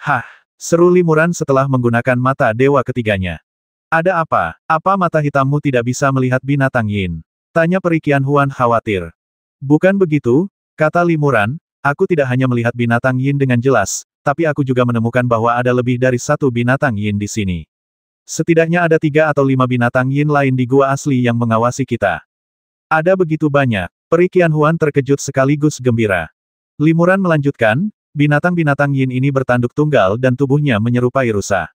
Hah, seru Limuran setelah menggunakan mata dewa ketiganya. Ada apa? Apa mata hitammu tidak bisa melihat binatang yin? Tanya Peri Qianhuan khawatir. Bukan begitu, kata Limuran, aku tidak hanya melihat binatang yin dengan jelas, tapi aku juga menemukan bahwa ada lebih dari satu binatang yin di sini. Setidaknya ada 3 atau 5 binatang yin lain di gua asli yang mengawasi kita. Ada begitu banyak. Peri Qianhuan terkejut sekaligus gembira. Limuran melanjutkan, binatang-binatang yin ini bertanduk tunggal dan tubuhnya menyerupai rusa.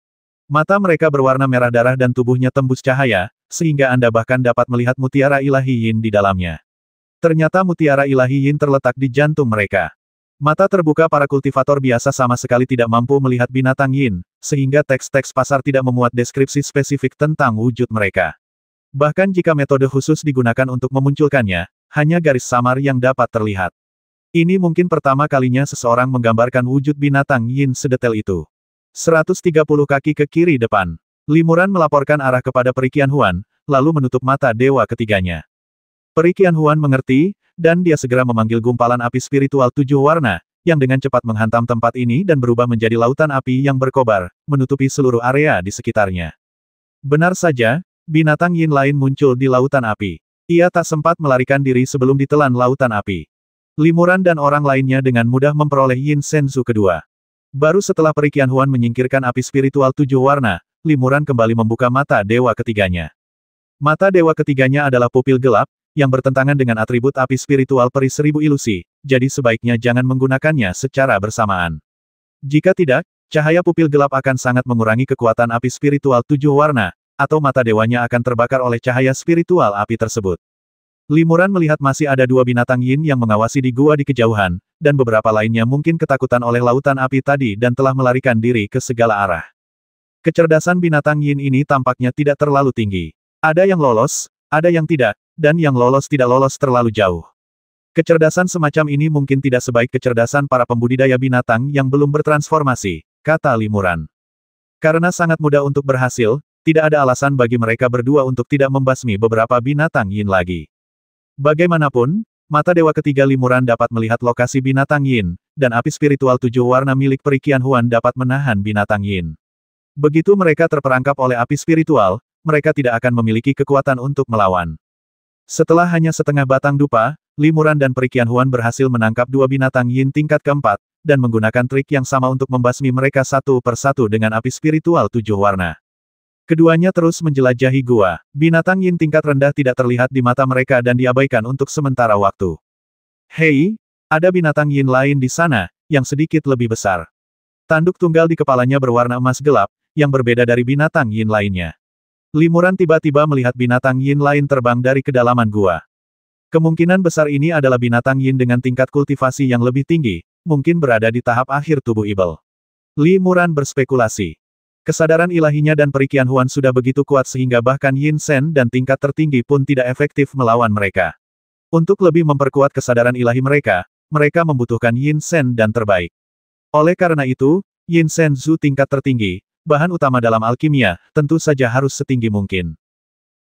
Mata mereka berwarna merah darah dan tubuhnya tembus cahaya, sehingga Anda bahkan dapat melihat mutiara ilahi yin di dalamnya. Ternyata mutiara ilahi yin terletak di jantung mereka. Mata terbuka para kultivator biasa sama sekali tidak mampu melihat binatang yin, sehingga teks-teks pasar tidak memuat deskripsi spesifik tentang wujud mereka. Bahkan jika metode khusus digunakan untuk memunculkannya, hanya garis samar yang dapat terlihat. Ini mungkin pertama kalinya seseorang menggambarkan wujud binatang yin sedetail itu. 130 kaki ke kiri depan. Limuran melaporkan arah kepada Peri Qianhuan, lalu menutup mata dewa ketiganya. Peri Qianhuan mengerti, dan dia segera memanggil gumpalan api spiritual 7 warna, yang dengan cepat menghantam tempat ini dan berubah menjadi lautan api yang berkobar, menutupi seluruh area di sekitarnya. Benar saja, binatang yin lain muncul di lautan api. Ia tak sempat melarikan diri sebelum ditelan lautan api. Limuran dan orang lainnya dengan mudah memperoleh yin senzu kedua. Baru setelah Peri Qianhuan menyingkirkan api spiritual 7 warna, Limuran kembali membuka mata dewa ketiganya. Mata dewa ketiganya adalah pupil gelap, yang bertentangan dengan atribut api spiritual Peri Seribu Ilusi, jadi sebaiknya jangan menggunakannya secara bersamaan. Jika tidak, cahaya pupil gelap akan sangat mengurangi kekuatan api spiritual 7 warna, atau mata dewanya akan terbakar oleh cahaya spiritual api tersebut. Limuran melihat masih ada 2 binatang yin yang mengawasi di gua di kejauhan, dan beberapa lainnya mungkin ketakutan oleh lautan api tadi dan telah melarikan diri ke segala arah. Kecerdasan binatang yin ini tampaknya tidak terlalu tinggi. Ada yang lolos, ada yang tidak, dan yang lolos tidak lolos terlalu jauh. Kecerdasan semacam ini mungkin tidak sebaik kecerdasan para pembudidaya binatang yang belum bertransformasi, kata Limuran. Karena sangat mudah untuk berhasil, tidak ada alasan bagi mereka berdua untuk tidak membasmi beberapa binatang yin lagi. Bagaimanapun, mata dewa ketiga Limuran dapat melihat lokasi binatang yin, dan api spiritual 7 warna milik Peri Qianhuan dapat menahan binatang yin. Begitu mereka terperangkap oleh api spiritual, mereka tidak akan memiliki kekuatan untuk melawan. Setelah hanya setengah batang dupa, Limuran dan Peri Qianhuan berhasil menangkap 2 binatang yin tingkat keempat, dan menggunakan trik yang sama untuk membasmi mereka satu persatu dengan api spiritual 7 warna. Keduanya terus menjelajahi gua. Binatang yin tingkat rendah tidak terlihat di mata mereka dan diabaikan untuk sementara waktu. Hei, ada binatang yin lain di sana, yang sedikit lebih besar. Tanduk tunggal di kepalanya berwarna emas gelap, yang berbeda dari binatang yin lainnya. Limuran tiba-tiba melihat binatang yin lain terbang dari kedalaman gua. Kemungkinan besar ini adalah binatang yin dengan tingkat kultivasi yang lebih tinggi, mungkin berada di tahap akhir tubuh ibel. Limuran berspekulasi. Kesadaran ilahinya dan Peri Qianhuan sudah begitu kuat sehingga bahkan Yin Sen dan tingkat tertinggi pun tidak efektif melawan mereka. Untuk lebih memperkuat kesadaran ilahi mereka, mereka membutuhkan Yin Sen dan terbaik. Oleh karena itu, Yin Sen Zu tingkat tertinggi, bahan utama dalam alkimia, tentu saja harus setinggi mungkin.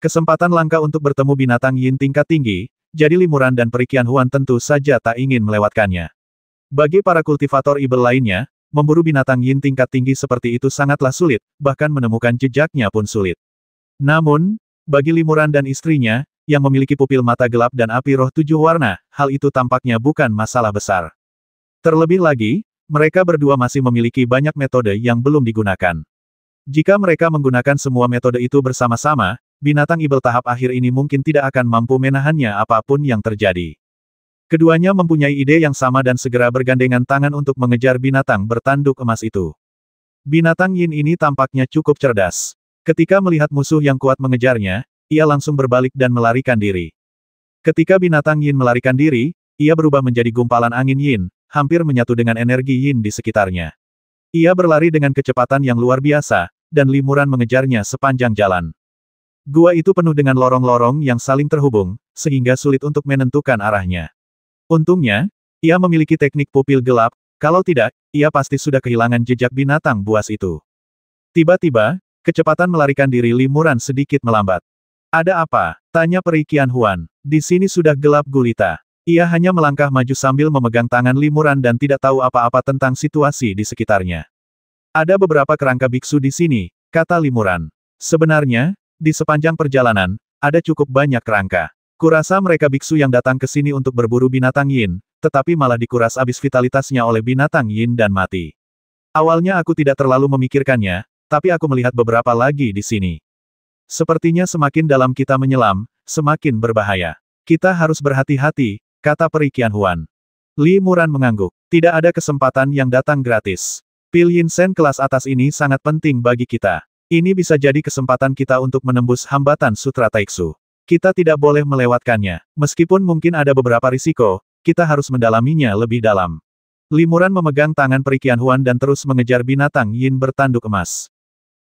Kesempatan langka untuk bertemu binatang Yin tingkat tinggi, jadi Limuran dan Peri Qianhuan tentu saja tak ingin melewatkannya. Bagi para kultivator ibel lainnya, memburu binatang yin tingkat tinggi seperti itu sangatlah sulit, bahkan menemukan jejaknya pun sulit. Namun, bagi Limuran dan istrinya, yang memiliki pupil mata gelap dan api roh 7 warna, hal itu tampaknya bukan masalah besar. Terlebih lagi, mereka berdua masih memiliki banyak metode yang belum digunakan. Jika mereka menggunakan semua metode itu bersama-sama, binatang ibel tahap akhir ini mungkin tidak akan mampu menahannya apapun yang terjadi. Keduanya mempunyai ide yang sama dan segera bergandengan tangan untuk mengejar binatang bertanduk emas itu. Binatang yin ini tampaknya cukup cerdas. Ketika melihat musuh yang kuat mengejarnya, ia langsung berbalik dan melarikan diri. Ketika binatang yin melarikan diri, ia berubah menjadi gumpalan angin yin, hampir menyatu dengan energi yin di sekitarnya. Ia berlari dengan kecepatan yang luar biasa, dan Limuran mengejarnya sepanjang jalan. Gua itu penuh dengan lorong-lorong yang saling terhubung, sehingga sulit untuk menentukan arahnya. Untungnya, ia memiliki teknik pupil gelap, kalau tidak, ia pasti sudah kehilangan jejak binatang buas itu. Tiba-tiba, kecepatan melarikan diri Limuran sedikit melambat. Ada apa? Tanya Peri Qianhuan. Di sini sudah gelap gulita. Ia hanya melangkah maju sambil memegang tangan Limuran dan tidak tahu apa-apa tentang situasi di sekitarnya. Ada beberapa kerangka biksu di sini, kata Limuran. Sebenarnya, di sepanjang perjalanan, ada cukup banyak kerangka. Kurasa mereka biksu yang datang ke sini untuk berburu binatang yin, tetapi malah dikuras habis vitalitasnya oleh binatang yin dan mati. Awalnya aku tidak terlalu memikirkannya, tapi aku melihat beberapa lagi di sini. Sepertinya semakin dalam kita menyelam, semakin berbahaya. Kita harus berhati-hati, kata Peri Qianhuan. Limuran mengangguk. Tidak ada kesempatan yang datang gratis. Pil Yin Shen kelas atas ini sangat penting bagi kita. Ini bisa jadi kesempatan kita untuk menembus hambatan Sutra Taiksu. Kita tidak boleh melewatkannya. Meskipun mungkin ada beberapa risiko, kita harus mendalaminya lebih dalam. Limuran memegang tangan Peri Qianhuan dan terus mengejar binatang yin bertanduk emas.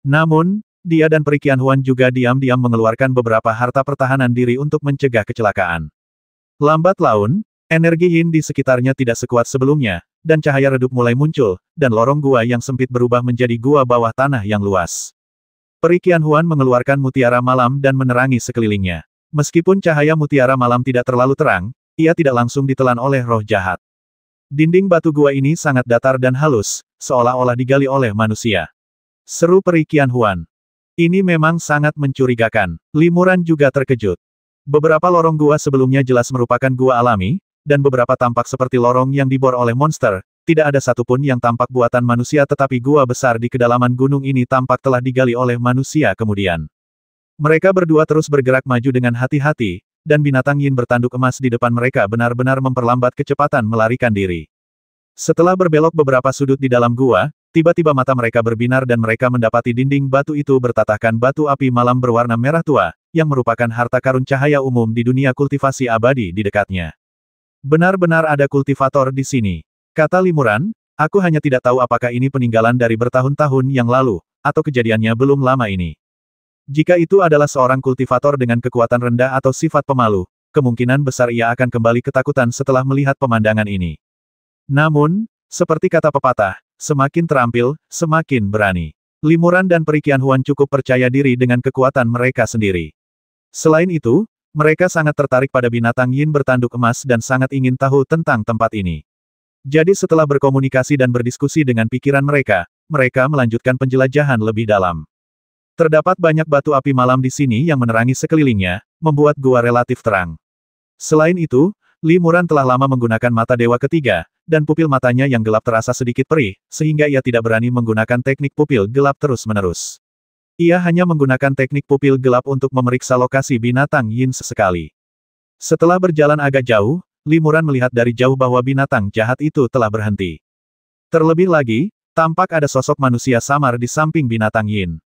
Namun, dia dan Peri Qianhuan juga diam-diam mengeluarkan beberapa harta pertahanan diri untuk mencegah kecelakaan. Lambat laun, energi yin di sekitarnya tidak sekuat sebelumnya, dan cahaya redup mulai muncul, dan lorong gua yang sempit berubah menjadi gua bawah tanah yang luas. Peri Qianhuan mengeluarkan mutiara malam dan menerangi sekelilingnya. Meskipun cahaya mutiara malam tidak terlalu terang, ia tidak langsung ditelan oleh roh jahat. Dinding batu gua ini sangat datar dan halus, seolah-olah digali oleh manusia. Seru Peri Qianhuan. Ini memang sangat mencurigakan. Limuran juga terkejut. Beberapa lorong gua sebelumnya jelas merupakan gua alami, dan beberapa tampak seperti lorong yang dibor oleh monster. Tidak ada satupun yang tampak buatan manusia, tetapi gua besar di kedalaman gunung ini tampak telah digali oleh manusia kemudian. Mereka berdua terus bergerak maju dengan hati-hati, dan binatang yin bertanduk emas di depan mereka benar-benar memperlambat kecepatan melarikan diri. Setelah berbelok beberapa sudut di dalam gua, tiba-tiba mata mereka berbinar dan mereka mendapati dinding batu itu bertatahkan batu api malam berwarna merah tua, yang merupakan harta karun cahaya umum di dunia kultivasi abadi di dekatnya. Benar-benar ada kultivator di sini. Kata Limuran, aku hanya tidak tahu apakah ini peninggalan dari bertahun-tahun yang lalu, atau kejadiannya belum lama ini. Jika itu adalah seorang kultivator dengan kekuatan rendah atau sifat pemalu, kemungkinan besar ia akan kembali ketakutan setelah melihat pemandangan ini. Namun, seperti kata pepatah, semakin terampil, semakin berani. Limuran dan Peri Qianhuan cukup percaya diri dengan kekuatan mereka sendiri. Selain itu, mereka sangat tertarik pada binatang yin bertanduk emas dan sangat ingin tahu tentang tempat ini. Jadi setelah berkomunikasi dan berdiskusi dengan pikiran mereka, mereka melanjutkan penjelajahan lebih dalam. Terdapat banyak batu api malam di sini yang menerangi sekelilingnya, membuat gua relatif terang. Selain itu, Limuran telah lama menggunakan mata dewa ketiga, dan pupil matanya yang gelap terasa sedikit perih, sehingga ia tidak berani menggunakan teknik pupil gelap terus-menerus. Ia hanya menggunakan teknik pupil gelap untuk memeriksa lokasi binatang yin sesekali. Setelah berjalan agak jauh, Limuran melihat dari jauh bahwa binatang jahat itu telah berhenti. Terlebih lagi, tampak ada sosok manusia samar di samping binatang yin.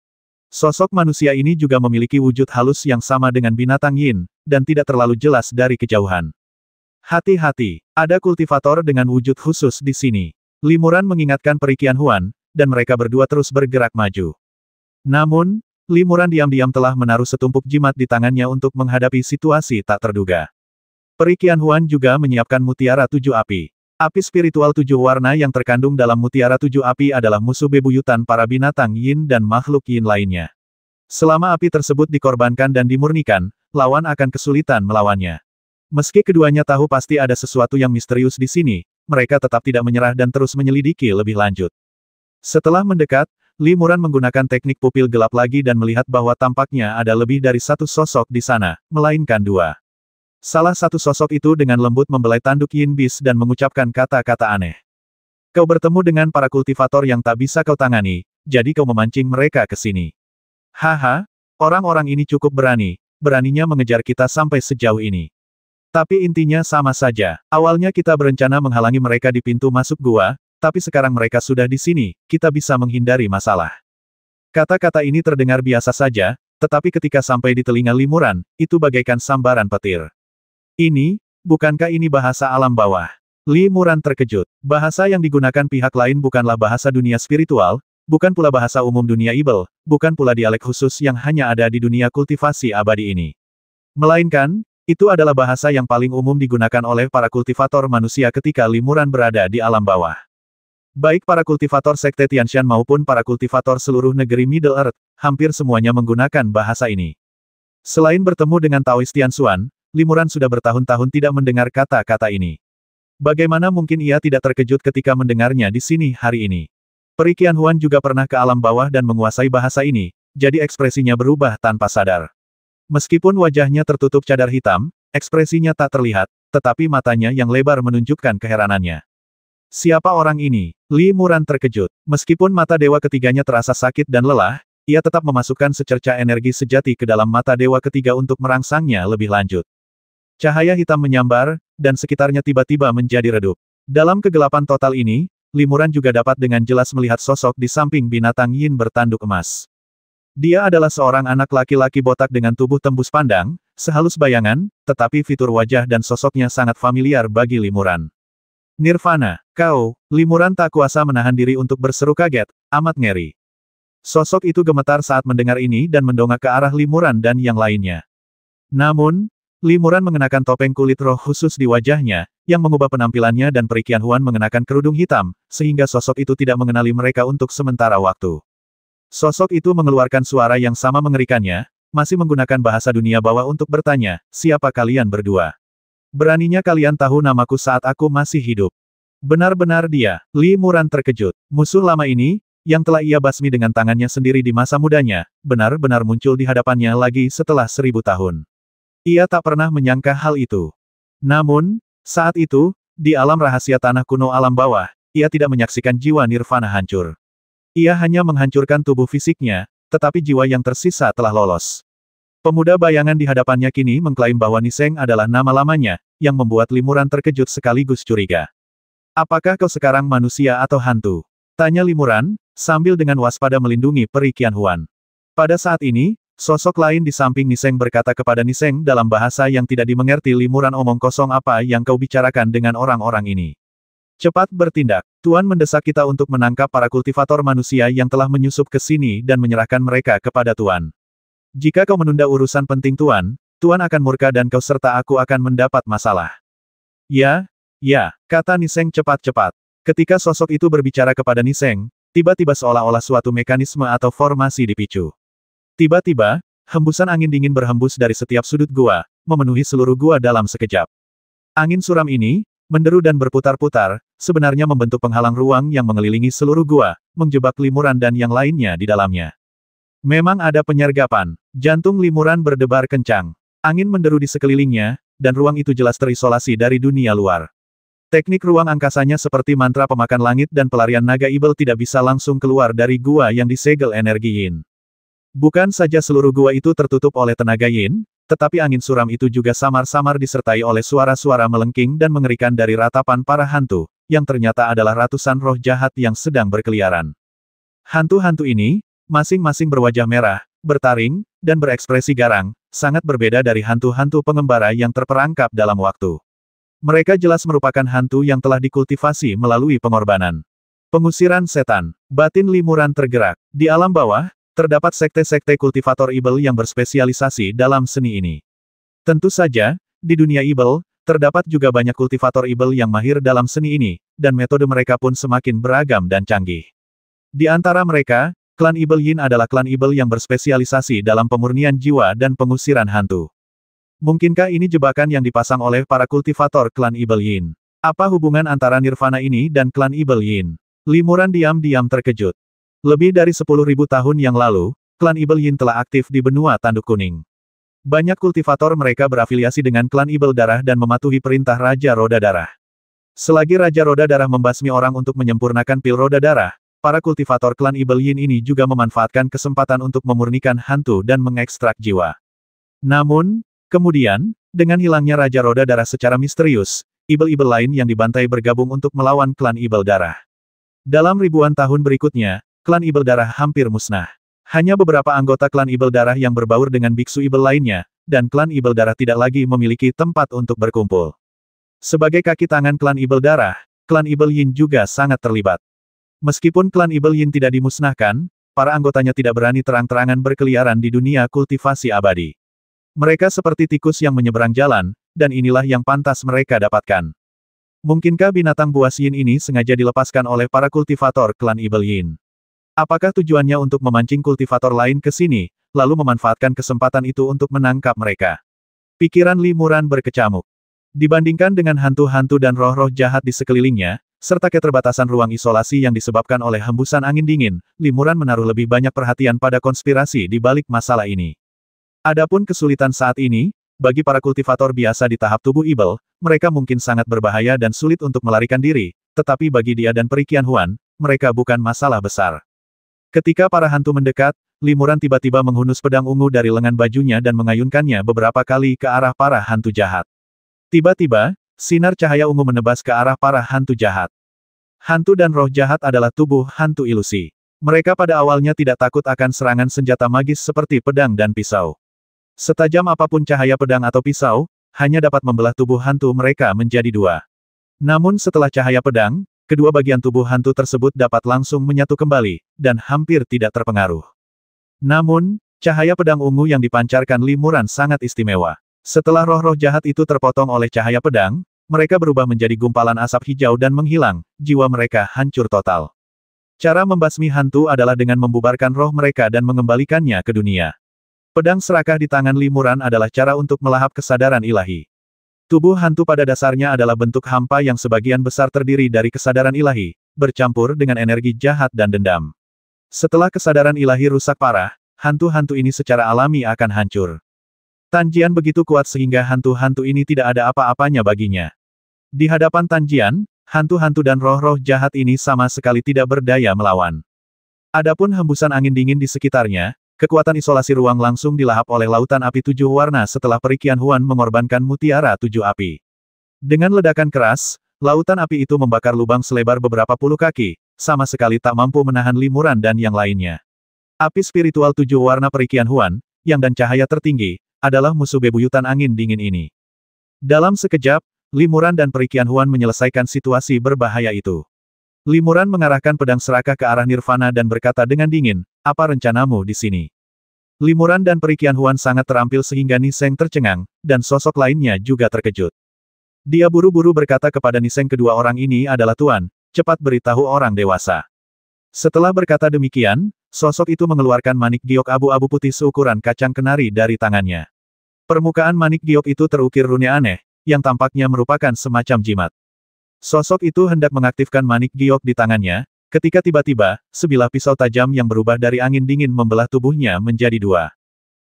Sosok manusia ini juga memiliki wujud halus yang sama dengan binatang yin, dan tidak terlalu jelas dari kejauhan. Hati-hati, ada kultivator dengan wujud khusus di sini. Limuran mengingatkan Peri Qianhuan, dan mereka berdua terus bergerak maju. Namun, Limuran diam-diam telah menaruh setumpuk jimat di tangannya untuk menghadapi situasi tak terduga. Peri Qianhuan juga menyiapkan mutiara 7 api. Api spiritual 7 warna yang terkandung dalam mutiara 7 api adalah musuh bebuyutan para binatang yin dan makhluk yin lainnya. Selama api tersebut dikorbankan dan dimurnikan, lawan akan kesulitan melawannya. Meski keduanya tahu pasti ada sesuatu yang misterius di sini, mereka tetap tidak menyerah dan terus menyelidiki lebih lanjut. Setelah mendekat, Limuran menggunakan teknik pupil gelap lagi dan melihat bahwa tampaknya ada lebih dari satu sosok di sana, melainkan dua. Salah satu sosok itu dengan lembut membelai tanduk Yin Beast dan mengucapkan kata-kata aneh. Kau bertemu dengan para kultivator yang tak bisa kau tangani, jadi kau memancing mereka ke sini. Haha, orang-orang ini cukup berani, beraninya mengejar kita sampai sejauh ini. Tapi intinya sama saja, awalnya kita berencana menghalangi mereka di pintu masuk gua, tapi sekarang mereka sudah di sini, kita bisa menghindari masalah. Kata-kata ini terdengar biasa saja, tetapi ketika sampai di telinga Limuran, itu bagaikan sambaran petir. Ini, bukankah ini bahasa alam bawah? Limuran terkejut. Bahasa yang digunakan pihak lain bukanlah bahasa dunia spiritual, bukan pula bahasa umum dunia ibel, bukan pula dialek khusus yang hanya ada di dunia kultivasi abadi ini. Melainkan, itu adalah bahasa yang paling umum digunakan oleh para kultivator manusia ketika Limuran berada di alam bawah. Baik para kultivator Sekte Tianshan maupun para kultivator seluruh negeri Middle Earth, hampir semuanya menggunakan bahasa ini. Selain bertemu dengan Taoist Tianshuan, Limuran sudah bertahun-tahun tidak mendengar kata-kata ini. Bagaimana mungkin ia tidak terkejut ketika mendengarnya di sini hari ini? Peri Qianhuan juga pernah ke alam bawah dan menguasai bahasa ini, jadi ekspresinya berubah tanpa sadar. Meskipun wajahnya tertutup cadar hitam, ekspresinya tak terlihat, tetapi matanya yang lebar menunjukkan keheranannya. Siapa orang ini? Li Muran terkejut. Meskipun mata dewa ketiganya terasa sakit dan lelah, ia tetap memasukkan secerca energi sejati ke dalam mata dewa ketiga untuk merangsangnya lebih lanjut. Cahaya hitam menyambar, dan sekitarnya tiba-tiba menjadi redup. Dalam kegelapan total ini, Li Muran juga dapat dengan jelas melihat sosok di samping binatang yin bertanduk emas. Dia adalah seorang anak laki-laki botak dengan tubuh tembus pandang, sehalus bayangan, tetapi fitur wajah dan sosoknya sangat familiar bagi Li Muran. Nirvana, kau, Li Muran tak kuasa menahan diri untuk berseru kaget, amat ngeri. Sosok itu gemetar saat mendengar ini dan mendongak ke arah Li Muran dan yang lainnya. Namun, Li Muran mengenakan topeng kulit roh khusus di wajahnya, yang mengubah penampilannya dan Peri Qianhuan mengenakan kerudung hitam, sehingga sosok itu tidak mengenali mereka untuk sementara waktu. Sosok itu mengeluarkan suara yang sama mengerikannya, masih menggunakan bahasa dunia bawah untuk bertanya, siapa kalian berdua? Beraninya kalian tahu namaku saat aku masih hidup. Benar-benar dia, Li Muran terkejut. Musuh lama ini, yang telah ia basmi dengan tangannya sendiri di masa mudanya, benar-benar muncul di hadapannya lagi setelah 1000 tahun. Ia tak pernah menyangka hal itu. Namun, saat itu, di alam rahasia tanah kuno alam bawah, ia tidak menyaksikan jiwa Nirvana hancur. Ia hanya menghancurkan tubuh fisiknya, tetapi jiwa yang tersisa telah lolos. Pemuda bayangan di hadapannya kini mengklaim bahwa Niseng adalah nama lamanya, yang membuat Li Muran terkejut sekaligus curiga. Apakah kau sekarang manusia atau hantu? Tanya Li Muran, sambil dengan waspada melindungi Peri Qianhuan. Pada saat ini, sosok lain di samping Niseng berkata kepada Niseng dalam bahasa yang tidak dimengerti. Li Muran, omong kosong apa yang kau bicarakan dengan orang-orang ini? Cepat bertindak. Tuan mendesak kita untuk menangkap para kultivator manusia yang telah menyusup ke sini dan menyerahkan mereka kepada Tuan. Jika kau menunda urusan penting Tuan, Tuan akan murka dan kau serta aku akan mendapat masalah. Ya, kata Niseng cepat-cepat. Ketika sosok itu berbicara kepada Niseng, tiba-tiba seolah-olah suatu mekanisme atau formasi dipicu. Tiba-tiba, hembusan angin dingin berhembus dari setiap sudut gua, memenuhi seluruh gua dalam sekejap. Angin suram ini, menderu dan berputar-putar, sebenarnya membentuk penghalang ruang yang mengelilingi seluruh gua, menjebak Li Muran dan yang lainnya di dalamnya. Memang ada penyergapan. Jantung Li Muran berdebar kencang. Angin menderu di sekelilingnya, dan ruang itu jelas terisolasi dari dunia luar. Teknik ruang angkasanya seperti mantra pemakan langit dan pelarian naga ibel tidak bisa langsung keluar dari gua yang disegel energi yin. Bukan saja seluruh gua itu tertutup oleh tenaga yin, tetapi angin suram itu juga samar-samar disertai oleh suara-suara melengking dan mengerikan dari ratapan para hantu, yang ternyata adalah ratusan roh jahat yang sedang berkeliaran. Hantu-hantu ini, masing-masing berwajah merah, bertaring, dan berekspresi garang, sangat berbeda dari hantu-hantu pengembara yang terperangkap dalam waktu. Mereka jelas merupakan hantu yang telah dikultivasi melalui pengorbanan. Pengusiran setan. Batin Li Muran tergerak. Di alam bawah, terdapat sekte-sekte kultivator ibel yang berspesialisasi dalam seni ini. Tentu saja, di dunia ibel, terdapat juga banyak kultivator ibel yang mahir dalam seni ini, dan metode mereka pun semakin beragam dan canggih. Di antara mereka, klan ibel yin adalah klan ibel yang berspesialisasi dalam pemurnian jiwa dan pengusiran hantu. Mungkinkah ini jebakan yang dipasang oleh para kultivator klan ibel yin? Apa hubungan antara Nirvana ini dan klan ibel yin? Li Muran diam-diam terkejut. Lebih dari 10.000 tahun yang lalu, klan ibel yin telah aktif di benua tanduk kuning. Banyak kultivator mereka berafiliasi dengan klan ibel darah dan mematuhi perintah Raja Roda Darah. Selagi Raja Roda Darah membasmi orang untuk menyempurnakan pil roda darah, para kultivator klan ibel yin ini juga memanfaatkan kesempatan untuk memurnikan hantu dan mengekstrak jiwa. Namun, kemudian, dengan hilangnya Raja Roda Darah secara misterius, ibel-ibel lain yang dibantai bergabung untuk melawan klan ibel darah. Dalam ribuan tahun berikutnya, klan ibel darah hampir musnah. Hanya beberapa anggota klan ibel darah yang berbaur dengan biksu ibel lainnya, dan klan ibel darah tidak lagi memiliki tempat untuk berkumpul. Sebagai kaki tangan klan ibel darah, klan ibel yin juga sangat terlibat. Meskipun klan ibel yin tidak dimusnahkan, para anggotanya tidak berani terang-terangan berkeliaran di dunia kultivasi abadi. Mereka seperti tikus yang menyeberang jalan, dan inilah yang pantas mereka dapatkan. Mungkinkah binatang buas yin ini sengaja dilepaskan oleh para kultivator klan ibel yin? Apakah tujuannya untuk memancing kultivator lain ke sini, lalu memanfaatkan kesempatan itu untuk menangkap mereka? Pikiran Li Muran berkecamuk. Dibandingkan dengan hantu-hantu dan roh-roh jahat di sekelilingnya, serta keterbatasan ruang isolasi yang disebabkan oleh hembusan angin dingin, Limuran menaruh lebih banyak perhatian pada konspirasi di balik masalah ini. Adapun kesulitan saat ini, bagi para kultivator biasa di tahap tubuh Ibel, mereka mungkin sangat berbahaya dan sulit untuk melarikan diri, tetapi bagi dia dan Perikian Huan, mereka bukan masalah besar. Ketika para hantu mendekat, Limuran tiba-tiba menghunus pedang ungu dari lengan bajunya dan mengayunkannya beberapa kali ke arah para hantu jahat. Tiba-tiba, sinar cahaya ungu menebas ke arah para hantu jahat. Hantu dan roh jahat adalah tubuh hantu ilusi. Mereka pada awalnya tidak takut akan serangan senjata magis seperti pedang dan pisau. Setajam apapun cahaya pedang atau pisau, hanya dapat membelah tubuh hantu mereka menjadi dua. Namun setelah cahaya pedang, kedua bagian tubuh hantu tersebut dapat langsung menyatu kembali, dan hampir tidak terpengaruh. Namun, cahaya pedang ungu yang dipancarkan Limuran sangat istimewa. Setelah roh-roh jahat itu terpotong oleh cahaya pedang, mereka berubah menjadi gumpalan asap hijau dan menghilang, jiwa mereka hancur total. Cara membasmi hantu adalah dengan membubarkan roh mereka dan mengembalikannya ke dunia. Pedang serakah di tangan Limuran adalah cara untuk melahap kesadaran ilahi. Tubuh hantu pada dasarnya adalah bentuk hampa yang sebagian besar terdiri dari kesadaran ilahi, bercampur dengan energi jahat dan dendam. Setelah kesadaran ilahi rusak parah, hantu-hantu ini secara alami akan hancur. Tanjian begitu kuat sehingga hantu-hantu ini tidak ada apa-apanya baginya. Di hadapan Tanjian, hantu-hantu dan roh-roh jahat ini sama sekali tidak berdaya melawan. Adapun hembusan angin dingin di sekitarnya, kekuatan isolasi ruang langsung dilahap oleh lautan api 7 warna setelah Perikian Huan mengorbankan mutiara 7 api. Dengan ledakan keras, lautan api itu membakar lubang selebar beberapa puluh kaki, sama sekali tak mampu menahan Limuran dan yang lainnya. Api spiritual 7 warna Perikian Huan, yang dan cahaya tertinggi, adalah musuh bebuyutan angin dingin ini. Dalam sekejap, Limuran dan Perikian Huan menyelesaikan situasi berbahaya itu. Limuran mengarahkan pedang serakah ke arah Nirvana dan berkata dengan dingin, "Apa rencanamu di sini?" Limuran dan Perikian Huan sangat terampil sehingga Niseng tercengang, dan sosok lainnya juga terkejut. Dia buru-buru berkata kepada Niseng, kedua orang ini adalah Tuan, cepat beritahu orang dewasa. Setelah berkata demikian, sosok itu mengeluarkan manik giok abu-abu putih seukuran kacang kenari dari tangannya. Permukaan manik giok itu terukir rune aneh, yang tampaknya merupakan semacam jimat. Sosok itu hendak mengaktifkan manik giok di tangannya, ketika tiba-tiba, sebilah pisau tajam yang berubah dari angin dingin membelah tubuhnya menjadi dua.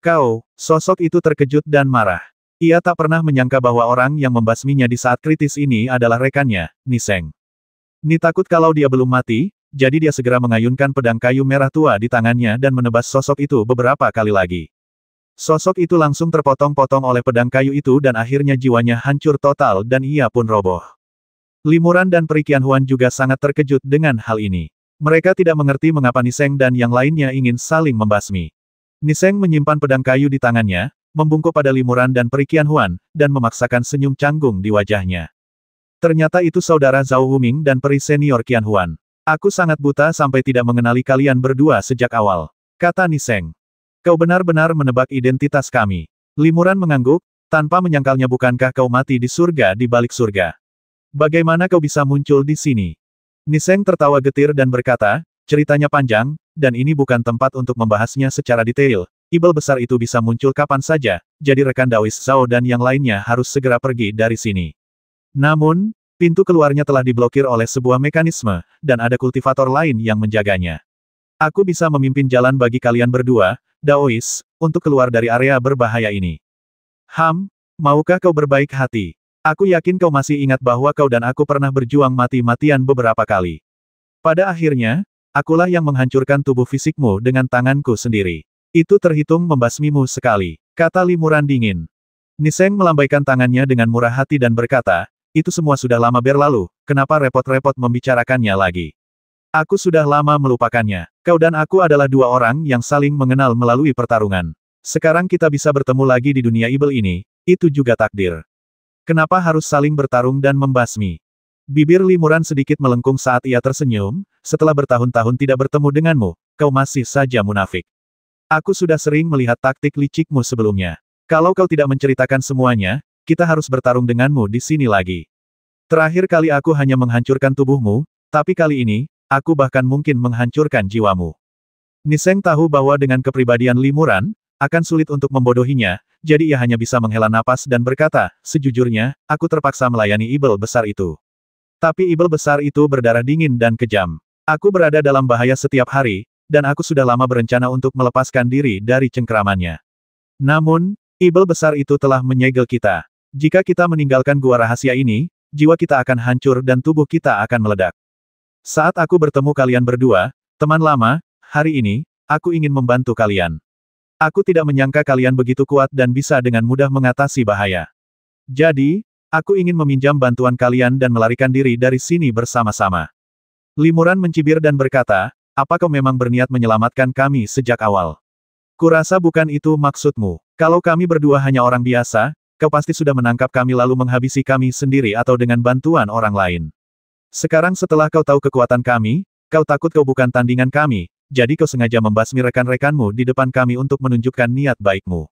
Kau, sosok itu terkejut dan marah. Ia tak pernah menyangka bahwa orang yang membasminya di saat kritis ini adalah rekannya, Niseng. Ni takut kalau dia belum mati, jadi dia segera mengayunkan pedang kayu merah tua di tangannya dan menebas sosok itu beberapa kali lagi. Sosok itu langsung terpotong-potong oleh pedang kayu itu dan akhirnya jiwanya hancur total dan ia pun roboh. Limuran dan Perikian Huan juga sangat terkejut dengan hal ini. Mereka tidak mengerti mengapa Niseng dan yang lainnya ingin saling membasmi. Niseng menyimpan pedang kayu di tangannya, membungkuk pada Limuran dan Perikian Huan, dan memaksakan senyum canggung di wajahnya. Ternyata itu saudara Zhao Wuming dan peri senior Qian Huan. Aku sangat buta sampai tidak mengenali kalian berdua sejak awal, kata Niseng. Kau benar-benar menebak identitas kami. Limuran mengangguk, tanpa menyangkalnya, bukankah kau mati di surga di balik surga? Bagaimana kau bisa muncul di sini? Niseng tertawa getir dan berkata, ceritanya panjang, dan ini bukan tempat untuk membahasnya secara detail. Ibel besar itu bisa muncul kapan saja, jadi rekan Daois Zhao dan yang lainnya harus segera pergi dari sini. Namun, pintu keluarnya telah diblokir oleh sebuah mekanisme, dan ada kultivator lain yang menjaganya. Aku bisa memimpin jalan bagi kalian berdua, Daois, untuk keluar dari area berbahaya ini. Maukah kau berbaik hati? Aku yakin kau masih ingat bahwa kau dan aku pernah berjuang mati-matian beberapa kali. Pada akhirnya, akulah yang menghancurkan tubuh fisikmu dengan tanganku sendiri. Itu terhitung membasmimu sekali, kata Limuran dingin. Niseng melambaikan tangannya dengan murah hati dan berkata, itu semua sudah lama berlalu, kenapa repot-repot membicarakannya lagi? Aku sudah lama melupakannya. Kau dan aku adalah dua orang yang saling mengenal melalui pertarungan. Sekarang kita bisa bertemu lagi di dunia Ibel ini, itu juga takdir. Kenapa harus saling bertarung dan membasmi? Bibir Limuran sedikit melengkung saat ia tersenyum, setelah bertahun-tahun tidak bertemu denganmu, kau masih saja munafik. Aku sudah sering melihat taktik licikmu sebelumnya. Kalau kau tidak menceritakan semuanya, kita harus bertarung denganmu di sini lagi. Terakhir kali aku hanya menghancurkan tubuhmu, tapi kali ini, aku bahkan mungkin menghancurkan jiwamu. Niseng tahu bahwa dengan kepribadian Limuran, akan sulit untuk membodohinya, jadi ia hanya bisa menghela napas dan berkata, sejujurnya, aku terpaksa melayani Ibel besar itu. Tapi ibel besar itu berdarah dingin dan kejam. Aku berada dalam bahaya setiap hari, dan aku sudah lama berencana untuk melepaskan diri dari cengkeramannya. Namun, ibel besar itu telah menyegel kita. Jika kita meninggalkan gua rahasia ini, jiwa kita akan hancur dan tubuh kita akan meledak. Saat aku bertemu kalian berdua, teman lama, hari ini, aku ingin membantu kalian. Aku tidak menyangka kalian begitu kuat dan bisa dengan mudah mengatasi bahaya. Jadi, aku ingin meminjam bantuan kalian dan melarikan diri dari sini bersama-sama. Limuran mencibir dan berkata, apa kau memang berniat menyelamatkan kami sejak awal? Kurasa bukan itu maksudmu. Kalau kami berdua hanya orang biasa, kau pasti sudah menangkap kami lalu menghabisi kami sendiri atau dengan bantuan orang lain. Sekarang setelah kau tahu kekuatan kami, kau takut kau bukan tandingan kami, jadi kau sengaja membasmi rekan-rekanmu di depan kami untuk menunjukkan niat baikmu.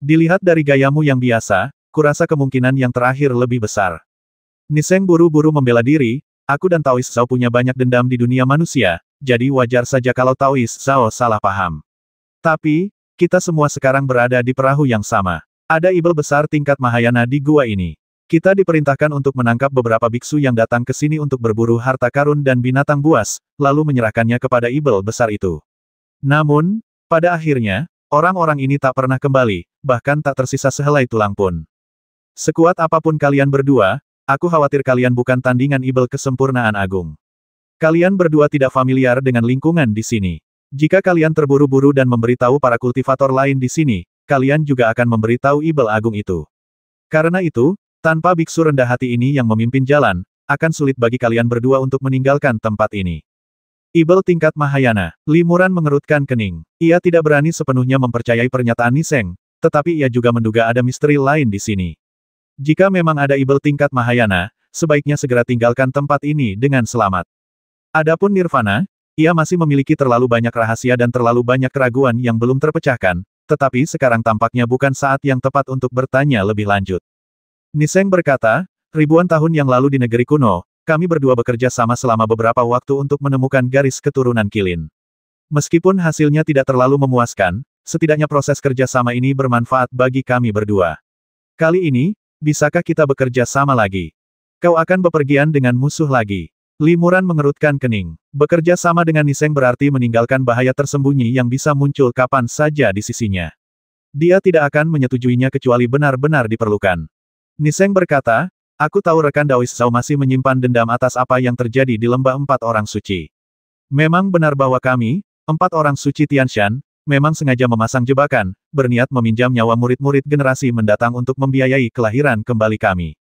Dilihat dari gayamu yang biasa, kurasa kemungkinan yang terakhir lebih besar. Niseng buru-buru membela diri, aku dan Taois Zhao punya banyak dendam di dunia manusia, jadi wajar saja kalau Taois Zhao salah paham. Tapi, kita semua sekarang berada di perahu yang sama. Ada ibel besar tingkat Mahayana di gua ini. Kita diperintahkan untuk menangkap beberapa biksu yang datang ke sini untuk berburu harta karun dan binatang buas, lalu menyerahkannya kepada ibel besar itu. Namun, pada akhirnya, orang-orang ini tak pernah kembali, bahkan tak tersisa sehelai tulang pun. Sekuat apapun kalian berdua, aku khawatir kalian bukan tandingan ibel kesempurnaan agung. Kalian berdua tidak familiar dengan lingkungan di sini. Jika kalian terburu-buru dan memberitahu para kultivator lain di sini, kalian juga akan memberitahu ibel agung itu. Karena itu, tanpa biksu rendah hati ini yang memimpin jalan, akan sulit bagi kalian berdua untuk meninggalkan tempat ini. Ibel tingkat Mahayana, Limuran mengerutkan kening. Ia tidak berani sepenuhnya mempercayai pernyataan Niseng, tetapi ia juga menduga ada misteri lain di sini. Jika memang ada ibel tingkat Mahayana, sebaiknya segera tinggalkan tempat ini dengan selamat. Adapun Nirvana, ia masih memiliki terlalu banyak rahasia dan terlalu banyak keraguan yang belum terpecahkan, tetapi sekarang tampaknya bukan saat yang tepat untuk bertanya lebih lanjut. Niseng berkata, ribuan tahun yang lalu di negeri kuno, kami berdua bekerja sama selama beberapa waktu untuk menemukan garis keturunan Kilin. Meskipun hasilnya tidak terlalu memuaskan, setidaknya proses kerja sama ini bermanfaat bagi kami berdua. Kali ini, bisakah kita bekerja sama lagi? Kau akan bepergian dengan musuh lagi. Limuran mengerutkan kening. Bekerja sama dengan Niseng berarti meninggalkan bahaya tersembunyi yang bisa muncul kapan saja di sisinya. Dia tidak akan menyetujuinya kecuali benar-benar diperlukan. Niseng berkata, aku tahu rekan Daois Zhao masih menyimpan dendam atas apa yang terjadi di lembah 4 orang suci. Memang benar bahwa kami, 4 orang suci Tianshan, memang sengaja memasang jebakan, berniat meminjam nyawa murid-murid generasi mendatang untuk membiayai kelahiran kembali kami.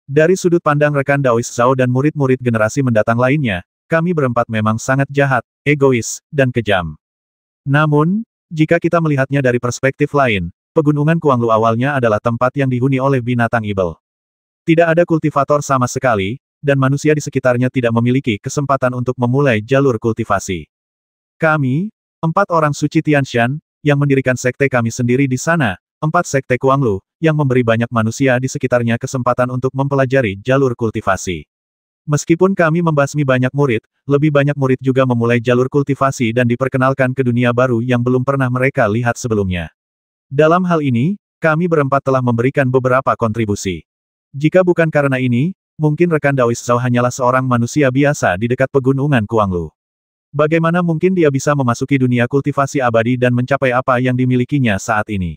Dari sudut pandang rekan Daois Zhao dan murid-murid generasi mendatang lainnya, kami berempat memang sangat jahat, egois, dan kejam. Namun, jika kita melihatnya dari perspektif lain, Pegunungan Kuanglu awalnya adalah tempat yang dihuni oleh binatang ibel. Tidak ada kultivator sama sekali, dan manusia di sekitarnya tidak memiliki kesempatan untuk memulai jalur kultivasi. Kami, 4 orang suci Tianshan, yang mendirikan sekte kami sendiri di sana, 4 sekte Kuanglu, yang memberi banyak manusia di sekitarnya kesempatan untuk mempelajari jalur kultivasi. Meskipun kami membasmi banyak murid, lebih banyak murid juga memulai jalur kultivasi dan diperkenalkan ke dunia baru yang belum pernah mereka lihat sebelumnya. Dalam hal ini, kami berempat telah memberikan beberapa kontribusi. Jika bukan karena ini, mungkin rekan Daois Zhao hanyalah seorang manusia biasa di dekat pegunungan Kuanglu. Bagaimana mungkin dia bisa memasuki dunia kultivasi abadi dan mencapai apa yang dimilikinya saat ini?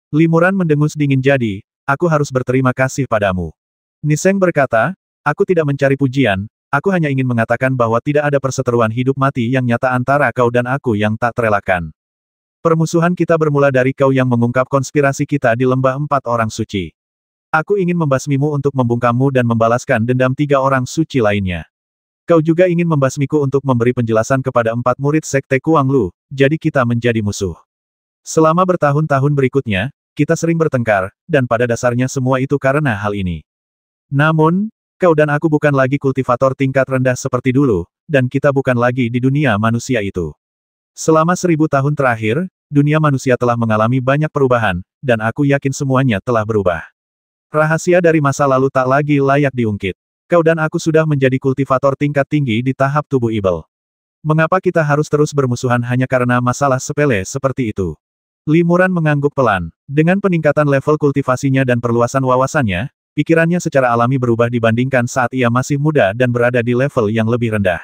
Limuran mendengus dingin jadi, aku harus berterima kasih padamu. Niseng berkata, aku tidak mencari pujian, aku hanya ingin mengatakan bahwa tidak ada perseteruan hidup mati yang nyata antara kau dan aku yang tak terelakkan. Permusuhan kita bermula dari kau yang mengungkap konspirasi kita di lembah 4 orang suci. Aku ingin membasmimu untuk membungkammu dan membalaskan dendam 3 orang suci lainnya. Kau juga ingin membasmiku untuk memberi penjelasan kepada 4 murid sekte Kuanglu, jadi kita menjadi musuh. Selama bertahun-tahun berikutnya, kita sering bertengkar, dan pada dasarnya semua itu karena hal ini. Namun, kau dan aku bukan lagi kultivator tingkat rendah seperti dulu, dan kita bukan lagi di dunia manusia itu. Selama 1000 tahun terakhir, dunia manusia telah mengalami banyak perubahan, dan aku yakin semuanya telah berubah. Rahasia dari masa lalu tak lagi layak diungkit. Kau dan aku sudah menjadi kultivator tingkat tinggi di tahap tubuh ibel. Mengapa kita harus terus bermusuhan hanya karena masalah sepele seperti itu? Limuran mengangguk pelan. Dengan peningkatan level kultivasinya dan perluasan wawasannya, pikirannya secara alami berubah dibandingkan saat ia masih muda dan berada di level yang lebih rendah.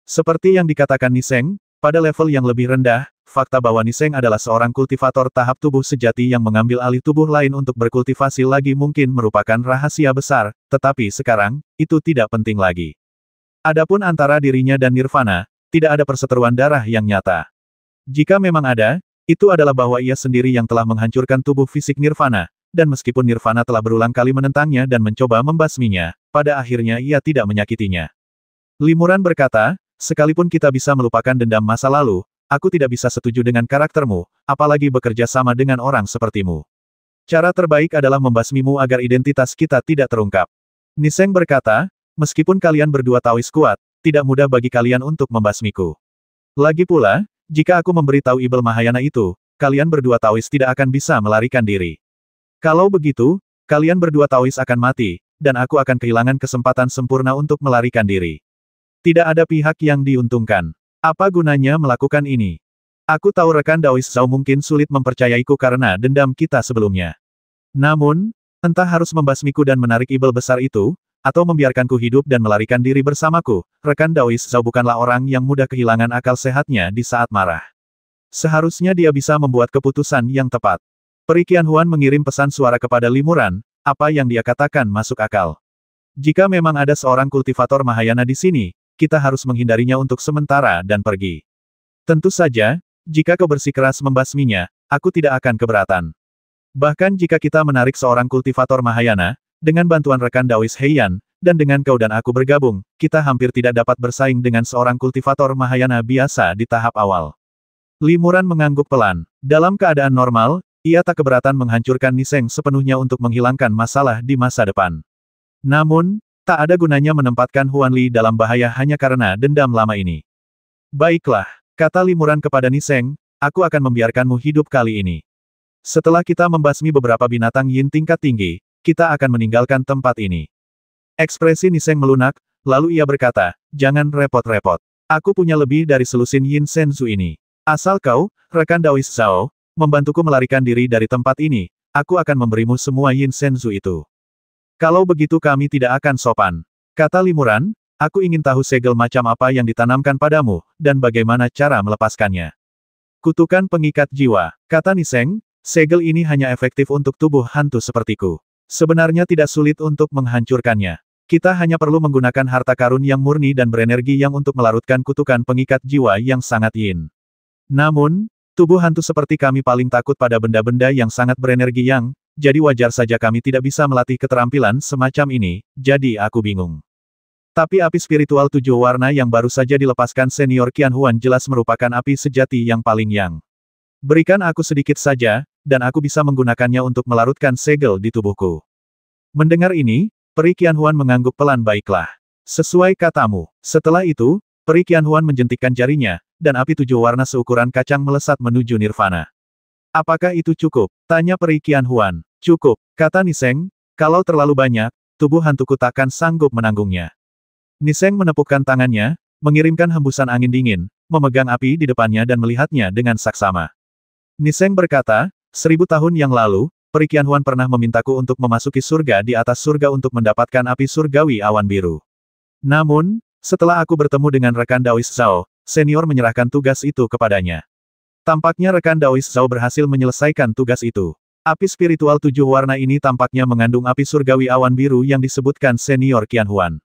Seperti yang dikatakan Niseng, pada level yang lebih rendah, fakta bahwa Niseng adalah seorang kultivator tahap tubuh sejati yang mengambil alih tubuh lain untuk berkultivasi lagi mungkin merupakan rahasia besar, tetapi sekarang, itu tidak penting lagi. Adapun antara dirinya dan Nirvana, tidak ada perseteruan darah yang nyata. Jika memang ada, itu adalah bahwa ia sendiri yang telah menghancurkan tubuh fisik Nirvana, dan meskipun Nirvana telah berulang kali menentangnya dan mencoba membasminya, pada akhirnya ia tidak menyakitinya. Limuran berkata, sekalipun kita bisa melupakan dendam masa lalu, aku tidak bisa setuju dengan karaktermu, apalagi bekerja sama dengan orang sepertimu. Cara terbaik adalah membasmimu agar identitas kita tidak terungkap. Niseng berkata, meskipun kalian berdua Taois kuat, tidak mudah bagi kalian untuk membasmiku. Lagi pula, jika aku memberitahu Ibel Mahayana itu, kalian berdua Taois tidak akan bisa melarikan diri. Kalau begitu, kalian berdua Taois akan mati, dan aku akan kehilangan kesempatan sempurna untuk melarikan diri. Tidak ada pihak yang diuntungkan. Apa gunanya melakukan ini? Aku tahu rekan Daois Zhao mungkin sulit mempercayaiku karena dendam kita sebelumnya. Namun, entah harus membasmiku dan menarik Ibel besar itu, atau membiarkanku hidup dan melarikan diri bersamaku, rekan Daois Zhao bukanlah orang yang mudah kehilangan akal sehatnya di saat marah. Seharusnya dia bisa membuat keputusan yang tepat. Peri Qianhuan mengirim pesan suara kepada Limuran, apa yang dia katakan masuk akal. Jika memang ada seorang kultivator Mahayana di sini, kita harus menghindarinya untuk sementara dan pergi. Tentu saja, jika kau bersikeras membasminya, aku tidak akan keberatan. Bahkan jika kita menarik seorang kultivator Mahayana, dengan bantuan rekan Daois Heian, dan dengan kau dan aku bergabung, kita hampir tidak dapat bersaing dengan seorang kultivator Mahayana biasa di tahap awal. Limuran mengangguk pelan. Dalam keadaan normal, ia tak keberatan menghancurkan Niseng sepenuhnya untuk menghilangkan masalah di masa depan. Namun, tak ada gunanya menempatkan Huan Li dalam bahaya hanya karena dendam lama ini. Baiklah, kata Limuran kepada Niseng, aku akan membiarkanmu hidup kali ini. Setelah kita membasmi beberapa binatang yin tingkat tinggi, kita akan meninggalkan tempat ini. Ekspresi Niseng melunak, lalu ia berkata, jangan repot-repot. Aku punya lebih dari selusin yin senzu ini. Asal kau, rekan Daois Zhao, membantuku melarikan diri dari tempat ini, aku akan memberimu semua yin senzu itu. Kalau begitu kami tidak akan sopan. Kata Limuran, aku ingin tahu segel macam apa yang ditanamkan padamu, dan bagaimana cara melepaskannya. Kutukan pengikat jiwa. Kata Niseng, segel ini hanya efektif untuk tubuh hantu sepertiku. Sebenarnya tidak sulit untuk menghancurkannya. Kita hanya perlu menggunakan harta karun yang murni dan berenergi yang untuk melarutkan kutukan pengikat jiwa yang sangat yin. Namun, tubuh hantu seperti kami paling takut pada benda-benda yang sangat berenergi yang, jadi wajar saja kami tidak bisa melatih keterampilan semacam ini, jadi aku bingung. Tapi api spiritual 7 warna yang baru saja dilepaskan senior Qianhuan jelas merupakan api sejati yang paling yang. Berikan aku sedikit saja, dan aku bisa menggunakannya untuk melarutkan segel di tubuhku. Mendengar ini, Peri Qianhuan mengangguk pelan baiklah. Sesuai katamu. Setelah itu, Peri Qianhuan menjentikkan jarinya, dan api 7 warna seukuran kacang melesat menuju Nirvana. Apakah itu cukup? Tanya Peri Qianhuan. Cukup, kata Niseng, kalau terlalu banyak, tubuh hantuku takkan sanggup menanggungnya. Niseng menepukkan tangannya, mengirimkan hembusan angin dingin, memegang api di depannya dan melihatnya dengan saksama. Niseng berkata, 1000 tahun yang lalu, Peri Qianhuan pernah memintaku untuk memasuki surga di atas surga untuk mendapatkan api surgawi awan biru. Namun, setelah aku bertemu dengan rekan Daois Zhao, senior menyerahkan tugas itu kepadanya. Tampaknya rekan Daois Zhao berhasil menyelesaikan tugas itu. Api spiritual 7 warna ini tampaknya mengandung api surgawi awan biru yang disebutkan senior Qianhuan.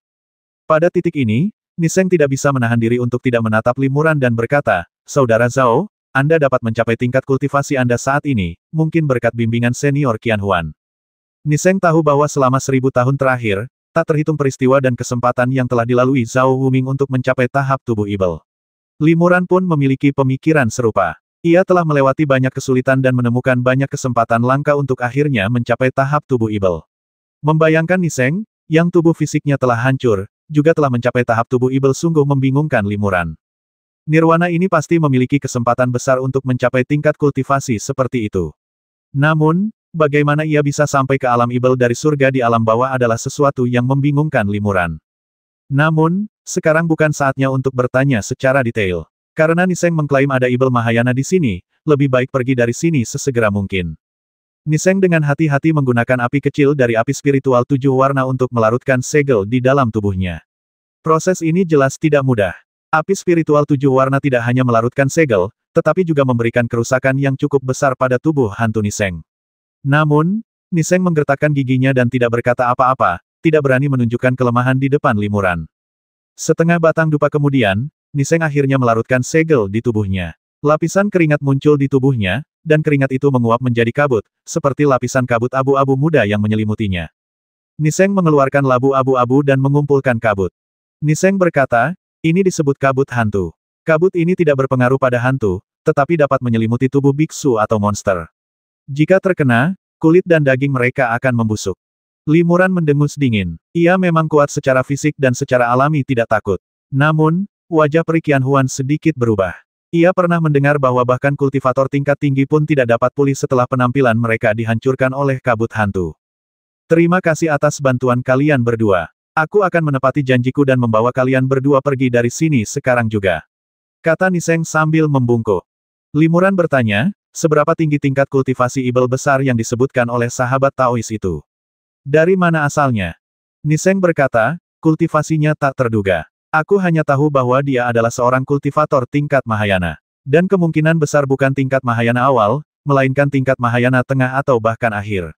Pada titik ini, Niseng tidak bisa menahan diri untuk tidak menatap Limuran dan berkata, Saudara Zhao, Anda dapat mencapai tingkat kultivasi Anda saat ini, mungkin berkat bimbingan senior Qianhuan. Niseng tahu bahwa selama 1000 tahun terakhir, tak terhitung peristiwa dan kesempatan yang telah dilalui Zhao Wuming untuk mencapai tahap tubuh Ibel. Limuran pun memiliki pemikiran serupa. Ia telah melewati banyak kesulitan dan menemukan banyak kesempatan langka untuk akhirnya mencapai tahap tubuh Ibel. Membayangkan Niseng, yang tubuh fisiknya telah hancur, juga telah mencapai tahap tubuh Ibel sungguh membingungkan Limuran. Nirwana ini pasti memiliki kesempatan besar untuk mencapai tingkat kultivasi seperti itu. Namun, bagaimana ia bisa sampai ke alam Ibel dari surga di alam bawah adalah sesuatu yang membingungkan Limuran. Namun, sekarang bukan saatnya untuk bertanya secara detail. Karena Niseng mengklaim ada Ibel Mahayana di sini, lebih baik pergi dari sini sesegera mungkin. Niseng dengan hati-hati menggunakan api kecil dari api spiritual 7 warna untuk melarutkan segel di dalam tubuhnya. Proses ini jelas tidak mudah. Api spiritual 7 warna tidak hanya melarutkan segel, tetapi juga memberikan kerusakan yang cukup besar pada tubuh hantu Niseng. Namun, Niseng menggertakkan giginya dan tidak berkata apa-apa, tidak berani menunjukkan kelemahan di depan Limuran. Setengah batang dupa kemudian, Niseng akhirnya melarutkan segel di tubuhnya. Lapisan keringat muncul di tubuhnya, dan keringat itu menguap menjadi kabut, seperti lapisan kabut abu-abu muda yang menyelimutinya. Niseng mengeluarkan labu abu-abu dan mengumpulkan kabut. Niseng berkata, ini disebut kabut hantu. Kabut ini tidak berpengaruh pada hantu, tetapi dapat menyelimuti tubuh biksu atau monster. Jika terkena, kulit dan daging mereka akan membusuk. Limuran mendengus dingin. Ia memang kuat secara fisik dan secara alami tidak takut. Namun, wajah Perikian Huan sedikit berubah. Ia pernah mendengar bahwa bahkan kultivator tingkat tinggi pun tidak dapat pulih setelah penampilan mereka dihancurkan oleh kabut hantu. Terima kasih atas bantuan kalian berdua. Aku akan menepati janjiku dan membawa kalian berdua pergi dari sini sekarang juga. Kata Niseng sambil membungkuk. Limuran bertanya, seberapa tinggi tingkat kultivasi ibel besar yang disebutkan oleh sahabat Taois itu? Dari mana asalnya? Niseng berkata, kultivasinya tak terduga. Aku hanya tahu bahwa dia adalah seorang kultivator tingkat Mahayana. Dan kemungkinan besar bukan tingkat Mahayana awal, melainkan tingkat Mahayana tengah atau bahkan akhir.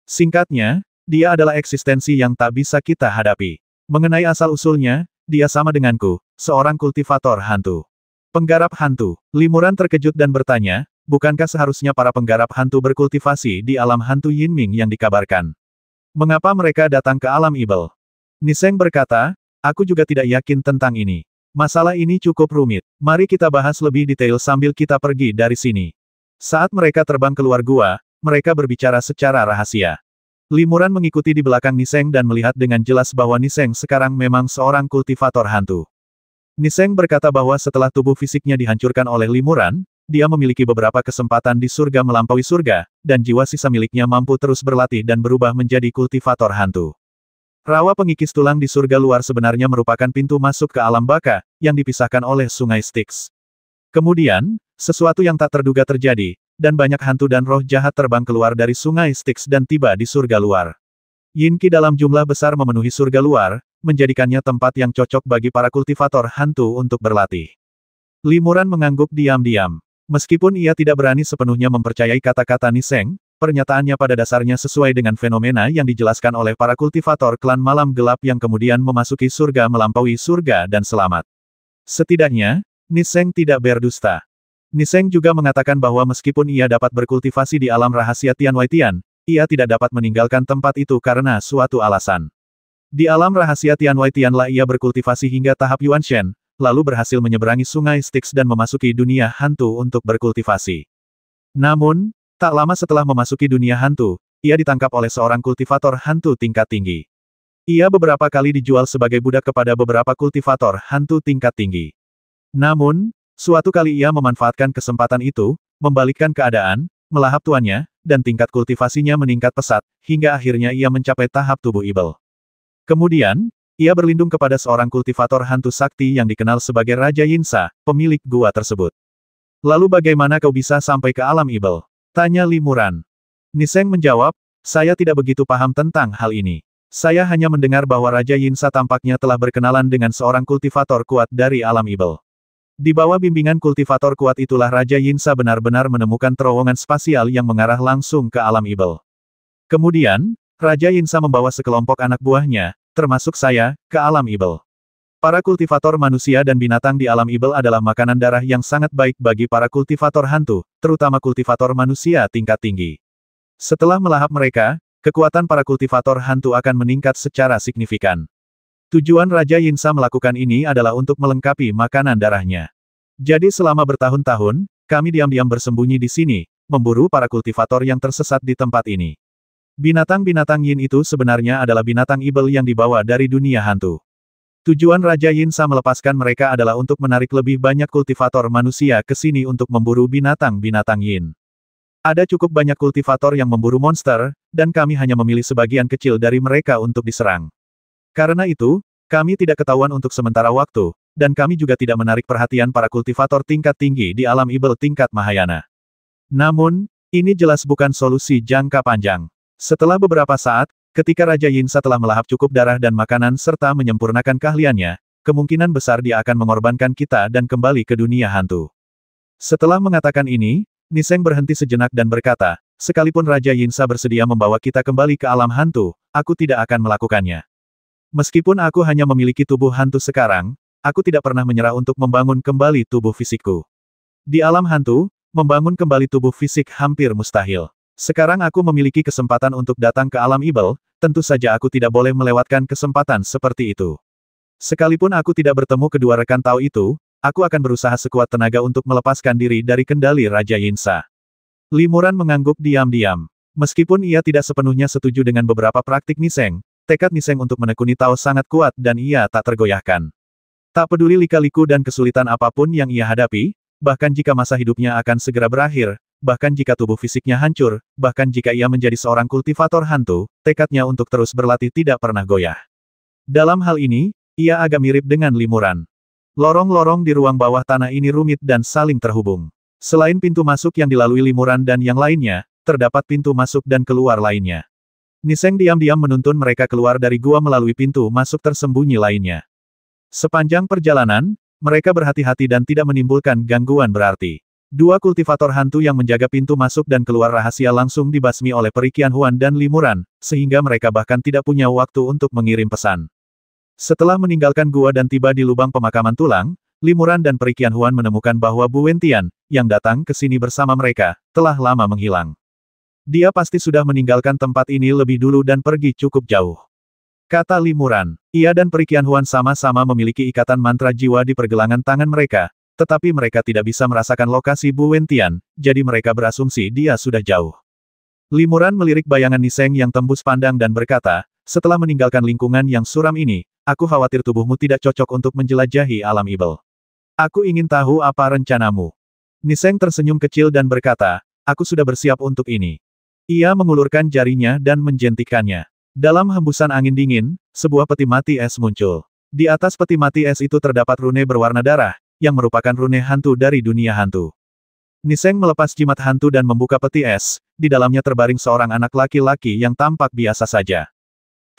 Singkatnya, dia adalah eksistensi yang tak bisa kita hadapi. Mengenai asal-usulnya, dia sama denganku, seorang kultivator hantu. Penggarap hantu. Limuran terkejut dan bertanya, bukankah seharusnya para penggarap hantu berkultivasi di alam hantu Yinming yang dikabarkan? Mengapa mereka datang ke alam ibel? Niseng berkata, aku juga tidak yakin tentang ini. Masalah ini cukup rumit. Mari kita bahas lebih detail sambil kita pergi dari sini. Saat mereka terbang keluar gua, mereka berbicara secara rahasia. Limuran mengikuti di belakang Niseng dan melihat dengan jelas bahwa Niseng sekarang memang seorang kultivator hantu. Niseng berkata bahwa setelah tubuh fisiknya dihancurkan oleh Limuran, dia memiliki beberapa kesempatan di surga melampaui surga, dan jiwa sisa miliknya mampu terus berlatih dan berubah menjadi kultivator hantu. Rawa pengikis tulang di surga luar sebenarnya merupakan pintu masuk ke alam baka, yang dipisahkan oleh sungai Styx. Kemudian, sesuatu yang tak terduga terjadi, dan banyak hantu dan roh jahat terbang keluar dari sungai Styx dan tiba di surga luar. Yin Qi dalam jumlah besar memenuhi surga luar, menjadikannya tempat yang cocok bagi para kultivator hantu untuk berlatih. Limuran mengangguk diam-diam. Meskipun ia tidak berani sepenuhnya mempercayai kata-kata Niseng, pernyataannya pada dasarnya sesuai dengan fenomena yang dijelaskan oleh para kultivator klan malam gelap yang kemudian memasuki surga melampaui surga dan selamat. Setidaknya, Niseng tidak berdusta. Niseng juga mengatakan bahwa meskipun ia dapat berkultivasi di alam rahasia Tianwaitian, ia tidak dapat meninggalkan tempat itu karena suatu alasan. Di alam rahasia Tianwaitianlah ia berkultivasi hingga tahap Yuanshen, lalu berhasil menyeberangi sungai Styx dan memasuki dunia hantu untuk berkultivasi. Namun, tak lama setelah memasuki dunia hantu, ia ditangkap oleh seorang kultivator hantu tingkat tinggi. Ia beberapa kali dijual sebagai budak kepada beberapa kultivator hantu tingkat tinggi. Namun, suatu kali ia memanfaatkan kesempatan itu, membalikkan keadaan, melahap tuannya, dan tingkat kultivasinya meningkat pesat, hingga akhirnya ia mencapai tahap tubuh ibel. Kemudian, ia berlindung kepada seorang kultivator hantu sakti yang dikenal sebagai Raja Yinsa, pemilik gua tersebut. Lalu bagaimana kau bisa sampai ke alam ibel? Tanya Limuran. Niseng menjawab, saya tidak begitu paham tentang hal ini. Saya hanya mendengar bahwa Raja Yinsa tampaknya telah berkenalan dengan seorang kultivator kuat dari alam ibel. Di bawah bimbingan kultivator kuat itulah Raja Yinsa benar-benar menemukan terowongan spasial yang mengarah langsung ke alam ibel. Kemudian, Raja Yinsa membawa sekelompok anak buahnya, termasuk saya, ke alam ibel. Para kultivator manusia dan binatang di alam ibel adalah makanan darah yang sangat baik bagi para kultivator hantu, terutama kultivator manusia tingkat tinggi. Setelah melahap mereka, kekuatan para kultivator hantu akan meningkat secara signifikan. Tujuan Raja Yinsa melakukan ini adalah untuk melengkapi makanan darahnya. Jadi selama bertahun-tahun, kami diam-diam bersembunyi di sini, memburu para kultivator yang tersesat di tempat ini. Binatang-binatang Yin itu sebenarnya adalah binatang ibel yang dibawa dari dunia hantu. Tujuan Raja Yinsa melepaskan mereka adalah untuk menarik lebih banyak kultivator manusia ke sini untuk memburu binatang-binatang Yin. Ada cukup banyak kultivator yang memburu monster, dan kami hanya memilih sebagian kecil dari mereka untuk diserang. Karena itu, kami tidak ketahuan untuk sementara waktu, dan kami juga tidak menarik perhatian para kultivator tingkat tinggi di alam ibel tingkat Mahayana. Namun, Ini jelas bukan solusi jangka panjang. Setelah beberapa saat, ketika Raja Yinsa telah melahap cukup darah dan makanan serta menyempurnakan keahliannya, kemungkinan besar dia akan mengorbankan kita dan kembali ke dunia hantu. Setelah mengatakan ini, Niseng berhenti sejenak dan berkata, sekalipun Raja Yinsa bersedia membawa kita kembali ke alam hantu, aku tidak akan melakukannya. Meskipun aku hanya memiliki tubuh hantu sekarang, aku tidak pernah menyerah untuk membangun kembali tubuh fisikku. Di alam hantu, membangun kembali tubuh fisik hampir mustahil. Sekarang aku memiliki kesempatan untuk datang ke alam ibel, tentu saja aku tidak boleh melewatkan kesempatan seperti itu. Sekalipun aku tidak bertemu kedua rekan Tao itu, aku akan berusaha sekuat tenaga untuk melepaskan diri dari kendali Raja Yinsa. Limuran mengangguk diam-diam. Meskipun ia tidak sepenuhnya setuju dengan beberapa praktik Niseng, tekad Niseng untuk menekuni Tao sangat kuat dan ia tak tergoyahkan. Tak peduli lika-liku dan kesulitan apapun yang ia hadapi, bahkan jika masa hidupnya akan segera berakhir, bahkan jika tubuh fisiknya hancur, bahkan jika ia menjadi seorang kultivator hantu, tekadnya untuk terus berlatih tidak pernah goyah. Dalam hal ini, ia agak mirip dengan Limuran. Lorong-lorong di ruang bawah tanah ini rumit dan saling terhubung. Selain pintu masuk yang dilalui Limuran dan yang lainnya, terdapat pintu masuk dan keluar lainnya. Niseng diam-diam menuntun mereka keluar dari gua melalui pintu masuk tersembunyi lainnya. Sepanjang perjalanan, mereka berhati-hati dan tidak menimbulkan gangguan berarti. Dua kultivator hantu yang menjaga pintu masuk dan keluar rahasia langsung dibasmi oleh Perikian Huan dan Limuran, sehingga mereka bahkan tidak punya waktu untuk mengirim pesan. Setelah meninggalkan gua dan tiba di lubang pemakaman tulang, Limuran dan Perikian Huan menemukan bahwa Bu Wentian, yang datang ke sini bersama mereka, telah lama menghilang. Dia pasti sudah meninggalkan tempat ini lebih dulu dan pergi cukup jauh. Kata Limuran, ia dan Perikian Huan sama-sama memiliki ikatan mantra jiwa di pergelangan tangan mereka, tetapi mereka tidak bisa merasakan lokasi Bu Wentian, jadi mereka berasumsi dia sudah jauh. Limuran melirik bayangan Niseng yang tembus pandang dan berkata, setelah meninggalkan lingkungan yang suram ini, aku khawatir tubuhmu tidak cocok untuk menjelajahi alam ibel. Aku ingin tahu apa rencanamu. Niseng tersenyum kecil dan berkata, aku sudah bersiap untuk ini. Ia mengulurkan jarinya dan menjentikannya. Dalam hembusan angin dingin, sebuah peti mati es muncul. Di atas peti mati es itu terdapat rune berwarna darah, yang merupakan rune hantu dari dunia hantu. Niseng melepas jimat hantu dan membuka peti es, di dalamnya terbaring seorang anak laki-laki yang tampak biasa saja.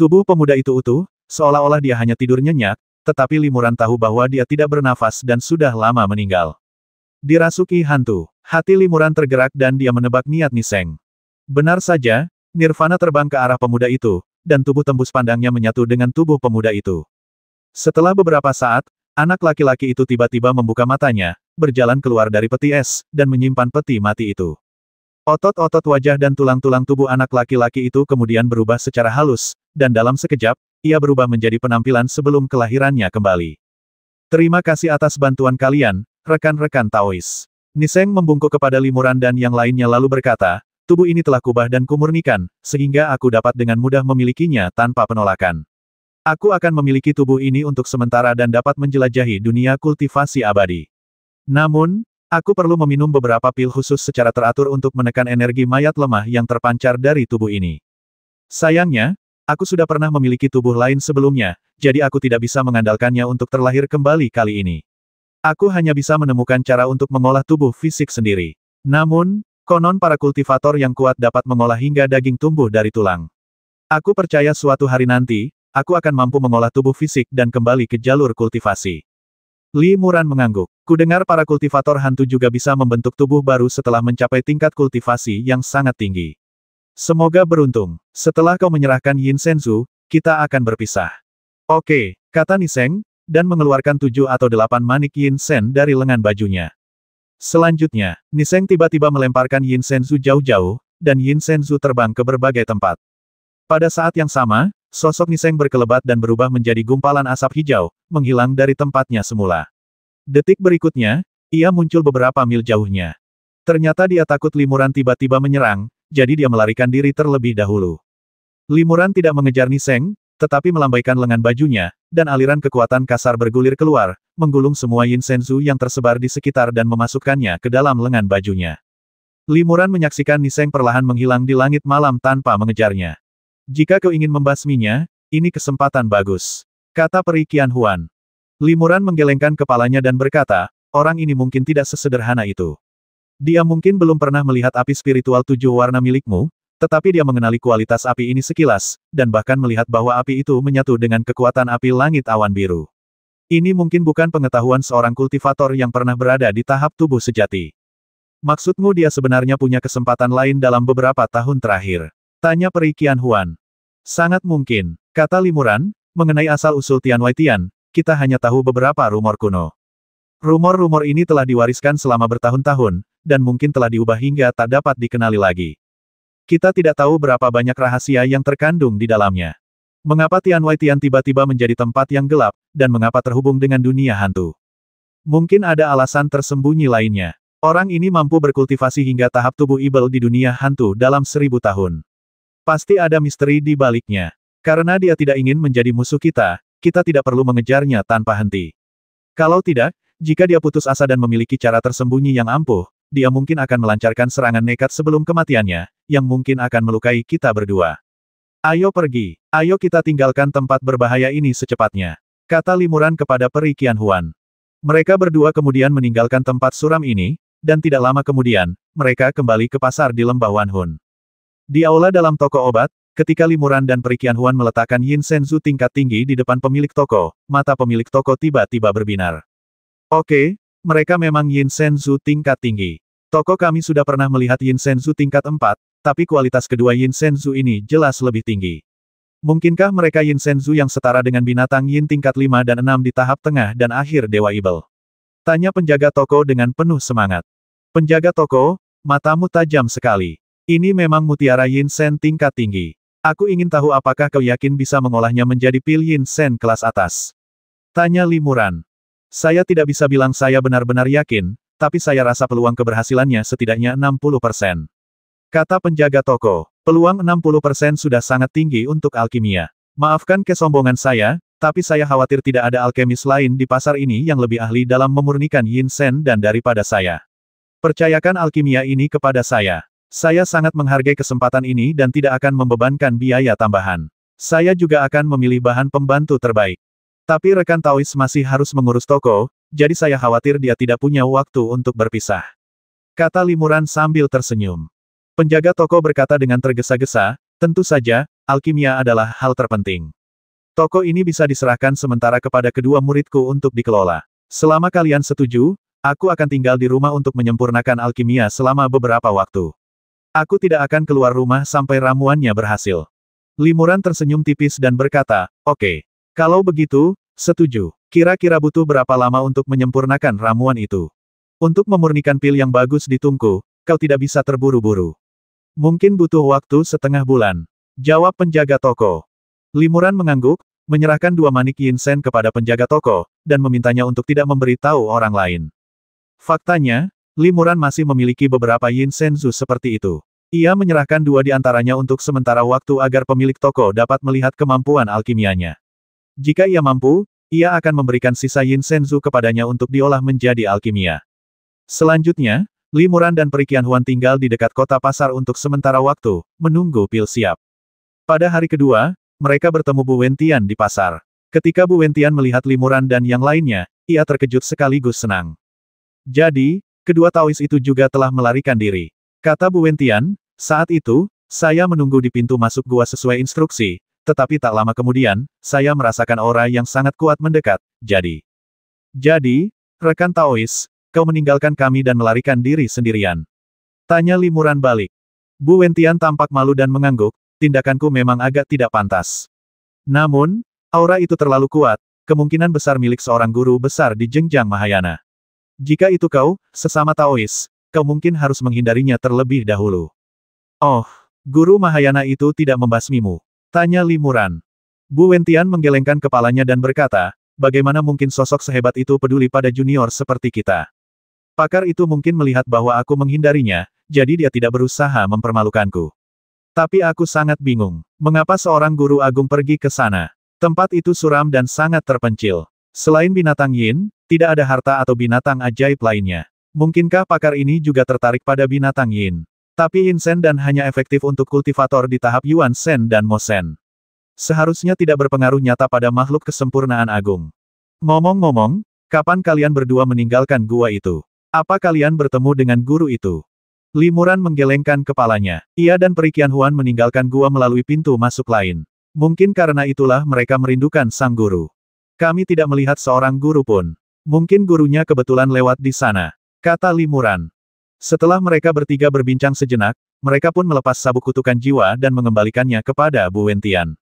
Tubuh pemuda itu utuh, seolah-olah dia hanya tidur nyenyak, tetapi Limuran tahu bahwa dia tidak bernafas dan sudah lama meninggal. Dirasuki hantu. Hati Limuran tergerak dan dia menebak niat Niseng. Benar saja, Nirvana terbang ke arah pemuda itu, dan tubuh tembus pandangnya menyatu dengan tubuh pemuda itu. Setelah beberapa saat, anak laki-laki itu tiba-tiba membuka matanya, berjalan keluar dari peti es, dan menyimpan peti mati itu. Otot-otot wajah dan tulang-tulang tubuh anak laki-laki itu kemudian berubah secara halus, dan dalam sekejap, ia berubah menjadi penampilan sebelum kelahirannya kembali. Terima kasih atas bantuan kalian, rekan-rekan Taois. Niseng membungkuk kepada Limuran dan yang lainnya lalu berkata, tubuh ini telah kubah dan kumurnikan, sehingga aku dapat dengan mudah memilikinya tanpa penolakan. Aku akan memiliki tubuh ini untuk sementara dan dapat menjelajahi dunia kultivasi abadi. Namun, aku perlu meminum beberapa pil khusus secara teratur untuk menekan energi mayat lemah yang terpancar dari tubuh ini. Sayangnya, aku sudah pernah memiliki tubuh lain sebelumnya, jadi aku tidak bisa mengandalkannya untuk terlahir kembali kali ini. Aku hanya bisa menemukan cara untuk mengolah tubuh fisik sendiri. Namun, konon para kultivator yang kuat dapat mengolah hingga daging tumbuh dari tulang. Aku percaya suatu hari nanti, aku akan mampu mengolah tubuh fisik dan kembali ke jalur kultivasi. Limuran mengangguk. Kudengar para kultivator hantu juga bisa membentuk tubuh baru setelah mencapai tingkat kultivasi yang sangat tinggi. Semoga beruntung. Setelah kau menyerahkan Yin Senzu, kita akan berpisah. Oke, kata Niseng, dan mengeluarkan 7 atau 8 manik Yin Sen dari lengan bajunya. Selanjutnya, Niseng tiba-tiba melemparkan Yin Senzu jauh-jauh, dan Yin Senzu terbang ke berbagai tempat. Pada saat yang sama, sosok Niseng berkelebat dan berubah menjadi gumpalan asap hijau, menghilang dari tempatnya semula. Detik berikutnya, ia muncul beberapa mil jauhnya. Ternyata dia takut Limuran tiba-tiba menyerang, jadi dia melarikan diri terlebih dahulu. Limuran tidak mengejar Niseng, tetapi melambaikan lengan bajunya, dan aliran kekuatan kasar bergulir keluar, menggulung semua Yin Senzu yang tersebar di sekitar dan memasukkannya ke dalam lengan bajunya. Limuran menyaksikan Niseng perlahan menghilang di langit malam tanpa mengejarnya. Jika kau ingin membasminya, ini kesempatan bagus, kata Perikian Huan. Limuran menggelengkan kepalanya dan berkata, orang ini mungkin tidak sesederhana itu. Dia mungkin belum pernah melihat api spiritual 7 warna milikmu, tetapi dia mengenali kualitas api ini sekilas, dan bahkan melihat bahwa api itu menyatu dengan kekuatan api langit awan biru. Ini mungkin bukan pengetahuan seorang kultivator yang pernah berada di tahap tubuh sejati. Maksudmu dia sebenarnya punya kesempatan lain dalam beberapa tahun terakhir? Tanya Peri Qianhuan. Sangat mungkin, kata Limuran, mengenai asal-usul Tian Weitian, kita hanya tahu beberapa rumor kuno. Rumor-rumor ini telah diwariskan selama bertahun-tahun, dan mungkin telah diubah hingga tak dapat dikenali lagi. Kita tidak tahu berapa banyak rahasia yang terkandung di dalamnya. Mengapa Tian Weitian tiba-tiba menjadi tempat yang gelap, dan mengapa terhubung dengan dunia hantu? Mungkin ada alasan tersembunyi lainnya. Orang ini mampu berkultivasi hingga tahap tubuh ibel di dunia hantu dalam 1000 tahun. Pasti ada misteri di baliknya. Karena dia tidak ingin menjadi musuh kita, kita tidak perlu mengejarnya tanpa henti. Kalau tidak, jika dia putus asa dan memiliki cara tersembunyi yang ampuh, dia mungkin akan melancarkan serangan nekat sebelum kematiannya, yang mungkin akan melukai kita berdua. Ayo pergi. Ayo kita tinggalkan tempat berbahaya ini secepatnya, kata Limuran kepada Peri Qianhuan. Mereka berdua kemudian meninggalkan tempat suram ini, dan tidak lama kemudian, mereka kembali ke pasar di lembah Wanhun. Di aula dalam toko obat, ketika Limuran dan Peri Qianhuan meletakkan Yin Shenzhou tingkat tinggi di depan pemilik toko, mata pemilik toko tiba-tiba berbinar. Oke, mereka memang Yin Shenzhou tingkat tinggi. Toko kami sudah pernah melihat Yin Shenzhou tingkat 4, tapi kualitas kedua Yin Shenzhou ini jelas lebih tinggi. Mungkinkah mereka Yin Shenzhou yang setara dengan binatang Yin tingkat 5 dan 6 di tahap tengah dan akhir Dewa Ibel? Tanya penjaga toko dengan penuh semangat. Penjaga toko, matamu tajam sekali. Ini memang mutiara Yin Shen tingkat tinggi. Aku ingin tahu apakah kau yakin bisa mengolahnya menjadi pil Yin Shen kelas atas? Tanya Limuran. Saya tidak bisa bilang saya benar-benar yakin, tapi saya rasa peluang keberhasilannya setidaknya 60%. Kata penjaga toko, peluang 60% sudah sangat tinggi untuk alkimia. Maafkan kesombongan saya, tapi saya khawatir tidak ada alkemis lain di pasar ini yang lebih ahli dalam memurnikan Yin Shen dan daripada saya. Percayakan alkimia ini kepada saya. Saya sangat menghargai kesempatan ini dan tidak akan membebankan biaya tambahan. Saya juga akan memilih bahan pembantu terbaik. Tapi rekan Taois masih harus mengurus toko, jadi saya khawatir dia tidak punya waktu untuk berpisah. Kata Limuran sambil tersenyum. Penjaga toko berkata dengan tergesa-gesa, tentu saja, alkimia adalah hal terpenting. Toko ini bisa diserahkan sementara kepada kedua muridku untuk dikelola. Selama kalian setuju, aku akan tinggal di rumah untuk menyempurnakan alkimia selama beberapa waktu. Aku tidak akan keluar rumah sampai ramuannya berhasil. Limuran tersenyum tipis dan berkata, oke. Kalau begitu, setuju. Kira-kira butuh berapa lama untuk menyempurnakan ramuan itu? Untuk memurnikan pil yang bagus di tungku, kau tidak bisa terburu-buru. Mungkin butuh waktu setengah bulan. Jawab penjaga toko. Limuran mengangguk, menyerahkan 2 manik Yin Shen kepada penjaga toko, dan memintanya untuk tidak memberitahu orang lain. Faktanya, Limuran masih memiliki beberapa Yin Shenzhou seperti itu. Ia menyerahkan 2 di antaranya untuk sementara waktu agar pemilik toko dapat melihat kemampuan alkimianya. Jika ia mampu, ia akan memberikan sisa Yin Shenzhou kepadanya untuk diolah menjadi alkimia. Selanjutnya, Limuran dan Peri Qianhuan tinggal di dekat kota pasar untuk sementara waktu, menunggu pil siap. Pada hari kedua, mereka bertemu Bu Wentian di pasar. Ketika Bu Wentian melihat Limuran dan yang lainnya, ia terkejut sekaligus senang. Jadi, kedua Taois itu juga telah melarikan diri. Kata Bu Wentian, saat itu, saya menunggu di pintu masuk gua sesuai instruksi, tetapi tak lama kemudian, saya merasakan aura yang sangat kuat mendekat, jadi, rekan Taois, kau meninggalkan kami dan melarikan diri sendirian. Tanya Limuran balik. Bu Wentian tampak malu dan mengangguk, tindakanku memang agak tidak pantas. Namun, aura itu terlalu kuat, kemungkinan besar milik seorang guru besar di jenjang Mahayana. Jika itu kau, sesama Taois, kau mungkin harus menghindarinya terlebih dahulu. Oh, guru Mahayana itu tidak membasmimu? Tanya Limuran. Bu Wentian menggelengkan kepalanya dan berkata, bagaimana mungkin sosok sehebat itu peduli pada junior seperti kita? Pakar itu mungkin melihat bahwa aku menghindarinya, jadi dia tidak berusaha mempermalukanku. Tapi aku sangat bingung, mengapa seorang guru agung pergi ke sana? Tempat itu suram dan sangat terpencil. Selain binatang Yin, tidak ada harta atau binatang ajaib lainnya. Mungkinkah pakar ini juga tertarik pada binatang Yin? Tapi Yin Shen dan hanya efektif untuk kultivator di tahap Yuan Shen dan Mo Shen. Seharusnya tidak berpengaruh nyata pada makhluk kesempurnaan agung. Ngomong-ngomong, kapan kalian berdua meninggalkan gua itu? Apa kalian bertemu dengan guru itu? Limuran menggelengkan kepalanya. Ia dan Peri Qianhuan meninggalkan gua melalui pintu masuk lain. Mungkin karena itulah mereka merindukan sang guru. Kami tidak melihat seorang guru pun. Mungkin gurunya kebetulan lewat di sana, kata Limuran. Setelah mereka bertiga berbincang sejenak, mereka pun melepas sabuk kutukan jiwa dan mengembalikannya kepada Bu Wentian.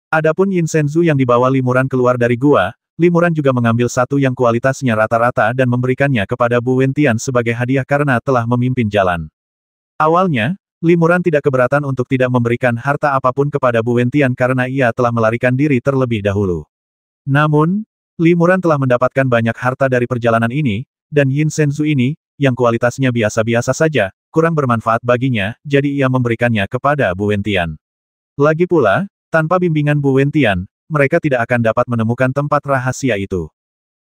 Adapun Yin Shenzhou yang dibawa Limuran keluar dari gua, Limuran juga mengambil satu yang kualitasnya rata-rata dan memberikannya kepada Bu Wentian sebagai hadiah karena telah memimpin jalan. Awalnya, Limuran tidak keberatan untuk tidak memberikan harta apapun kepada Bu Wentian karena ia telah melarikan diri terlebih dahulu. Namun, Limuran telah mendapatkan banyak harta dari perjalanan ini, dan Yin Shenzhou ini, yang kualitasnya biasa-biasa saja, kurang bermanfaat baginya, jadi ia memberikannya kepada Bu Wentian. Lagi pula, tanpa bimbingan Bu Wentian, mereka tidak akan dapat menemukan tempat rahasia itu.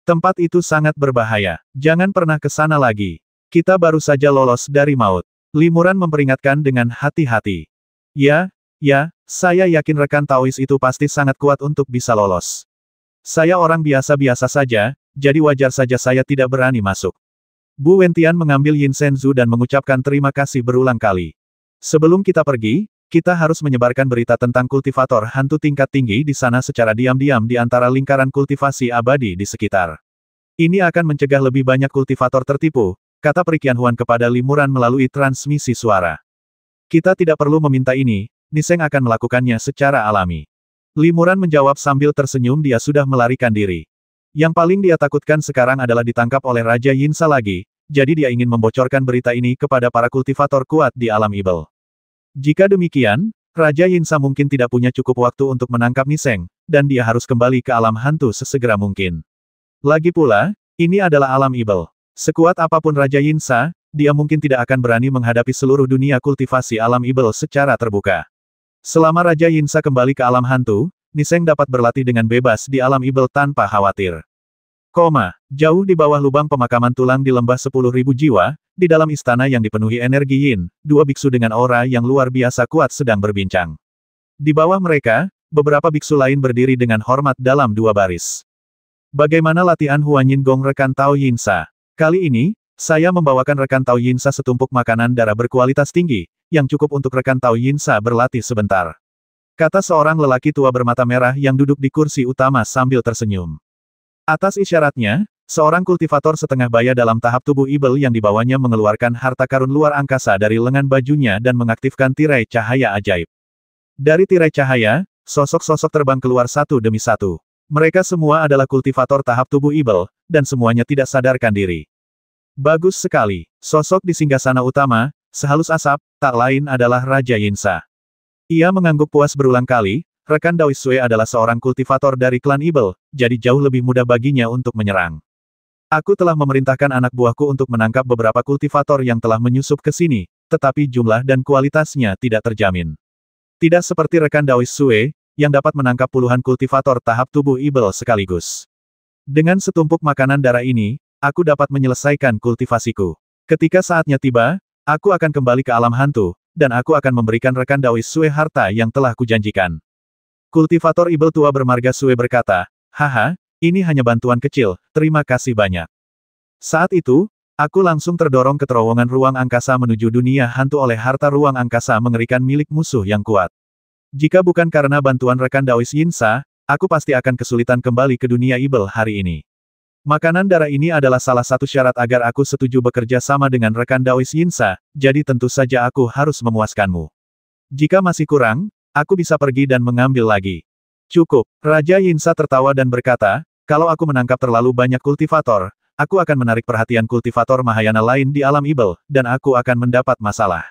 Tempat itu sangat berbahaya. Jangan pernah ke sana lagi. Kita baru saja lolos dari maut. Limuran memperingatkan dengan hati-hati. Ya, saya yakin rekan Taois itu pasti sangat kuat untuk bisa lolos. Saya orang biasa-biasa saja, jadi wajar saja saya tidak berani masuk. Bu Wentian mengambil Yin Shenzhou dan mengucapkan terima kasih berulang kali. Sebelum kita pergi, kita harus menyebarkan berita tentang kultivator hantu tingkat tinggi di sana secara diam-diam di antara lingkaran kultivasi abadi di sekitar. Ini akan mencegah lebih banyak kultivator tertipu, kata Peri Qianhuan kepada Limuran melalui transmisi suara. Kita tidak perlu meminta ini, Niseng akan melakukannya secara alami. Limuran menjawab sambil tersenyum, dia sudah melarikan diri. Yang paling dia takutkan sekarang adalah ditangkap oleh Raja Yinsa lagi, jadi dia ingin membocorkan berita ini kepada para kultivator kuat di alam Ibel. Jika demikian, Raja Yinsa mungkin tidak punya cukup waktu untuk menangkap Niseng, dan dia harus kembali ke alam hantu sesegera mungkin. Lagi pula, ini adalah alam Ibel. Sekuat apapun Raja Yinsa, dia mungkin tidak akan berani menghadapi seluruh dunia kultivasi alam Ibel secara terbuka. Selama Raja Yinsa kembali ke alam hantu, Niseng dapat berlatih dengan bebas di alam Ibel tanpa khawatir. Jauh di bawah lubang pemakaman tulang di lembah 10.000 jiwa, di dalam istana yang dipenuhi energi Yin, dua biksu dengan aura yang luar biasa kuat sedang berbincang. Di bawah mereka, beberapa biksu lain berdiri dengan hormat dalam dua baris. Bagaimana latihan Huan Yin Gong rekan Tao Yinsa? Kali ini, saya membawakan rekan Tao Yinsa setumpuk makanan darah berkualitas tinggi, yang cukup untuk rekan Tao Yinsa berlatih sebentar. Kata seorang lelaki tua bermata merah yang duduk di kursi utama sambil tersenyum. Atas isyaratnya, seorang kultivator setengah baya dalam tahap tubuh Ibel yang dibawanya mengeluarkan harta karun luar angkasa dari lengan bajunya dan mengaktifkan tirai cahaya ajaib. Dari tirai cahaya, sosok-sosok terbang keluar satu demi satu. Mereka semua adalah kultivator tahap tubuh Ibel, dan semuanya tidak sadarkan diri. Bagus sekali. Sosok di singgasana utama, sehalus asap, tak lain adalah Raja Yinsa. Ia mengangguk puas berulang kali, rekan Daois Sui adalah seorang kultivator dari klan Ibel, jadi jauh lebih mudah baginya untuk menyerang. Aku telah memerintahkan anak buahku untuk menangkap beberapa kultivator yang telah menyusup ke sini, tetapi jumlah dan kualitasnya tidak terjamin. Tidak seperti rekan Daois Sui, yang dapat menangkap puluhan kultivator tahap tubuh Ibel sekaligus. Dengan setumpuk makanan darah ini, aku dapat menyelesaikan kultivasiku. Ketika saatnya tiba, aku akan kembali ke alam hantu, dan aku akan memberikan rekan Daois Sui harta yang telah kujanjikan. Kultivator Ibel tua bermarga Sui berkata, haha, ini hanya bantuan kecil, terima kasih banyak. Saat itu, aku langsung terdorong ke terowongan ruang angkasa menuju dunia hantu oleh harta ruang angkasa mengerikan milik musuh yang kuat. Jika bukan karena bantuan rekan Daois Yinsa, aku pasti akan kesulitan kembali ke dunia Ibel hari ini. Makanan darah ini adalah salah satu syarat agar aku setuju bekerja sama dengan rekan Daois Yinsa, jadi tentu saja aku harus memuaskanmu. Jika masih kurang, aku bisa pergi dan mengambil lagi. Cukup. Raja Yinsa tertawa dan berkata, kalau aku menangkap terlalu banyak kultivator, aku akan menarik perhatian kultivator Mahayana lain di alam Ibel, dan aku akan mendapat masalah.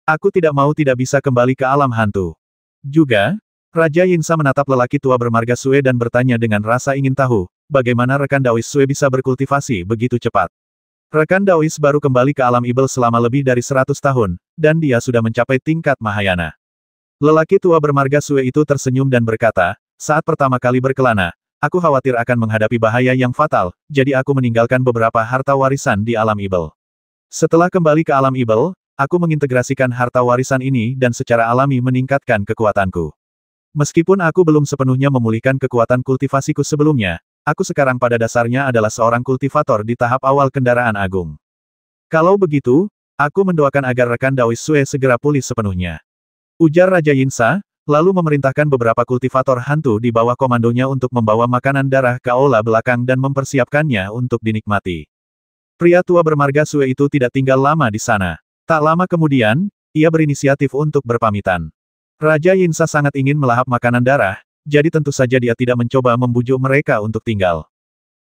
Aku tidak mau tidak bisa kembali ke alam hantu. Juga, Raja Yinsa menatap lelaki tua bermarga Sui dan bertanya dengan rasa ingin tahu, bagaimana rekan Daois Sui bisa berkultivasi begitu cepat. Rekan Daois baru kembali ke alam Ibel selama lebih dari 100 tahun, dan dia sudah mencapai tingkat Mahayana. Lelaki tua bermarga Sui itu tersenyum dan berkata, saat pertama kali berkelana, aku khawatir akan menghadapi bahaya yang fatal, jadi aku meninggalkan beberapa harta warisan di alam Ibel. Setelah kembali ke alam Ibel, aku mengintegrasikan harta warisan ini dan secara alami meningkatkan kekuatanku. Meskipun aku belum sepenuhnya memulihkan kekuatan kultivasiku sebelumnya, aku sekarang pada dasarnya adalah seorang kultivator di tahap awal kendaraan agung. Kalau begitu, aku mendoakan agar rekan Daois Sue segera pulih sepenuhnya. Ujar Raja Yinsa, lalu memerintahkan beberapa kultivator hantu di bawah komandonya untuk membawa makanan darah ke aula belakang dan mempersiapkannya untuk dinikmati. Pria tua bermarga Sue itu tidak tinggal lama di sana. Tak lama kemudian, ia berinisiatif untuk berpamitan. Raja Yinsa sangat ingin melahap makanan darah, jadi tentu saja dia tidak mencoba membujuk mereka untuk tinggal.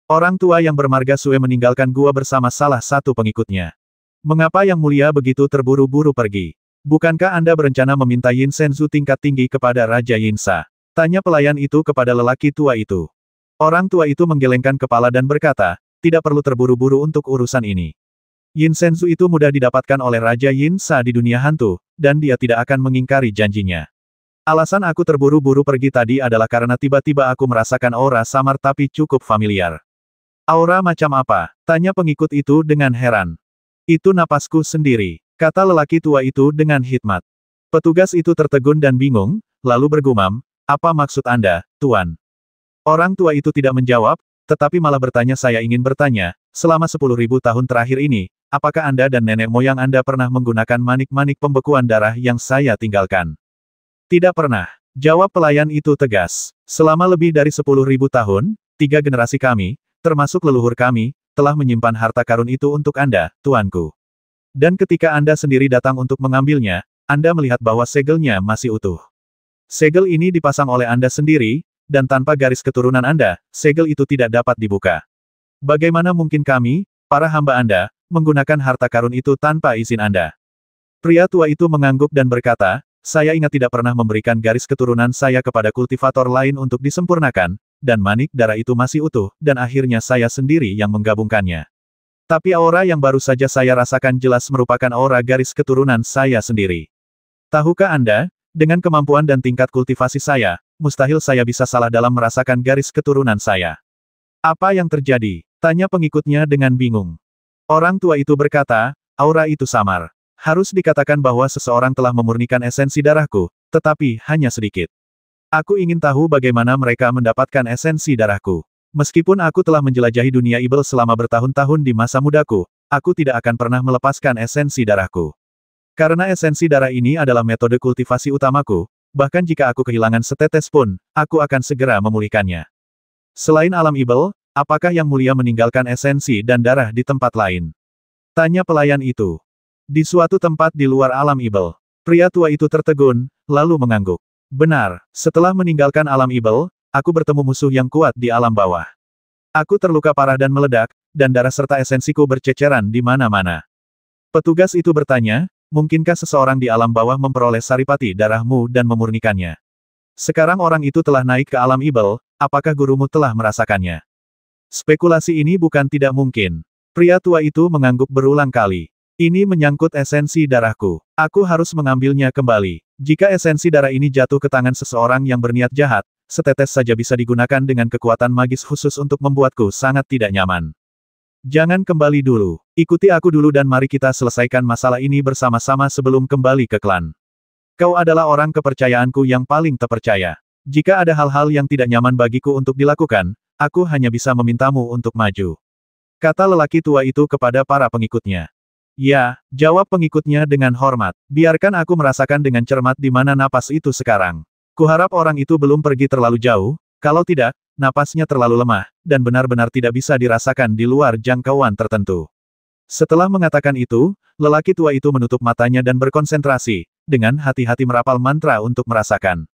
Orang tua yang bermarga Sue meninggalkan gua bersama salah satu pengikutnya. Mengapa Yang Mulia begitu terburu-buru pergi? Bukankah Anda berencana meminta Yin Senzu tingkat tinggi kepada Raja Yinsa? Tanya pelayan itu kepada lelaki tua itu. Orang tua itu menggelengkan kepala dan berkata, tidak perlu terburu-buru untuk urusan ini. Yin Senzu itu mudah didapatkan oleh Raja Yinsa di dunia hantu, dan dia tidak akan mengingkari janjinya. Alasan aku terburu-buru pergi tadi adalah karena tiba-tiba aku merasakan aura samar tapi cukup familiar. Aura macam apa? Tanya pengikut itu dengan heran. Itu napasku sendiri, kata lelaki tua itu dengan hikmat. Petugas itu tertegun dan bingung, lalu bergumam, apa maksud Anda, Tuan? Orang tua itu tidak menjawab, tetapi malah bertanya saya ingin bertanya, selama 10.000 tahun terakhir ini, apakah Anda dan nenek moyang Anda pernah menggunakan manik-manik pembekuan darah yang saya tinggalkan? Tidak pernah, jawab pelayan itu tegas. Selama lebih dari 10.000 tahun, 3 generasi kami, termasuk leluhur kami, telah menyimpan harta karun itu untuk Anda, tuanku. Dan ketika Anda sendiri datang untuk mengambilnya, Anda melihat bahwa segelnya masih utuh. Segel ini dipasang oleh Anda sendiri, dan tanpa garis keturunan Anda, segel itu tidak dapat dibuka. Bagaimana mungkin kami, para hamba Anda, menggunakan harta karun itu tanpa izin Anda? Pria tua itu mengangguk dan berkata, saya ingat tidak pernah memberikan garis keturunan saya kepada kultivator lain untuk disempurnakan, dan manik darah itu masih utuh, dan akhirnya saya sendiri yang menggabungkannya. Tapi aura yang baru saja saya rasakan jelas merupakan aura garis keturunan saya sendiri. Tahukah Anda, dengan kemampuan dan tingkat kultivasi saya, mustahil saya bisa salah dalam merasakan garis keturunan saya. Apa yang terjadi? Tanya pengikutnya dengan bingung. Orang tua itu berkata, aura itu samar. Harus dikatakan bahwa seseorang telah memurnikan esensi darahku, tetapi hanya sedikit. Aku ingin tahu bagaimana mereka mendapatkan esensi darahku. Meskipun aku telah menjelajahi dunia ibel selama bertahun-tahun di masa mudaku, aku tidak akan pernah melepaskan esensi darahku. Karena esensi darah ini adalah metode kultivasi utamaku, bahkan jika aku kehilangan setetes pun, aku akan segera memulihkannya. Selain alam ibel, apakah Yang Mulia meninggalkan esensi dan darah di tempat lain? Tanya pelayan itu. Di suatu tempat di luar alam ibel. Pria tua itu tertegun, lalu mengangguk. Benar, setelah meninggalkan alam ibel, aku bertemu musuh yang kuat di alam bawah. Aku terluka parah dan meledak, dan darah serta esensiku berceceran di mana-mana. Petugas itu bertanya, mungkinkah seseorang di alam bawah memperoleh saripati darahmu dan memurnikannya? Sekarang orang itu telah naik ke alam ibel, apakah gurumu telah merasakannya? Spekulasi ini bukan tidak mungkin. Pria tua itu mengangguk berulang kali. Ini menyangkut esensi darahku. Aku harus mengambilnya kembali. Jika esensi darah ini jatuh ke tangan seseorang yang berniat jahat, setetes saja bisa digunakan dengan kekuatan magis khusus untuk membuatku sangat tidak nyaman. Jangan kembali dulu. Ikuti aku dulu dan mari kita selesaikan masalah ini bersama-sama sebelum kembali ke klan. Kau adalah orang kepercayaanku yang paling terpercaya. Jika ada hal-hal yang tidak nyaman bagiku untuk dilakukan, aku hanya bisa memintamu untuk maju. Kata lelaki tua itu kepada para pengikutnya. Ya, jawab pengikutnya dengan hormat. Biarkan aku merasakan dengan cermat di mana napas itu sekarang. Kuharap orang itu belum pergi terlalu jauh, kalau tidak, napasnya terlalu lemah, dan benar-benar tidak bisa dirasakan di luar jangkauan tertentu. Setelah mengatakan itu, lelaki tua itu menutup matanya dan berkonsentrasi, dengan hati-hati merapal mantra untuk merasakan.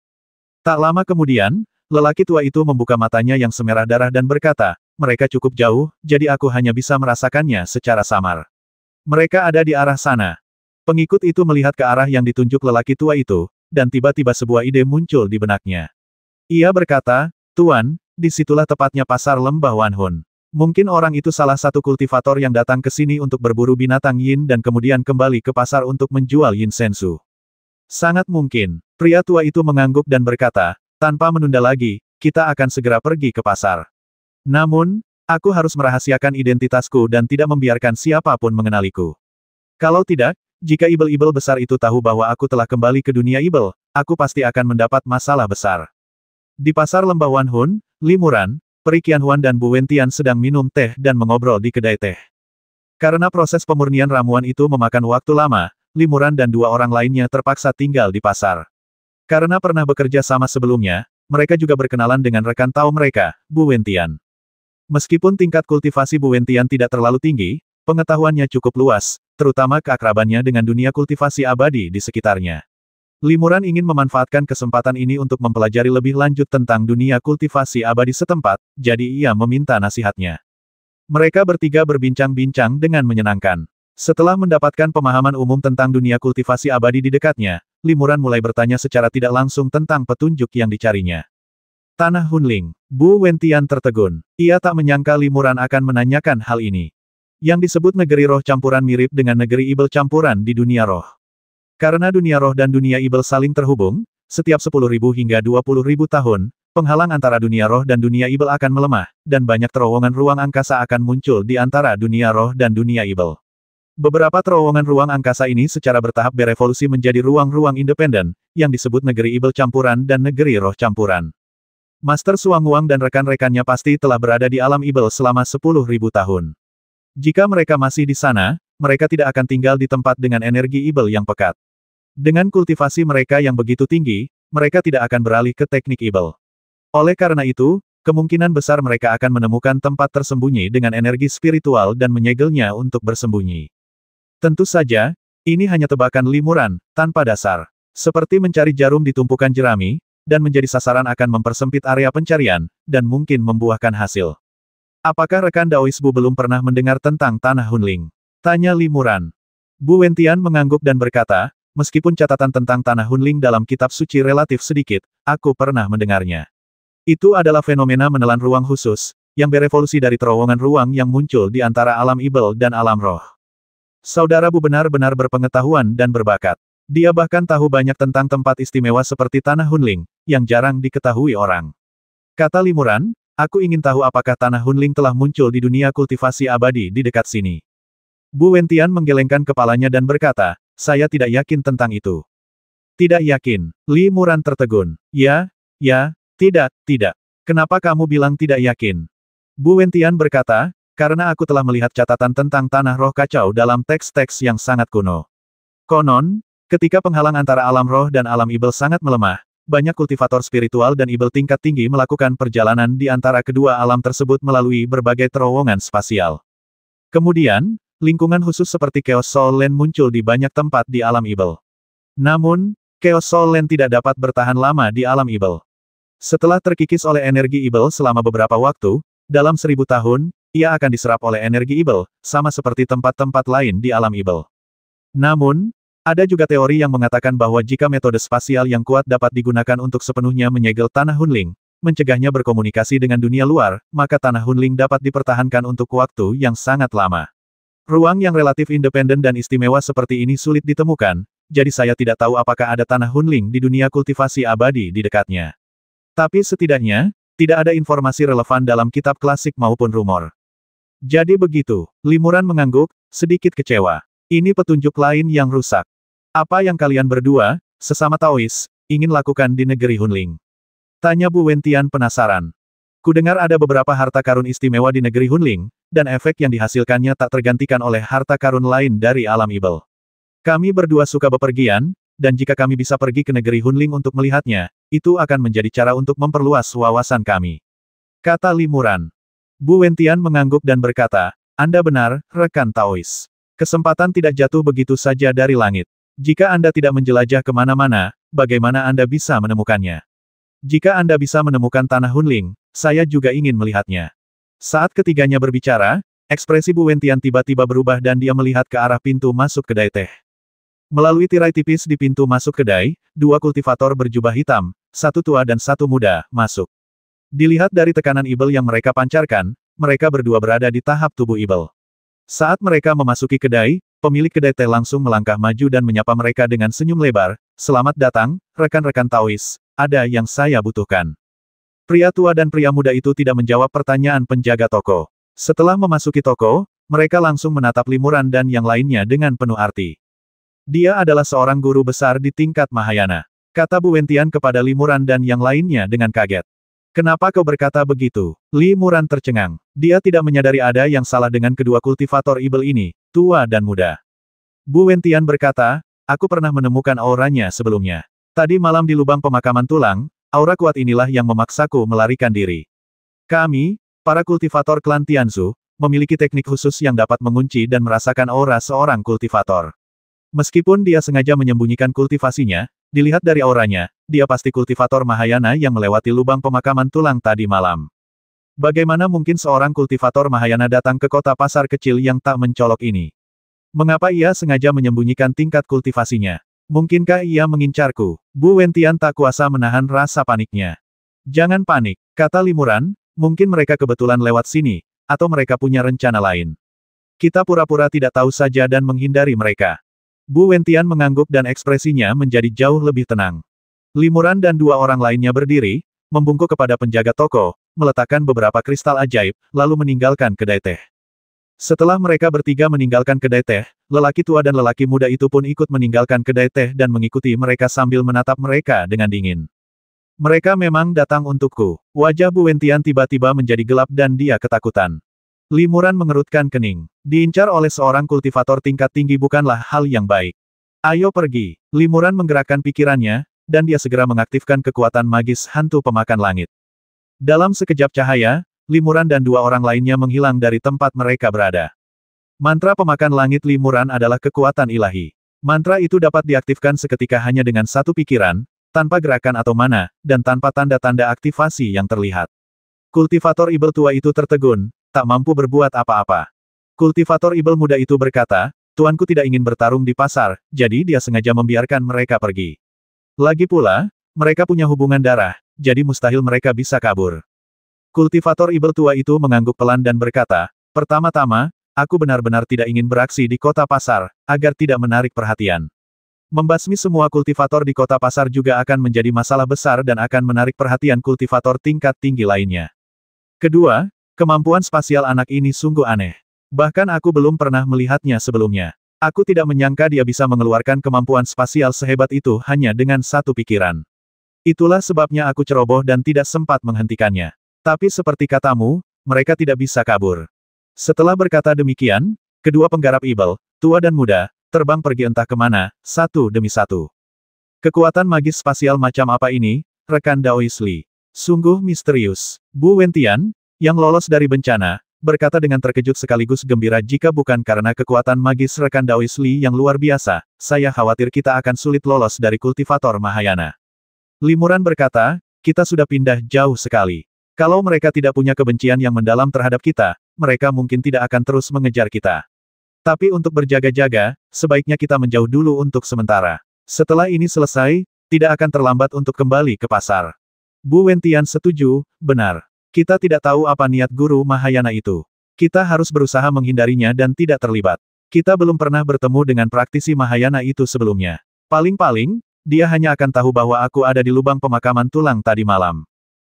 Tak lama kemudian, lelaki tua itu membuka matanya yang semerah darah dan berkata, mereka cukup jauh, jadi aku hanya bisa merasakannya secara samar. Mereka ada di arah sana. Pengikut itu melihat ke arah yang ditunjuk lelaki tua itu, dan tiba-tiba sebuah ide muncul di benaknya. Ia berkata, Tuan, disitulah tepatnya pasar lembah Wanhun. Mungkin orang itu salah satu kultivator yang datang ke sini untuk berburu binatang yin dan kemudian kembali ke pasar untuk menjual yin sensu. Sangat mungkin. Pria tua itu mengangguk dan berkata, tanpa menunda lagi, kita akan segera pergi ke pasar. Namun, aku harus merahasiakan identitasku dan tidak membiarkan siapapun mengenaliku. Kalau tidak, jika ibel-ibel besar itu tahu bahwa aku telah kembali ke dunia ibel, aku pasti akan mendapat masalah besar. Di pasar lembah Wanhun, Li Muran, Peri Qianhuan dan Bu Wentian sedang minum teh dan mengobrol di kedai teh. Karena proses pemurnian ramuan itu memakan waktu lama, Limuran dan dua orang lainnya terpaksa tinggal di pasar. Karena pernah bekerja sama sebelumnya, mereka juga berkenalan dengan rekan Tao mereka, Bu Wentian. Meskipun tingkat kultivasi Bu Wentian tidak terlalu tinggi, pengetahuannya cukup luas, terutama keakrabannya dengan dunia kultivasi abadi di sekitarnya. Limuran ingin memanfaatkan kesempatan ini untuk mempelajari lebih lanjut tentang dunia kultivasi abadi setempat, jadi ia meminta nasihatnya. Mereka bertiga berbincang-bincang dengan menyenangkan. Setelah mendapatkan pemahaman umum tentang dunia kultivasi abadi di dekatnya, Limuran mulai bertanya secara tidak langsung tentang petunjuk yang dicarinya. Tanah Hunling. Bu Wentian tertegun. Ia tak menyangka Limuran akan menanyakan hal ini. Yang disebut negeri roh campuran mirip dengan negeri ibel campuran di dunia roh. Karena dunia roh dan dunia ibel saling terhubung, setiap 10.000 hingga 20.000 tahun, penghalang antara dunia roh dan dunia ibel akan melemah, dan banyak terowongan ruang angkasa akan muncul di antara dunia roh dan dunia ibel. Beberapa terowongan ruang angkasa ini secara bertahap berevolusi menjadi ruang-ruang independen, yang disebut negeri ibel campuran dan negeri roh campuran. Master Suangwang dan rekan-rekannya pasti telah berada di alam ibel selama 10.000 tahun. Jika mereka masih di sana, mereka tidak akan tinggal di tempat dengan energi ibel yang pekat. Dengan kultivasi mereka yang begitu tinggi, mereka tidak akan beralih ke teknik ibel. Oleh karena itu, kemungkinan besar mereka akan menemukan tempat tersembunyi dengan energi spiritual dan menyegelnya untuk bersembunyi. Tentu saja, ini hanya tebakan Limuran, tanpa dasar. Seperti mencari jarum di tumpukan jerami, dan menjadi sasaran akan mempersempit area pencarian, dan mungkin membuahkan hasil. Apakah rekan Daois Bu belum pernah mendengar tentang Tanah Hunling? Tanya Limuran. Bu Wentian mengangguk dan berkata, meskipun catatan tentang Tanah Hunling dalam kitab suci relatif sedikit, aku pernah mendengarnya. Itu adalah fenomena menelan ruang khusus, yang berevolusi dari terowongan ruang yang muncul di antara alam ibel dan alam roh. Saudara Bu benar-benar berpengetahuan dan berbakat. Dia bahkan tahu banyak tentang tempat istimewa seperti Tanah Hunling, yang jarang diketahui orang. Kata Limuran, aku ingin tahu apakah Tanah Hunling telah muncul di dunia kultivasi abadi di dekat sini. Bu Wentian menggelengkan kepalanya dan berkata, saya tidak yakin tentang itu. Tidak yakin. Limuran tertegun. Ya, tidak. Kenapa kamu bilang tidak yakin? Bu Wentian berkata, karena aku telah melihat catatan tentang tanah roh kacau dalam teks-teks yang sangat kuno. Konon, ketika penghalang antara alam roh dan alam ibel sangat melemah, banyak kultivator spiritual dan ibel tingkat tinggi melakukan perjalanan di antara kedua alam tersebut melalui berbagai terowongan spasial. Kemudian, lingkungan khusus seperti Chaos Soul Land muncul di banyak tempat di alam ibel. Namun, Chaos Soul Land tidak dapat bertahan lama di alam ibel. Setelah terkikis oleh energi ibel selama beberapa waktu, dalam 1000 tahun, ia akan diserap oleh energi ibel, sama seperti tempat-tempat lain di alam ibel. Namun, ada juga teori yang mengatakan bahwa jika metode spasial yang kuat dapat digunakan untuk sepenuhnya menyegel Tanah Hunling, mencegahnya berkomunikasi dengan dunia luar, maka Tanah Hunling dapat dipertahankan untuk waktu yang sangat lama. Ruang yang relatif independen dan istimewa seperti ini sulit ditemukan, jadi saya tidak tahu apakah ada Tanah Hunling di dunia kultivasi abadi di dekatnya. Tapi setidaknya, tidak ada informasi relevan dalam kitab klasik maupun rumor. Jadi begitu, Limuran mengangguk, sedikit kecewa. Ini petunjuk lain yang rusak. Apa yang kalian berdua, sesama Taois, ingin lakukan di negeri Hunling? Tanya Bu Wentian penasaran. Kudengar ada beberapa harta karun istimewa di negeri Hunling, dan efek yang dihasilkannya tak tergantikan oleh harta karun lain dari alam ibel. Kami berdua suka bepergian, dan jika kami bisa pergi ke negeri Hunling untuk melihatnya, itu akan menjadi cara untuk memperluas wawasan kami. Kata Limuran. Bu Wentian mengangguk dan berkata, Anda benar, rekan Taois. Kesempatan tidak jatuh begitu saja dari langit. Jika Anda tidak menjelajah kemana-mana, bagaimana Anda bisa menemukannya? Jika Anda bisa menemukan Tanah Hunling, saya juga ingin melihatnya. Saat ketiganya berbicara, ekspresi Bu Wentian tiba-tiba berubah dan dia melihat ke arah pintu masuk kedai teh. Melalui tirai tipis di pintu masuk kedai, dua kultivator berjubah hitam, satu tua dan satu muda, masuk. Dilihat dari tekanan ibel yang mereka pancarkan, mereka berdua berada di tahap tubuh ibel. Saat mereka memasuki kedai, pemilik kedai teh langsung melangkah maju dan menyapa mereka dengan senyum lebar, "Selamat datang, rekan-rekan Taois, ada yang saya butuhkan." Pria tua dan pria muda itu tidak menjawab pertanyaan penjaga toko. Setelah memasuki toko, mereka langsung menatap Limuran dan yang lainnya dengan penuh arti. Dia adalah seorang guru besar di tingkat Mahayana. Kata Bu Wentian kepada Limuran dan yang lainnya dengan kaget. Kenapa kau berkata begitu? Li Muran tercengang. Dia tidak menyadari ada yang salah dengan kedua kultivator ibel ini, tua dan muda. Bu Wentian berkata, aku pernah menemukan auranya sebelumnya. Tadi malam di lubang pemakaman tulang, aura kuat inilah yang memaksaku melarikan diri. Kami, para kultivator klan Tianzu, memiliki teknik khusus yang dapat mengunci dan merasakan aura seorang kultivator. Meskipun dia sengaja menyembunyikan kultivasinya, dilihat dari auranya, dia pasti kultivator Mahayana yang melewati lubang pemakaman tulang tadi malam. Bagaimana mungkin seorang kultivator Mahayana datang ke kota pasar kecil yang tak mencolok ini? Mengapa ia sengaja menyembunyikan tingkat kultivasinya? Mungkinkah ia mengincarku? Bu Wentian tak kuasa menahan rasa paniknya. Jangan panik, kata Li Muran, mungkin mereka kebetulan lewat sini, atau mereka punya rencana lain. Kita pura-pura tidak tahu saja dan menghindari mereka. Bu Wentian mengangguk dan ekspresinya menjadi jauh lebih tenang. Li Muran dan dua orang lainnya berdiri, membungkuk kepada penjaga toko, meletakkan beberapa kristal ajaib, lalu meninggalkan kedai teh. Setelah mereka bertiga meninggalkan kedai teh, lelaki tua dan lelaki muda itu pun ikut meninggalkan kedai teh dan mengikuti mereka sambil menatap mereka dengan dingin. Mereka memang datang untukku. Wajah Bu Wentian tiba-tiba menjadi gelap dan dia ketakutan. Li Muran mengerutkan kening. Diincar oleh seorang kultivator tingkat tinggi bukanlah hal yang baik. Ayo pergi. Li Muran menggerakkan pikirannya, dan dia segera mengaktifkan kekuatan magis hantu pemakan langit. Dalam sekejap cahaya, Li Muran dan dua orang lainnya menghilang dari tempat mereka berada. Mantra pemakan langit Li Muran adalah kekuatan ilahi. Mantra itu dapat diaktifkan seketika hanya dengan satu pikiran, tanpa gerakan atau mana, dan tanpa tanda-tanda aktivasi yang terlihat. Kultivator ibel tua itu tertegun, tak mampu berbuat apa-apa. Kultivator ibel muda itu berkata, tuanku tidak ingin bertarung di pasar, jadi dia sengaja membiarkan mereka pergi. Lagi pula, mereka punya hubungan darah, jadi mustahil mereka bisa kabur. Kultivator ibel tua itu mengangguk pelan dan berkata, pertama-tama, aku benar-benar tidak ingin beraksi di kota pasar, agar tidak menarik perhatian. Membasmi semua kultivator di kota pasar juga akan menjadi masalah besar dan akan menarik perhatian kultivator tingkat tinggi lainnya. Kedua, kemampuan spasial anak ini sungguh aneh. Bahkan aku belum pernah melihatnya sebelumnya. Aku tidak menyangka dia bisa mengeluarkan kemampuan spasial sehebat itu hanya dengan satu pikiran. Itulah sebabnya aku ceroboh dan tidak sempat menghentikannya. Tapi seperti katamu, mereka tidak bisa kabur. Setelah berkata demikian, kedua penggarap ibel, tua dan muda, terbang pergi entah kemana, satu demi satu. Kekuatan magis spasial macam apa ini, rekan Daois Li? Sungguh misterius. Bu Wentian, yang lolos dari bencana, berkata dengan terkejut sekaligus gembira jika bukan karena kekuatan magis rekan Daois Li yang luar biasa, saya khawatir kita akan sulit lolos dari kultivator Mahayana. Li Muran berkata, kita sudah pindah jauh sekali. Kalau mereka tidak punya kebencian yang mendalam terhadap kita, mereka mungkin tidak akan terus mengejar kita. Tapi untuk berjaga-jaga, sebaiknya kita menjauh dulu untuk sementara. Setelah ini selesai, tidak akan terlambat untuk kembali ke pasar. Bu Wentian setuju, benar. Kita tidak tahu apa niat guru Mahayana itu. Kita harus berusaha menghindarinya dan tidak terlibat. Kita belum pernah bertemu dengan praktisi Mahayana itu sebelumnya. Paling-paling, dia hanya akan tahu bahwa aku ada di lubang pemakaman tulang tadi malam.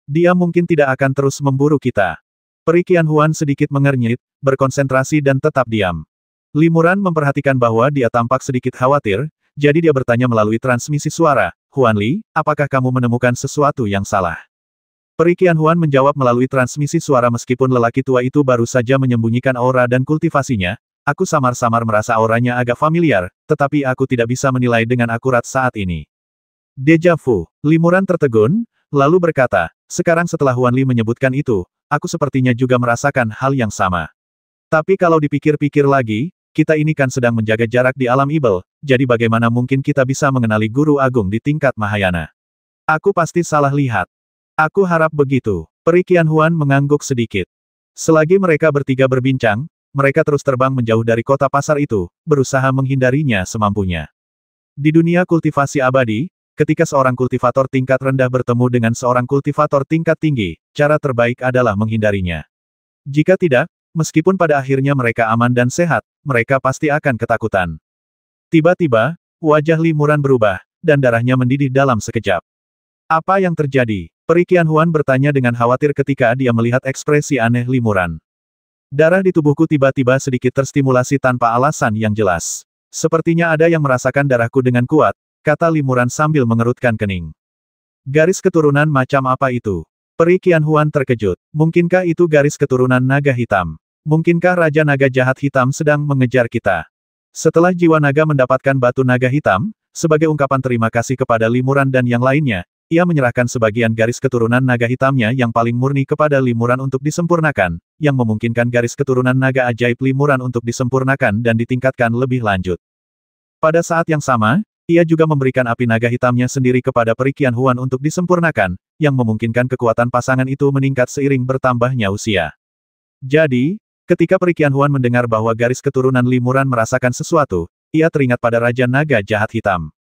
Dia mungkin tidak akan terus memburu kita. Peri Qianhuan sedikit mengernyit, berkonsentrasi dan tetap diam. Li Muran memperhatikan bahwa dia tampak sedikit khawatir, jadi dia bertanya melalui transmisi suara, Huan Li, apakah kamu menemukan sesuatu yang salah? Peri Qianhuan menjawab melalui transmisi suara meskipun lelaki tua itu baru saja menyembunyikan aura dan kultivasinya, aku samar-samar merasa auranya agak familiar, tetapi aku tidak bisa menilai dengan akurat saat ini. Deja vu. Li Muran tertegun, lalu berkata, sekarang setelah Huan Li menyebutkan itu, aku sepertinya juga merasakan hal yang sama. Tapi kalau dipikir-pikir lagi, kita ini kan sedang menjaga jarak di alam ibel, jadi bagaimana mungkin kita bisa mengenali guru agung di tingkat Mahayana? Aku pasti salah lihat. Aku harap begitu. Peri Qianhuan mengangguk sedikit. Selagi mereka bertiga berbincang, mereka terus terbang menjauh dari kota pasar itu, berusaha menghindarinya semampunya. Di dunia kultivasi abadi, ketika seorang kultivator tingkat rendah bertemu dengan seorang kultivator tingkat tinggi, cara terbaik adalah menghindarinya. Jika tidak, meskipun pada akhirnya mereka aman dan sehat, mereka pasti akan ketakutan. Tiba-tiba, wajah Li Muran berubah, dan darahnya mendidih dalam sekejap. Apa yang terjadi? Peri Qianhuan bertanya dengan khawatir ketika dia melihat ekspresi aneh Li Muran. Darah di tubuhku tiba-tiba sedikit terstimulasi tanpa alasan yang jelas. Sepertinya ada yang merasakan darahku dengan kuat, kata Li Muran sambil mengerutkan kening. Garis keturunan macam apa itu? Peri Qianhuan terkejut. Mungkinkah itu garis keturunan naga hitam? Mungkinkah Raja Naga Jahat Hitam sedang mengejar kita? Setelah jiwa naga mendapatkan batu naga hitam, sebagai ungkapan terima kasih kepada Limuran dan yang lainnya, ia menyerahkan sebagian garis keturunan naga hitamnya yang paling murni kepada Limuran untuk disempurnakan, yang memungkinkan garis keturunan naga ajaib Limuran untuk disempurnakan dan ditingkatkan lebih lanjut. Pada saat yang sama, ia juga memberikan api naga hitamnya sendiri kepada Peri Qianhuan untuk disempurnakan, yang memungkinkan kekuatan pasangan itu meningkat seiring bertambahnya usia. Jadi, ketika Peri Qianhuan mendengar bahwa garis keturunan Limuran merasakan sesuatu, ia teringat pada Raja Naga Jahat Hitam.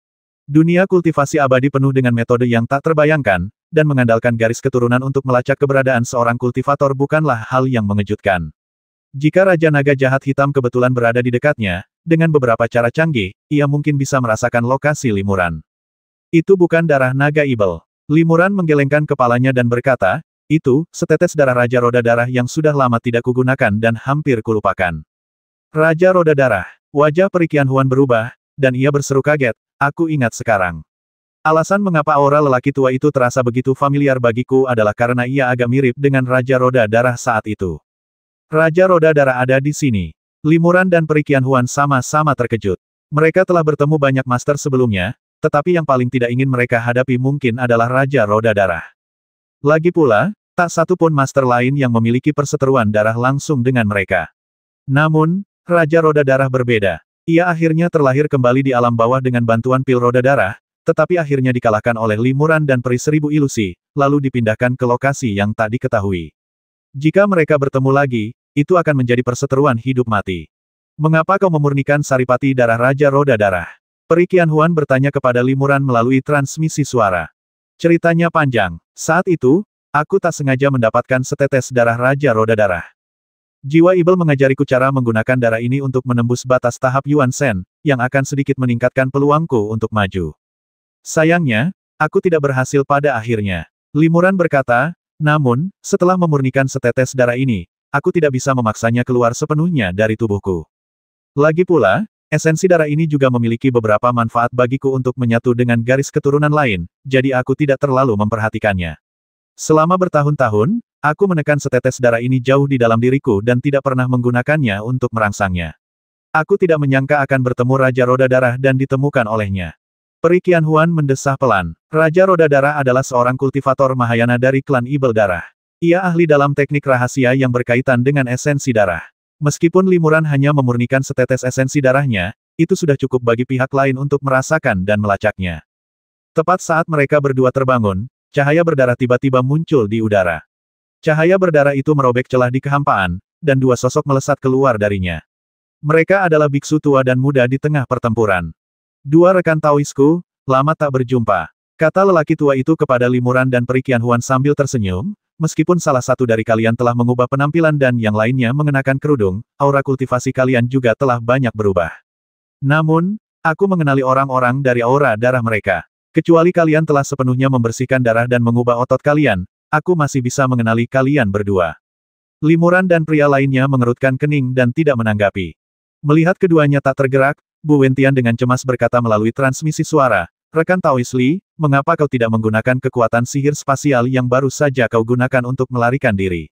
Dunia kultivasi abadi penuh dengan metode yang tak terbayangkan, dan mengandalkan garis keturunan untuk melacak keberadaan seorang kultivator bukanlah hal yang mengejutkan. Jika Raja Naga Jahat Hitam kebetulan berada di dekatnya, dengan beberapa cara canggih, ia mungkin bisa merasakan lokasi Limuran. Itu bukan darah naga ibel. Limuran menggelengkan kepalanya dan berkata, itu, setetes darah Raja Roda Darah yang sudah lama tidak kugunakan dan hampir kulupakan. Raja Roda Darah. Wajah Peri Qianhuan berubah, dan ia berseru kaget, aku ingat sekarang. Alasan mengapa aura lelaki tua itu terasa begitu familiar bagiku adalah karena ia agak mirip dengan Raja Roda Darah saat itu. Raja Roda Darah ada di sini. Limuran dan Peri Qianhuan sama-sama terkejut. Mereka telah bertemu banyak master sebelumnya, tetapi yang paling tidak ingin mereka hadapi mungkin adalah Raja Roda Darah. Lagi pula, tak satu pun master lain yang memiliki perseteruan darah langsung dengan mereka. Namun, Raja Roda Darah berbeda. Ia akhirnya terlahir kembali di alam bawah dengan bantuan pil roda darah, tetapi akhirnya dikalahkan oleh Limuran dan Peri Seribu Ilusi, lalu dipindahkan ke lokasi yang tak diketahui. Jika mereka bertemu lagi, itu akan menjadi perseteruan hidup mati. Mengapa kau memurnikan saripati darah Raja Roda Darah? Peri Qianhuan bertanya kepada Limuran melalui transmisi suara. Ceritanya panjang. Saat itu, aku tak sengaja mendapatkan setetes darah Raja Roda Darah. Jiwa ibel mengajariku cara menggunakan darah ini untuk menembus batas tahap Yuan Shen, yang akan sedikit meningkatkan peluangku untuk maju. Sayangnya, aku tidak berhasil pada akhirnya. Limuran berkata, namun, setelah memurnikan setetes darah ini, aku tidak bisa memaksanya keluar sepenuhnya dari tubuhku. Lagi pula, esensi darah ini juga memiliki beberapa manfaat bagiku untuk menyatu dengan garis keturunan lain, jadi aku tidak terlalu memperhatikannya. Selama bertahun-tahun, aku menekan setetes darah ini jauh di dalam diriku dan tidak pernah menggunakannya untuk merangsangnya. Aku tidak menyangka akan bertemu Raja Roda Darah dan ditemukan olehnya. Peri Qianhuan mendesah pelan. Raja Roda Darah adalah seorang kultivator Mahayana dari klan Ibel Darah. Ia ahli dalam teknik rahasia yang berkaitan dengan esensi darah. Meskipun Limuran hanya memurnikan setetes esensi darahnya, itu sudah cukup bagi pihak lain untuk merasakan dan melacaknya. Tepat saat mereka berdua terbangun, cahaya berdarah tiba-tiba muncul di udara. Cahaya berdarah itu merobek celah di kehampaan, dan dua sosok melesat keluar darinya. Mereka adalah biksu tua dan muda di tengah pertempuran. Dua rekan Taoisku, lama tak berjumpa. Kata lelaki tua itu kepada Limuran dan Peri Qianhuan sambil tersenyum, meskipun salah satu dari kalian telah mengubah penampilan dan yang lainnya mengenakan kerudung, aura kultivasi kalian juga telah banyak berubah. Namun, aku mengenali orang-orang dari aura darah mereka. Kecuali kalian telah sepenuhnya membersihkan darah dan mengubah otot kalian, aku masih bisa mengenali kalian berdua. Limuran dan pria lainnya mengerutkan kening dan tidak menanggapi. Melihat keduanya tak tergerak, Bu Wentian dengan cemas berkata melalui transmisi suara, rekan Taois Li, mengapa kau tidak menggunakan kekuatan sihir spasial yang baru saja kau gunakan untuk melarikan diri?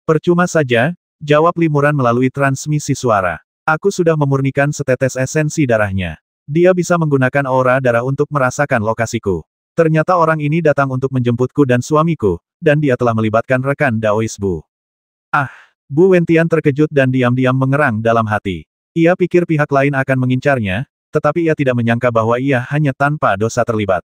Percuma saja, jawab Limuran melalui transmisi suara. Aku sudah memurnikan setetes esensi darahnya. Dia bisa menggunakan aura darah untuk merasakan lokasiku. Ternyata orang ini datang untuk menjemputku dan suamiku, dan dia telah melibatkan rekan Daois Bu. Ah! Bu Wentian terkejut dan diam-diam mengerang dalam hati. Ia pikir pihak lain akan mengincarnya, tetapi ia tidak menyangka bahwa ia hanya tanpa dosa terlibat.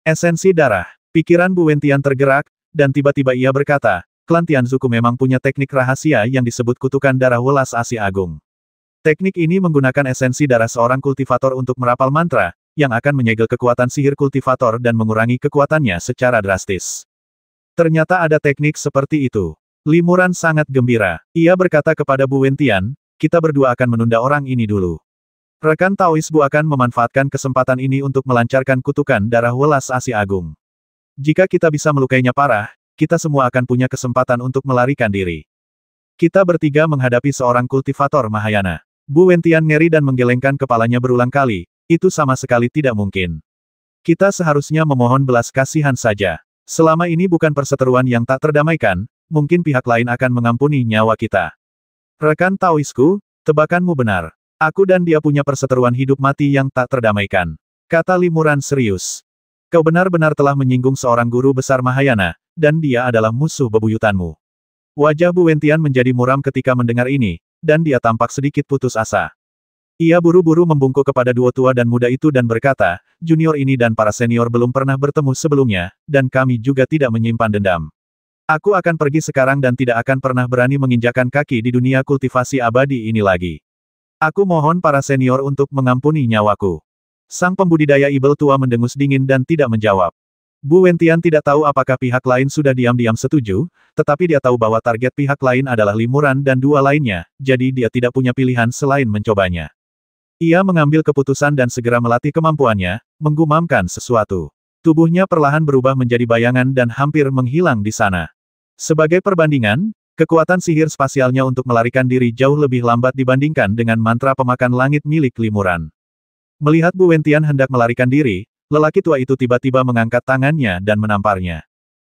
Esensi darah. Pikiran Bu Wentian tergerak, dan tiba-tiba ia berkata, klan Tianzuku memang punya teknik rahasia yang disebut kutukan darah welas Asi Agung. Teknik ini menggunakan esensi darah seorang kultivator untuk merapal mantra, yang akan menyegel kekuatan sihir kultivator dan mengurangi kekuatannya secara drastis. Ternyata ada teknik seperti itu. Limuran sangat gembira. Ia berkata kepada Bu Wentian, kita berdua akan menunda orang ini dulu. Rekan Taois Bu akan memanfaatkan kesempatan ini untuk melancarkan kutukan darah welas Asi Agung. Jika kita bisa melukainya parah, kita semua akan punya kesempatan untuk melarikan diri. Kita bertiga menghadapi seorang kultivator Mahayana. Bu Wentian ngeri dan menggelengkan kepalanya berulang kali, itu sama sekali tidak mungkin. Kita seharusnya memohon belas kasihan saja. Selama ini bukan perseteruan yang tak terdamaikan, mungkin pihak lain akan mengampuni nyawa kita. Rekan Taoisku, tebakanmu benar. Aku dan dia punya perseteruan hidup mati yang tak terdamaikan. Kata Limuran serius. Kau benar-benar telah menyinggung seorang guru besar Mahayana, dan dia adalah musuh bebuyutanmu. Wajah Bu Wentian menjadi muram ketika mendengar ini, dan dia tampak sedikit putus asa. Ia buru-buru membungkuk kepada dua tua dan muda itu dan berkata, junior ini dan para senior belum pernah bertemu sebelumnya, dan kami juga tidak menyimpan dendam. Aku akan pergi sekarang dan tidak akan pernah berani menginjakan kaki di dunia kultivasi abadi ini lagi. Aku mohon para senior untuk mengampuni nyawaku. Sang pembudidaya ibel tua mendengus dingin dan tidak menjawab. Bu Wentian tidak tahu apakah pihak lain sudah diam-diam setuju, tetapi dia tahu bahwa target pihak lain adalah Limuran dan dua lainnya, jadi dia tidak punya pilihan selain mencobanya. Ia mengambil keputusan dan segera melatih kemampuannya, menggumamkan sesuatu. Tubuhnya perlahan berubah menjadi bayangan dan hampir menghilang di sana. Sebagai perbandingan, kekuatan sihir spasialnya untuk melarikan diri jauh lebih lambat dibandingkan dengan mantra pemakan langit milik Limuran. Melihat Bu Wentian hendak melarikan diri, lelaki tua itu tiba-tiba mengangkat tangannya dan menamparnya.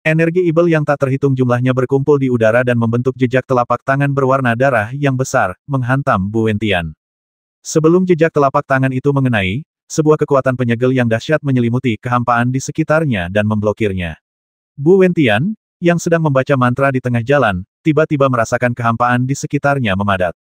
Energi ibel yang tak terhitung jumlahnya berkumpul di udara dan membentuk jejak telapak tangan berwarna darah yang besar, menghantam Bu Wentian. Sebelum jejak telapak tangan itu mengenai, sebuah kekuatan penyegel yang dahsyat menyelimuti kehampaan di sekitarnya dan memblokirnya. Bu Wentian, yang sedang membaca mantra di tengah jalan, tiba-tiba merasakan kehampaan di sekitarnya memadat.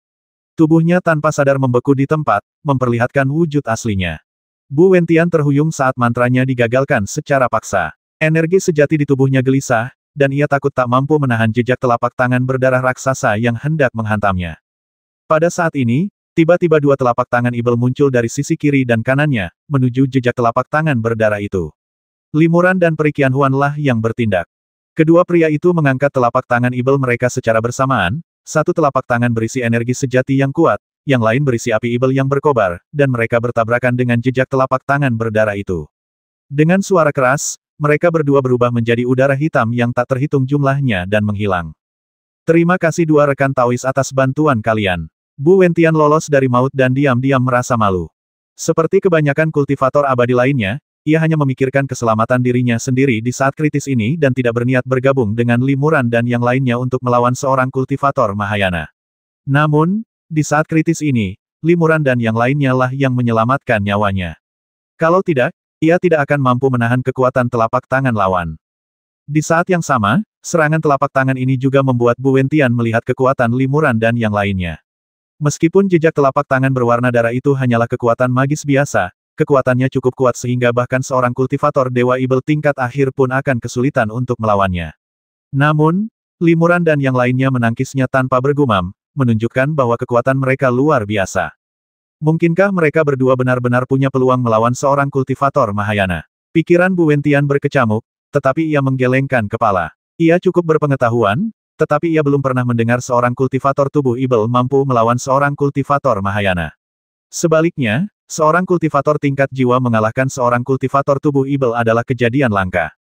Tubuhnya tanpa sadar membeku di tempat, memperlihatkan wujud aslinya. Bu Wentian terhuyung saat mantranya digagalkan secara paksa. Energi sejati di tubuhnya gelisah, dan ia takut tak mampu menahan jejak telapak tangan berdarah raksasa yang hendak menghantamnya. Pada saat ini, tiba-tiba dua telapak tangan ibel muncul dari sisi kiri dan kanannya, menuju jejak telapak tangan berdarah itu. Limuran dan Peri Qianhuan-lah yang bertindak. Kedua pria itu mengangkat telapak tangan ibel mereka secara bersamaan, satu telapak tangan berisi energi sejati yang kuat, yang lain berisi api ibel yang berkobar, dan mereka bertabrakan dengan jejak telapak tangan berdarah itu. Dengan suara keras, mereka berdua berubah menjadi udara hitam yang tak terhitung jumlahnya dan menghilang. Terima kasih dua rekan Taois atas bantuan kalian. Bu Wentian lolos dari maut dan diam-diam merasa malu. Seperti kebanyakan kultivator abadi lainnya, ia hanya memikirkan keselamatan dirinya sendiri di saat kritis ini dan tidak berniat bergabung dengan Limuran dan yang lainnya untuk melawan seorang kultivator Mahayana. Namun, di saat kritis ini, Limuran dan yang lainnya lah yang menyelamatkan nyawanya. Kalau tidak, ia tidak akan mampu menahan kekuatan telapak tangan lawan. Di saat yang sama, serangan telapak tangan ini juga membuat Bu Wentian melihat kekuatan Limuran dan yang lainnya. Meskipun jejak telapak tangan berwarna darah itu hanyalah kekuatan magis biasa, kekuatannya cukup kuat sehingga bahkan seorang kultivator Dewa Ibel tingkat akhir pun akan kesulitan untuk melawannya. Namun, Limuran dan yang lainnya menangkisnya tanpa bergumam, menunjukkan bahwa kekuatan mereka luar biasa. Mungkinkah mereka berdua benar-benar punya peluang melawan seorang kultivator Mahayana? Pikiran Bu Wentian berkecamuk, tetapi ia menggelengkan kepala. Ia cukup berpengetahuan, tetapi ia belum pernah mendengar seorang kultivator tubuh ibel mampu melawan seorang kultivator Mahayana. Sebaliknya, seorang kultivator tingkat jiwa mengalahkan seorang kultivator tubuh ibel adalah kejadian langka.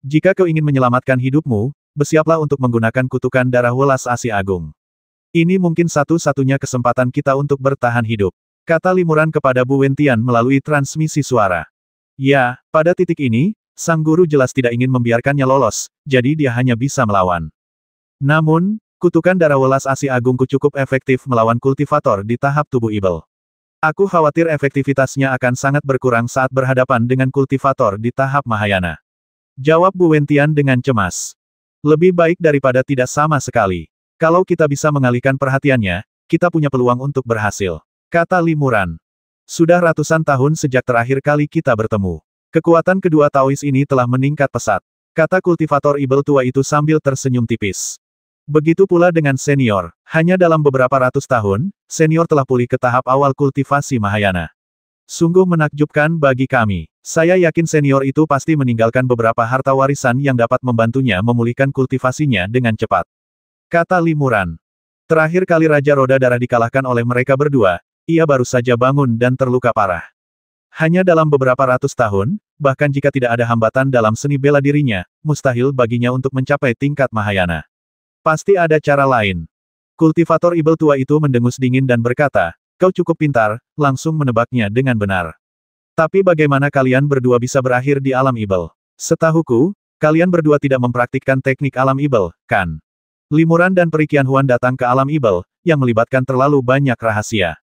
Jika kau ingin menyelamatkan hidupmu, bersiaplah untuk menggunakan kutukan darah welas Asi Agung. Ini mungkin satu-satunya kesempatan kita untuk bertahan hidup, kata Limuran kepada Bu Wentian melalui transmisi suara. Ya, pada titik ini, sang guru jelas tidak ingin membiarkannya lolos, jadi dia hanya bisa melawan. Namun, kutukan darah welas Asi Agungku cukup efektif melawan kultivator di tahap tubuh ibel. Aku khawatir efektivitasnya akan sangat berkurang saat berhadapan dengan kultivator di tahap Mahayana. Jawab Bu Wentian dengan cemas. Lebih baik daripada tidak sama sekali. Kalau kita bisa mengalihkan perhatiannya, kita punya peluang untuk berhasil, kata Limuran. Sudah ratusan tahun sejak terakhir kali kita bertemu. Kekuatan kedua Taois ini telah meningkat pesat, kata kultivator ibel tua itu sambil tersenyum tipis. Begitu pula dengan senior, hanya dalam beberapa ratus tahun, senior telah pulih ke tahap awal kultivasi Mahayana. Sungguh menakjubkan bagi kami. Saya yakin senior itu pasti meninggalkan beberapa harta warisan yang dapat membantunya memulihkan kultivasinya dengan cepat, kata Limuran. Terakhir kali Raja Roda Darah dikalahkan oleh mereka berdua, ia baru saja bangun dan terluka parah. Hanya dalam beberapa ratus tahun, bahkan jika tidak ada hambatan dalam seni bela dirinya, mustahil baginya untuk mencapai tingkat Mahayana. Pasti ada cara lain. Kultivator ibel tua itu mendengus dingin dan berkata, kau cukup pintar, langsung menebaknya dengan benar. Tapi bagaimana kalian berdua bisa berakhir di alam ibel? Setahuku, Kalian berdua tidak mempraktikkan teknik alam ibel, kan? Limuran dan Perikian Huan datang ke alam ibel, yang melibatkan terlalu banyak rahasia.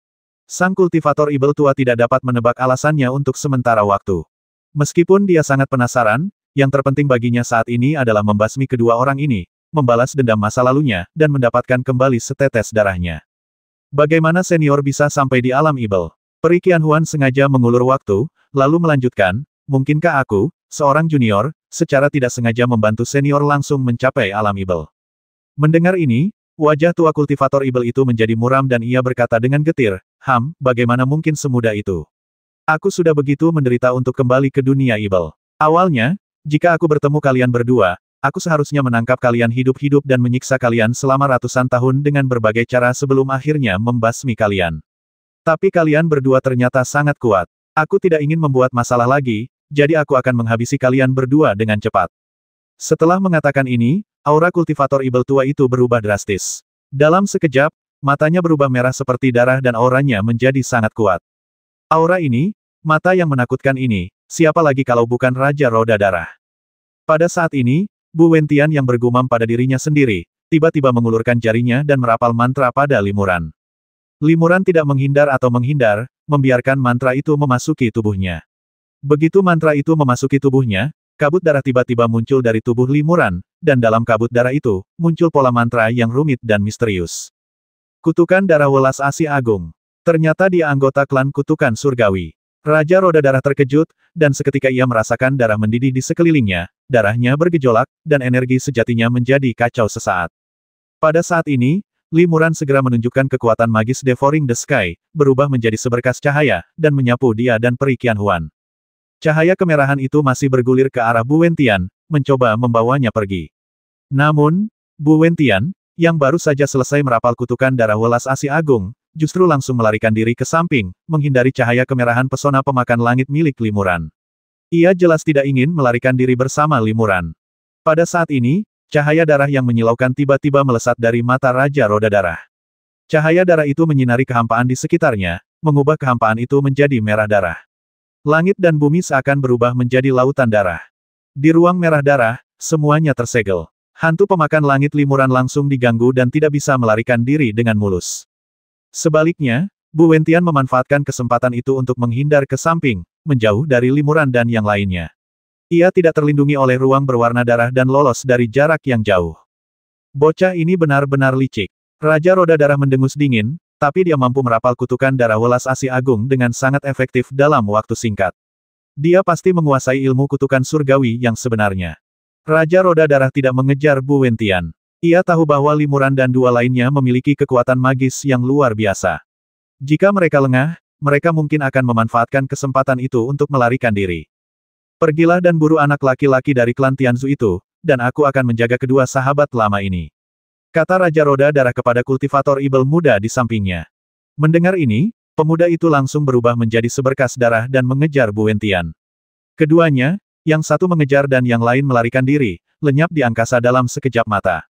Sang kultivator ibel tua tidak dapat menebak alasannya untuk sementara waktu. Meskipun dia sangat penasaran, yang terpenting baginya saat ini adalah membasmi kedua orang ini, membalas dendam masa lalunya, dan mendapatkan kembali setetes darahnya. Bagaimana senior bisa sampai di alam ibel? Perikian Huan sengaja mengulur waktu, lalu melanjutkan, mungkinkah aku, seorang junior, secara tidak sengaja membantu senior langsung mencapai alam ibel? Mendengar ini, wajah tua kultivator ibel itu menjadi muram dan ia berkata dengan getir, bagaimana mungkin semudah itu? Aku sudah begitu menderita untuk kembali ke dunia ibel. Awalnya, jika aku bertemu kalian berdua, aku seharusnya menangkap kalian hidup-hidup dan menyiksa kalian selama ratusan tahun dengan berbagai cara sebelum akhirnya membasmi kalian. Tapi kalian berdua ternyata sangat kuat. Aku tidak ingin membuat masalah lagi, jadi aku akan menghabisi kalian berdua dengan cepat. Setelah mengatakan ini, aura kultivator ibel tua itu berubah drastis. Dalam sekejap, matanya berubah merah seperti darah dan auranya menjadi sangat kuat. Aura ini, mata yang menakutkan ini, siapa lagi kalau bukan Raja Roda Darah? Pada saat ini, Bu Wentian yang bergumam pada dirinya sendiri, tiba-tiba mengulurkan jarinya dan merapal mantra pada limuran. Limuran tidak menghindar atau menghindar, membiarkan mantra itu memasuki tubuhnya. Begitu mantra itu memasuki tubuhnya, kabut darah tiba-tiba muncul dari tubuh limuran, dan dalam kabut darah itu, muncul pola mantra yang rumit dan misterius. Kutukan Darah Welas Asih Agung. Ternyata dia anggota klan Kutukan Surgawi. Raja Roda Darah terkejut, dan seketika ia merasakan darah mendidih di sekelilingnya, darahnya bergejolak, dan energi sejatinya menjadi kacau sesaat. Pada saat ini, limuran segera menunjukkan kekuatan magis Devouring the Sky, berubah menjadi seberkas cahaya, dan menyapu dia dan Perikian Huan. Cahaya kemerahan itu masih bergulir ke arah Bu Wentian, mencoba membawanya pergi. Namun, Bu Wentian, yang baru saja selesai merapal kutukan Darah Welas Asih Agung, justru langsung melarikan diri ke samping, menghindari cahaya kemerahan pesona pemakan langit milik limuran. Ia jelas tidak ingin melarikan diri bersama limuran. Pada saat ini, cahaya darah yang menyilaukan tiba-tiba melesat dari mata Raja Roda Darah. Cahaya darah itu menyinari kehampaan di sekitarnya, mengubah kehampaan itu menjadi merah darah. Langit dan bumi seakan berubah menjadi lautan darah. Di ruang merah darah, semuanya tersegel. Hantu pemakan langit limuran langsung diganggu dan tidak bisa melarikan diri dengan mulus. Sebaliknya, Bu Wentian memanfaatkan kesempatan itu untuk menghindar ke samping, menjauh dari limuran dan yang lainnya. Ia tidak terlindungi oleh ruang berwarna darah dan lolos dari jarak yang jauh. Bocah ini benar-benar licik. Raja Roda Darah mendengus dingin, tapi dia mampu merapal kutukan Darah Welas Asih Agung dengan sangat efektif dalam waktu singkat. Dia pasti menguasai ilmu kutukan surgawi yang sebenarnya. Raja Roda Darah tidak mengejar Bu Wentian. Ia tahu bahwa limuran dan dua lainnya memiliki kekuatan magis yang luar biasa. Jika mereka lengah, mereka mungkin akan memanfaatkan kesempatan itu untuk melarikan diri. Pergilah dan buru anak laki-laki dari klan Tianzu itu, dan aku akan menjaga kedua sahabat lama ini. Kata Raja Roda Darah kepada kultivator ibel muda di sampingnya. Mendengar ini, pemuda itu langsung berubah menjadi seberkas darah dan mengejar Bu Wentian. Keduanya, yang satu mengejar dan yang lain melarikan diri, lenyap di angkasa dalam sekejap mata.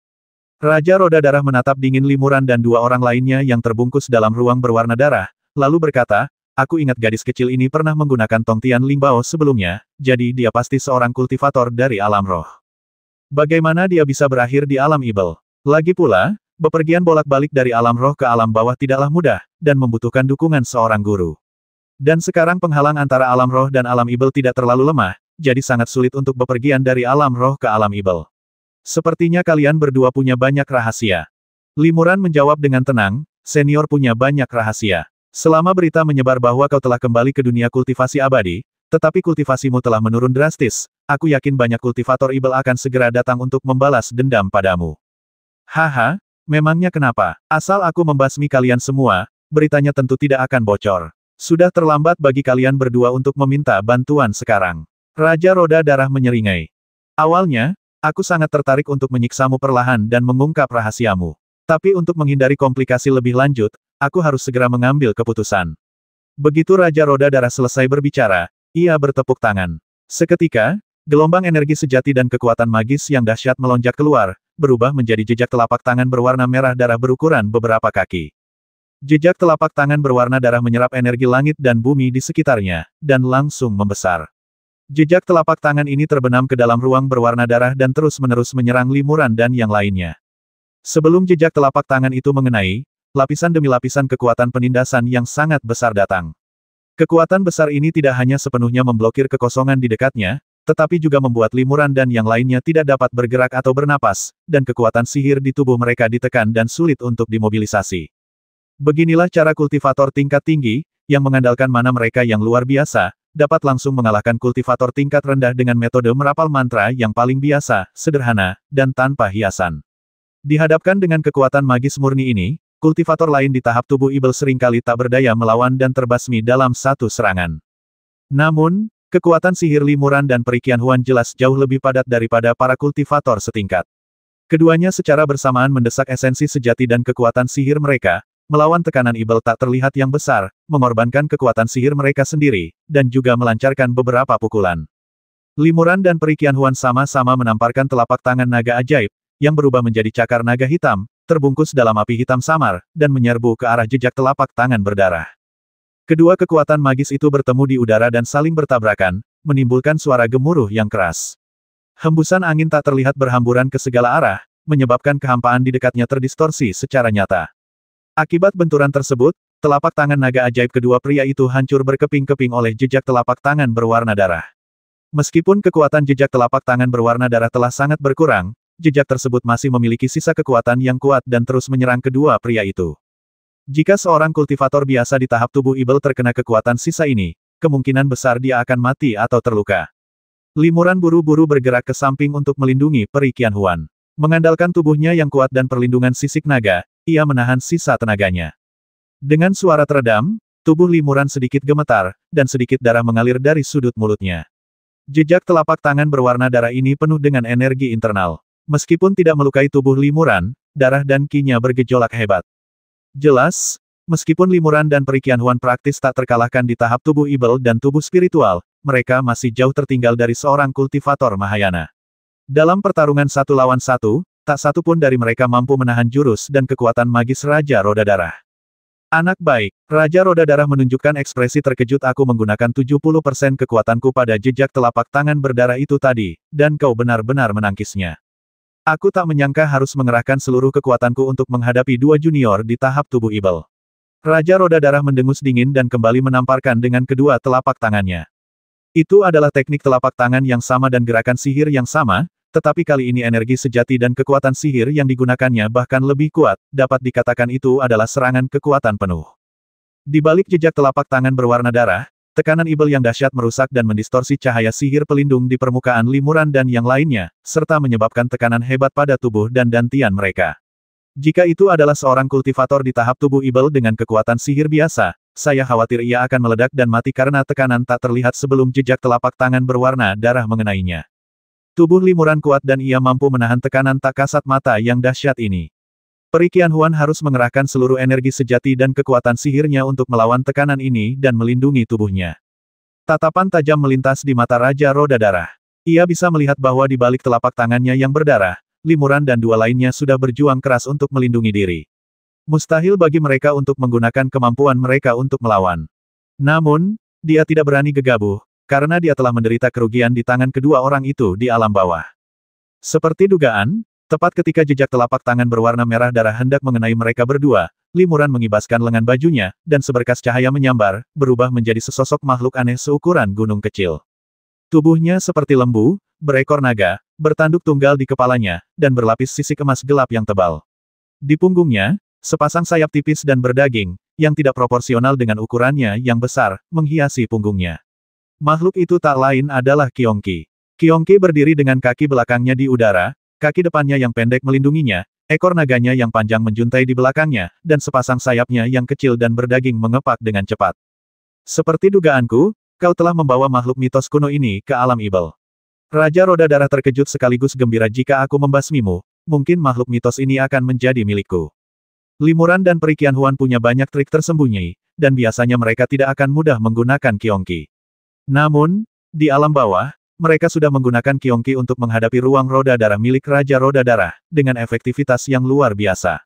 Raja Roda Darah menatap dingin limuran dan dua orang lainnya yang terbungkus dalam ruang berwarna darah, lalu berkata, aku ingat gadis kecil ini pernah menggunakan Tong Tian Lingbao sebelumnya, jadi dia pasti seorang kultivator dari alam roh. Bagaimana dia bisa berakhir di alam ibel? Lagi pula, bepergian bolak-balik dari alam roh ke alam bawah tidaklah mudah, dan membutuhkan dukungan seorang guru. Dan sekarang penghalang antara alam roh dan alam ibel tidak terlalu lemah, jadi sangat sulit untuk bepergian dari alam roh ke alam ibel. Sepertinya kalian berdua punya banyak rahasia. Limuran menjawab dengan tenang, senior punya banyak rahasia. Selama berita menyebar bahwa kau telah kembali ke dunia kultivasi abadi, tetapi kultivasimu telah menurun drastis, aku yakin banyak kultivator ibel akan segera datang untuk membalas dendam padamu. Haha, memangnya kenapa? Asal aku membasmi kalian semua, beritanya tentu tidak akan bocor. Sudah terlambat bagi kalian berdua untuk meminta bantuan sekarang. Raja Roda Darah menyeringai. Awalnya, aku sangat tertarik untuk menyiksamu perlahan dan mengungkap rahasiamu. Tapi untuk menghindari komplikasi lebih lanjut, aku harus segera mengambil keputusan. Begitu Raja Roda Darah selesai berbicara, ia bertepuk tangan. Seketika, gelombang energi sejati dan kekuatan magis yang dahsyat melonjak keluar, berubah menjadi jejak telapak tangan berwarna merah darah berukuran beberapa kaki. Jejak telapak tangan berwarna darah menyerap energi langit dan bumi di sekitarnya, dan langsung membesar. Jejak telapak tangan ini terbenam ke dalam ruang berwarna darah dan terus-menerus menyerang Li Muran dan yang lainnya. Sebelum jejak telapak tangan itu mengenai, lapisan demi lapisan kekuatan penindasan yang sangat besar datang. Kekuatan besar ini tidak hanya sepenuhnya memblokir kekosongan di dekatnya, tetapi juga membuat Li Muran dan yang lainnya tidak dapat bergerak atau bernapas, dan kekuatan sihir di tubuh mereka ditekan dan sulit untuk dimobilisasi. Beginilah cara kultivator tingkat tinggi, yang mengandalkan mana mereka yang luar biasa, dapat langsung mengalahkan kultivator tingkat rendah dengan metode merapal mantra yang paling biasa, sederhana, dan tanpa hiasan. Dihadapkan dengan kekuatan magis murni ini, kultivator lain di tahap tubuh Ibel seringkali tak berdaya melawan dan terbasmi dalam satu serangan. Namun, kekuatan sihir Li Muran dan Perikian Huan jelas jauh lebih padat daripada para kultivator setingkat. Keduanya secara bersamaan mendesak esensi sejati dan kekuatan sihir mereka, melawan tekanan Ibel tak terlihat yang besar, mengorbankan kekuatan sihir mereka sendiri, dan juga melancarkan beberapa pukulan. Li Muran dan Perikian Huan sama-sama menamparkan telapak tangan naga ajaib, yang berubah menjadi cakar naga hitam, terbungkus dalam api hitam samar, dan menyerbu ke arah jejak telapak tangan berdarah. Kedua kekuatan magis itu bertemu di udara dan saling bertabrakan, menimbulkan suara gemuruh yang keras. Hembusan angin tak terlihat berhamburan ke segala arah, menyebabkan kehampaan di dekatnya terdistorsi secara nyata. Akibat benturan tersebut, telapak tangan naga ajaib kedua pria itu hancur berkeping-keping oleh jejak telapak tangan berwarna darah. Meskipun kekuatan jejak telapak tangan berwarna darah telah sangat berkurang, jejak tersebut masih memiliki sisa kekuatan yang kuat dan terus menyerang kedua pria itu. Jika seorang kultivator biasa di tahap tubuh Ibel terkena kekuatan sisa ini, kemungkinan besar dia akan mati atau terluka. Li Muran buru-buru bergerak ke samping untuk melindungi Perikian Huan. Mengandalkan tubuhnya yang kuat dan perlindungan sisik naga, ia menahan sisa tenaganya. Dengan suara teredam, tubuh Li Muran sedikit gemetar, dan sedikit darah mengalir dari sudut mulutnya. Jejak telapak tangan berwarna darah ini penuh dengan energi internal. Meskipun tidak melukai tubuh Li Muran, darah dan ki-nya bergejolak hebat. Jelas, meskipun Li Muran dan Perikian Huan praktis tak terkalahkan di tahap tubuh Ibel dan tubuh spiritual, mereka masih jauh tertinggal dari seorang kultivator Mahayana. Dalam pertarungan satu lawan satu, tak satu pun dari mereka mampu menahan jurus dan kekuatan magis Raja Roda Darah. Anak baik, Raja Roda Darah menunjukkan ekspresi terkejut. Aku menggunakan 70% kekuatanku pada jejak telapak tangan berdarah itu tadi, dan kau benar-benar menangkisnya. Aku tak menyangka harus mengerahkan seluruh kekuatanku untuk menghadapi dua junior di tahap tubuh Ibel. Raja Roda Darah mendengus dingin dan kembali menamparkan dengan kedua telapak tangannya. Itu adalah teknik telapak tangan yang sama dan gerakan sihir yang sama, tetapi kali ini energi sejati dan kekuatan sihir yang digunakannya bahkan lebih kuat, dapat dikatakan itu adalah serangan kekuatan penuh. Di balik jejak telapak tangan berwarna darah, tekanan Ibel yang dahsyat merusak dan mendistorsi cahaya sihir pelindung di permukaan Li Muran dan yang lainnya, serta menyebabkan tekanan hebat pada tubuh dan dantian mereka. Jika itu adalah seorang kultivator di tahap tubuh Ibel dengan kekuatan sihir biasa, saya khawatir ia akan meledak dan mati karena tekanan tak terlihat sebelum jejak telapak tangan berwarna darah mengenainya. Tubuh Li Muran kuat dan ia mampu menahan tekanan tak kasat mata yang dahsyat ini. Perikian Huan harus mengerahkan seluruh energi sejati dan kekuatan sihirnya untuk melawan tekanan ini dan melindungi tubuhnya. Tatapan tajam melintas di mata Raja Roda Darah. Ia bisa melihat bahwa di balik telapak tangannya yang berdarah, Li Muran dan dua lainnya sudah berjuang keras untuk melindungi diri. Mustahil bagi mereka untuk menggunakan kemampuan mereka untuk melawan. Namun, dia tidak berani gegabah, karena dia telah menderita kerugian di tangan kedua orang itu di alam bawah. Seperti dugaan, tepat ketika jejak telapak tangan berwarna merah darah hendak mengenai mereka berdua, Li Muran mengibaskan lengan bajunya, dan seberkas cahaya menyambar, berubah menjadi sesosok makhluk aneh seukuran gunung kecil. Tubuhnya seperti lembu, berekor naga, bertanduk tunggal di kepalanya, dan berlapis sisik emas gelap yang tebal. Di punggungnya, sepasang sayap tipis dan berdaging, yang tidak proporsional dengan ukurannya yang besar, menghiasi punggungnya. Makhluk itu tak lain adalah Qiongqi. Qiongqi berdiri dengan kaki belakangnya di udara, kaki depannya yang pendek melindunginya, ekor naganya yang panjang menjuntai di belakangnya, dan sepasang sayapnya yang kecil dan berdaging mengepak dengan cepat. Seperti dugaanku, kau telah membawa makhluk mitos kuno ini ke alam Ibel. Raja Roda Darah terkejut sekaligus gembira. Jika aku membasmimu, mungkin makhluk mitos ini akan menjadi milikku. Li Muran dan Perikian Huan punya banyak trik tersembunyi, dan biasanya mereka tidak akan mudah menggunakan Qiongqi. Namun, di alam bawah, mereka sudah menggunakan Qiongqi untuk menghadapi ruang roda darah milik Raja Roda Darah, dengan efektivitas yang luar biasa.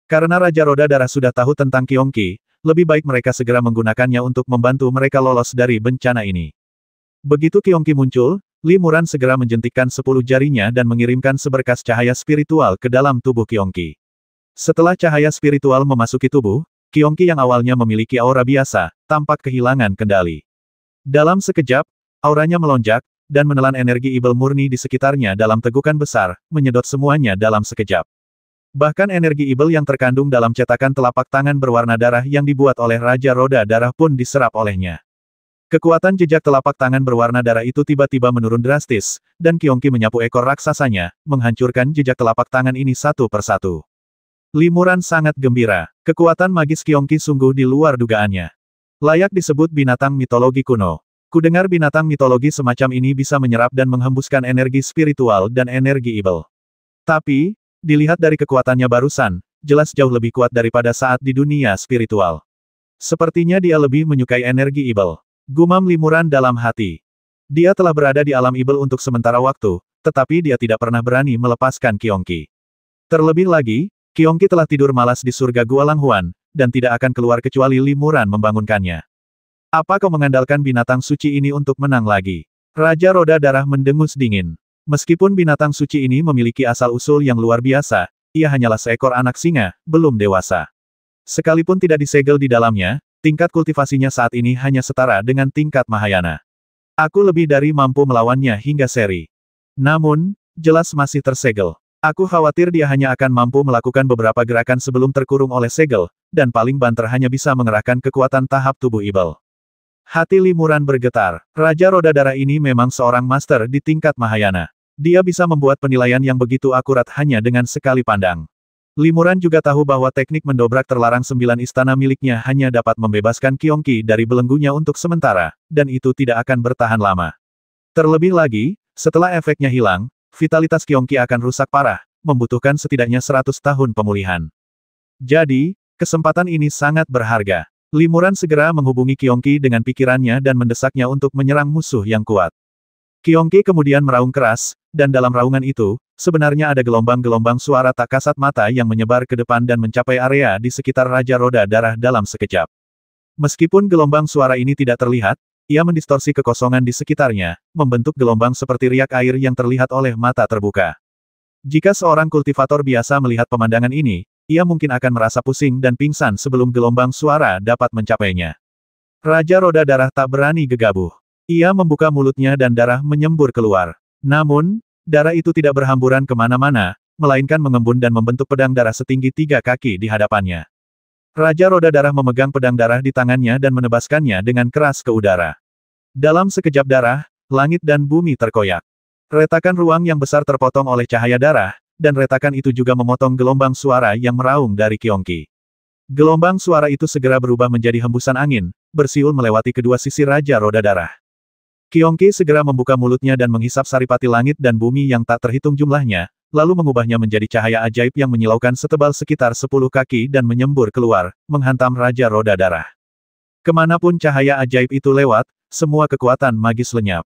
Karena Raja Roda Darah sudah tahu tentang Qiongqi, lebih baik mereka segera menggunakannya untuk membantu mereka lolos dari bencana ini. Begitu Qiongqi muncul, Li Muran segera menjentikkan 10 jarinya dan mengirimkan seberkas cahaya spiritual ke dalam tubuh Qiongqi. Setelah cahaya spiritual memasuki tubuh, Qiongqi yang awalnya memiliki aura biasa, tampak kehilangan kendali. Dalam sekejap, auranya melonjak, dan menelan energi ibel murni di sekitarnya dalam tegukan besar, menyedot semuanya dalam sekejap. Bahkan energi ibel yang terkandung dalam cetakan telapak tangan berwarna darah yang dibuat oleh Raja Roda Darah pun diserap olehnya. Kekuatan jejak telapak tangan berwarna darah itu tiba-tiba menurun drastis, dan Qiongqi menyapu ekor raksasanya, menghancurkan jejak telapak tangan ini satu persatu. Li Muran sangat gembira. Kekuatan magis Qiongqi sungguh di luar dugaannya. Layak disebut binatang mitologi kuno. Kudengar binatang mitologi semacam ini bisa menyerap dan menghembuskan energi spiritual dan energi ibel. Tapi, dilihat dari kekuatannya barusan, jelas jauh lebih kuat daripada saat di dunia spiritual. Sepertinya dia lebih menyukai energi ibel. Gumam Li Muran dalam hati. Dia telah berada di alam ibel untuk sementara waktu, tetapi dia tidak pernah berani melepaskan Qiongqi. Terlebih lagi, Qiongqi telah tidur malas di surga Gua Langhuan, dan tidak akan keluar kecuali Li Muran membangunkannya. Apa kau mengandalkan binatang suci ini untuk menang lagi? Raja Roda Darah mendengus dingin. Meskipun binatang suci ini memiliki asal-usul yang luar biasa, ia hanyalah seekor anak singa, belum dewasa. Sekalipun tidak disegel di dalamnya, tingkat kultivasinya saat ini hanya setara dengan tingkat Mahayana. Aku lebih dari mampu melawannya hingga seri. Namun, jelas masih tersegel. Aku khawatir dia hanya akan mampu melakukan beberapa gerakan sebelum terkurung oleh segel, dan paling banter hanya bisa mengerahkan kekuatan tahap tubuh ibel. Hati Li Muran bergetar. Raja Roda Darah ini memang seorang master di tingkat Mahayana. Dia bisa membuat penilaian yang begitu akurat hanya dengan sekali pandang. Li Muran juga tahu bahwa teknik mendobrak terlarang 9 istana miliknya hanya dapat membebaskan Qiongqi dari belenggunya untuk sementara, dan itu tidak akan bertahan lama. Terlebih lagi, setelah efeknya hilang, vitalitas Qiongqi akan rusak parah, membutuhkan setidaknya 100 tahun pemulihan. Jadi, kesempatan ini sangat berharga. Li Muran segera menghubungi Qiongqi dengan pikirannya dan mendesaknya untuk menyerang musuh yang kuat. Qiongqi kemudian meraung keras, dan dalam raungan itu, sebenarnya ada gelombang-gelombang suara tak kasat mata yang menyebar ke depan dan mencapai area di sekitar Raja Roda Darah dalam sekejap. Meskipun gelombang suara ini tidak terlihat, ia mendistorsi kekosongan di sekitarnya, membentuk gelombang seperti riak air yang terlihat oleh mata terbuka. Jika seorang kultivator biasa melihat pemandangan ini, ia mungkin akan merasa pusing dan pingsan sebelum gelombang suara dapat mencapainya. Raja Roda Darah tak berani gegabah. Ia membuka mulutnya dan darah menyembur keluar. Namun, darah itu tidak berhamburan kemana-mana, melainkan mengembun dan membentuk pedang darah setinggi 3 kaki di hadapannya. Raja Roda Darah memegang pedang darah di tangannya dan menebaskannya dengan keras ke udara. Dalam sekejap darah, langit dan bumi terkoyak. Retakan ruang yang besar terpotong oleh cahaya darah, dan retakan itu juga memotong gelombang suara yang meraung dari Qiongqi. Gelombang suara itu segera berubah menjadi hembusan angin, bersiul melewati kedua sisi Raja Roda Darah. Qiongqi segera membuka mulutnya dan menghisap saripati langit dan bumi yang tak terhitung jumlahnya, lalu mengubahnya menjadi cahaya ajaib yang menyilaukan setebal sekitar 10 kaki dan menyembur keluar, menghantam Raja Roda Darah. Kemanapun cahaya ajaib itu lewat, semua kekuatan magis lenyap.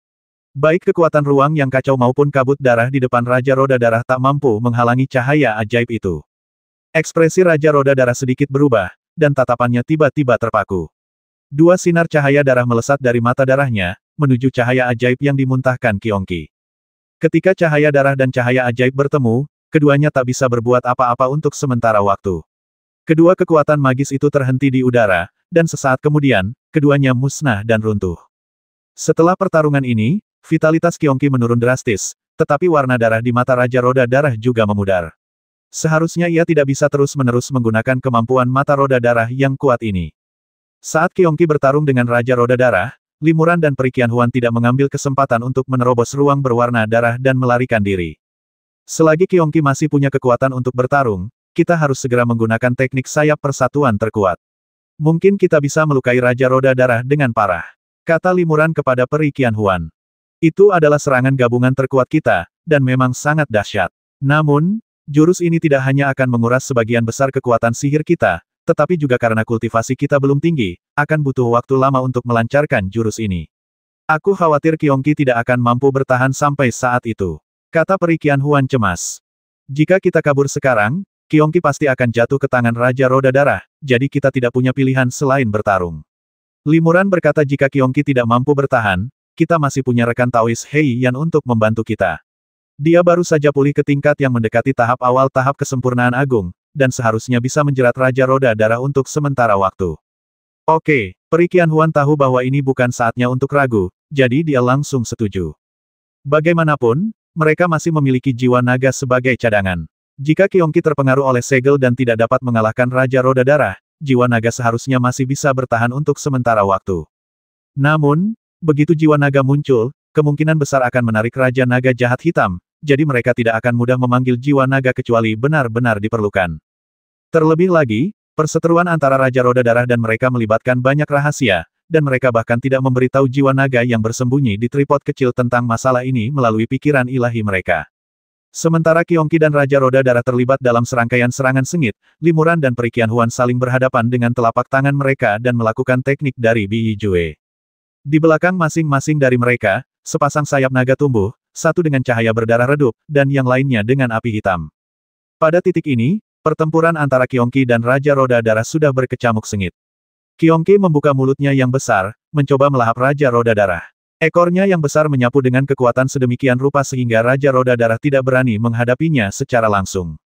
Baik kekuatan ruang yang kacau maupun kabut darah di depan Raja Roda Darah tak mampu menghalangi cahaya ajaib itu. Ekspresi Raja Roda Darah sedikit berubah, dan tatapannya tiba-tiba terpaku. 2 sinar cahaya darah melesat dari mata darahnya, menuju cahaya ajaib yang dimuntahkan Qiongqi. Ketika cahaya darah dan cahaya ajaib bertemu, keduanya tak bisa berbuat apa-apa untuk sementara waktu. Kedua kekuatan magis itu terhenti di udara, dan sesaat kemudian, keduanya musnah dan runtuh. Setelah pertarungan ini, vitalitas Qiongqi menurun drastis, tetapi warna darah di mata Raja Roda Darah juga memudar. Seharusnya ia tidak bisa terus-menerus menggunakan kemampuan mata roda darah yang kuat ini. Saat Qiongqi bertarung dengan Raja Roda Darah, Li Muran dan Peri Qianhuan tidak mengambil kesempatan untuk menerobos ruang berwarna darah dan melarikan diri. Selagi Qiongqi masih punya kekuatan untuk bertarung, kita harus segera menggunakan teknik sayap persatuan terkuat. Mungkin kita bisa melukai Raja Roda Darah dengan parah, kata Li Muran kepada Peri Qianhuan. Itu adalah serangan gabungan terkuat kita, dan memang sangat dahsyat. Namun, jurus ini tidak hanya akan menguras sebagian besar kekuatan sihir kita, tetapi juga karena kultivasi kita belum tinggi, akan butuh waktu lama untuk melancarkan jurus ini. Aku khawatir Qiongqi tidak akan mampu bertahan sampai saat itu, kata Peri Qianhuan cemas. Jika kita kabur sekarang, Qiongqi pasti akan jatuh ke tangan Raja Roda Darah, jadi kita tidak punya pilihan selain bertarung. Li Muran berkata jika Qiongqi tidak mampu bertahan, kita masih punya rekan Taois Hei Yan untuk membantu kita. Dia baru saja pulih ke tingkat yang mendekati tahap awal tahap kesempurnaan agung, dan seharusnya bisa menjerat Raja Roda Darah untuk sementara waktu. Oke, Peri Qianhuan tahu bahwa ini bukan saatnya untuk ragu, jadi dia langsung setuju. Bagaimanapun, mereka masih memiliki jiwa naga sebagai cadangan. Jika Qiongqi terpengaruh oleh segel dan tidak dapat mengalahkan Raja Roda Darah, jiwa naga seharusnya masih bisa bertahan untuk sementara waktu. Namun, begitu jiwa naga muncul, kemungkinan besar akan menarik Raja Naga Jahat Hitam, jadi mereka tidak akan mudah memanggil jiwa naga kecuali benar-benar diperlukan. Terlebih lagi, perseteruan antara Raja Roda Darah dan mereka melibatkan banyak rahasia, dan mereka bahkan tidak memberitahu jiwa naga yang bersembunyi di tripod kecil tentang masalah ini melalui pikiran ilahi mereka. Sementara Qiongqi dan Raja Roda Darah terlibat dalam serangkaian serangan sengit, Limuran dan Peri Qianhuan saling berhadapan dengan telapak tangan mereka dan melakukan teknik dari Bi Yijue. Di belakang masing-masing dari mereka, sepasang sayap naga tumbuh, satu dengan cahaya berdarah redup, dan yang lainnya dengan api hitam. Pada titik ini, pertempuran antara Qiongqi dan Raja Roda Darah sudah berkecamuk sengit. Qiongqi membuka mulutnya yang besar, mencoba melahap Raja Roda Darah. Ekornya yang besar menyapu dengan kekuatan sedemikian rupa sehingga Raja Roda Darah tidak berani menghadapinya secara langsung.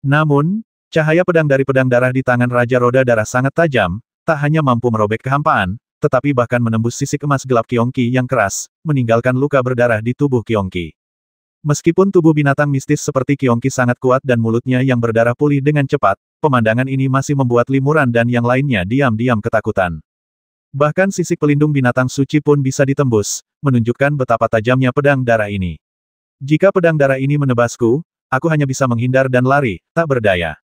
Namun, cahaya pedang dari pedang darah di tangan Raja Roda Darah sangat tajam, tak hanya mampu merobek kehampaan, tetapi bahkan menembus sisik emas gelap Qiongqi yang keras, meninggalkan luka berdarah di tubuh Qiongqi. Meskipun tubuh binatang mistis seperti Qiongqi sangat kuat dan mulutnya yang berdarah pulih dengan cepat, pemandangan ini masih membuat Limuran dan yang lainnya diam-diam ketakutan. Bahkan sisik pelindung binatang suci pun bisa ditembus, menunjukkan betapa tajamnya pedang darah ini. Jika pedang darah ini menebasku, aku hanya bisa menghindar dan lari, tak berdaya.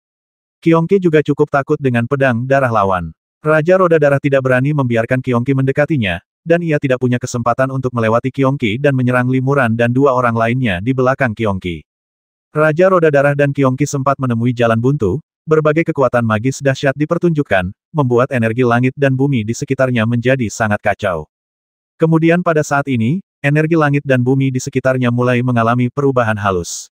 Qiongqi juga cukup takut dengan pedang darah lawan. Raja Roda Darah tidak berani membiarkan Qiongqi mendekatinya, dan ia tidak punya kesempatan untuk melewati Qiongqi dan menyerang Limuran dan dua orang lainnya di belakang Qiongqi. Raja Roda Darah dan Qiongqi sempat menemui jalan buntu, berbagai kekuatan magis dahsyat dipertunjukkan, membuat energi langit dan bumi di sekitarnya menjadi sangat kacau. Kemudian pada saat ini, energi langit dan bumi di sekitarnya mulai mengalami perubahan halus.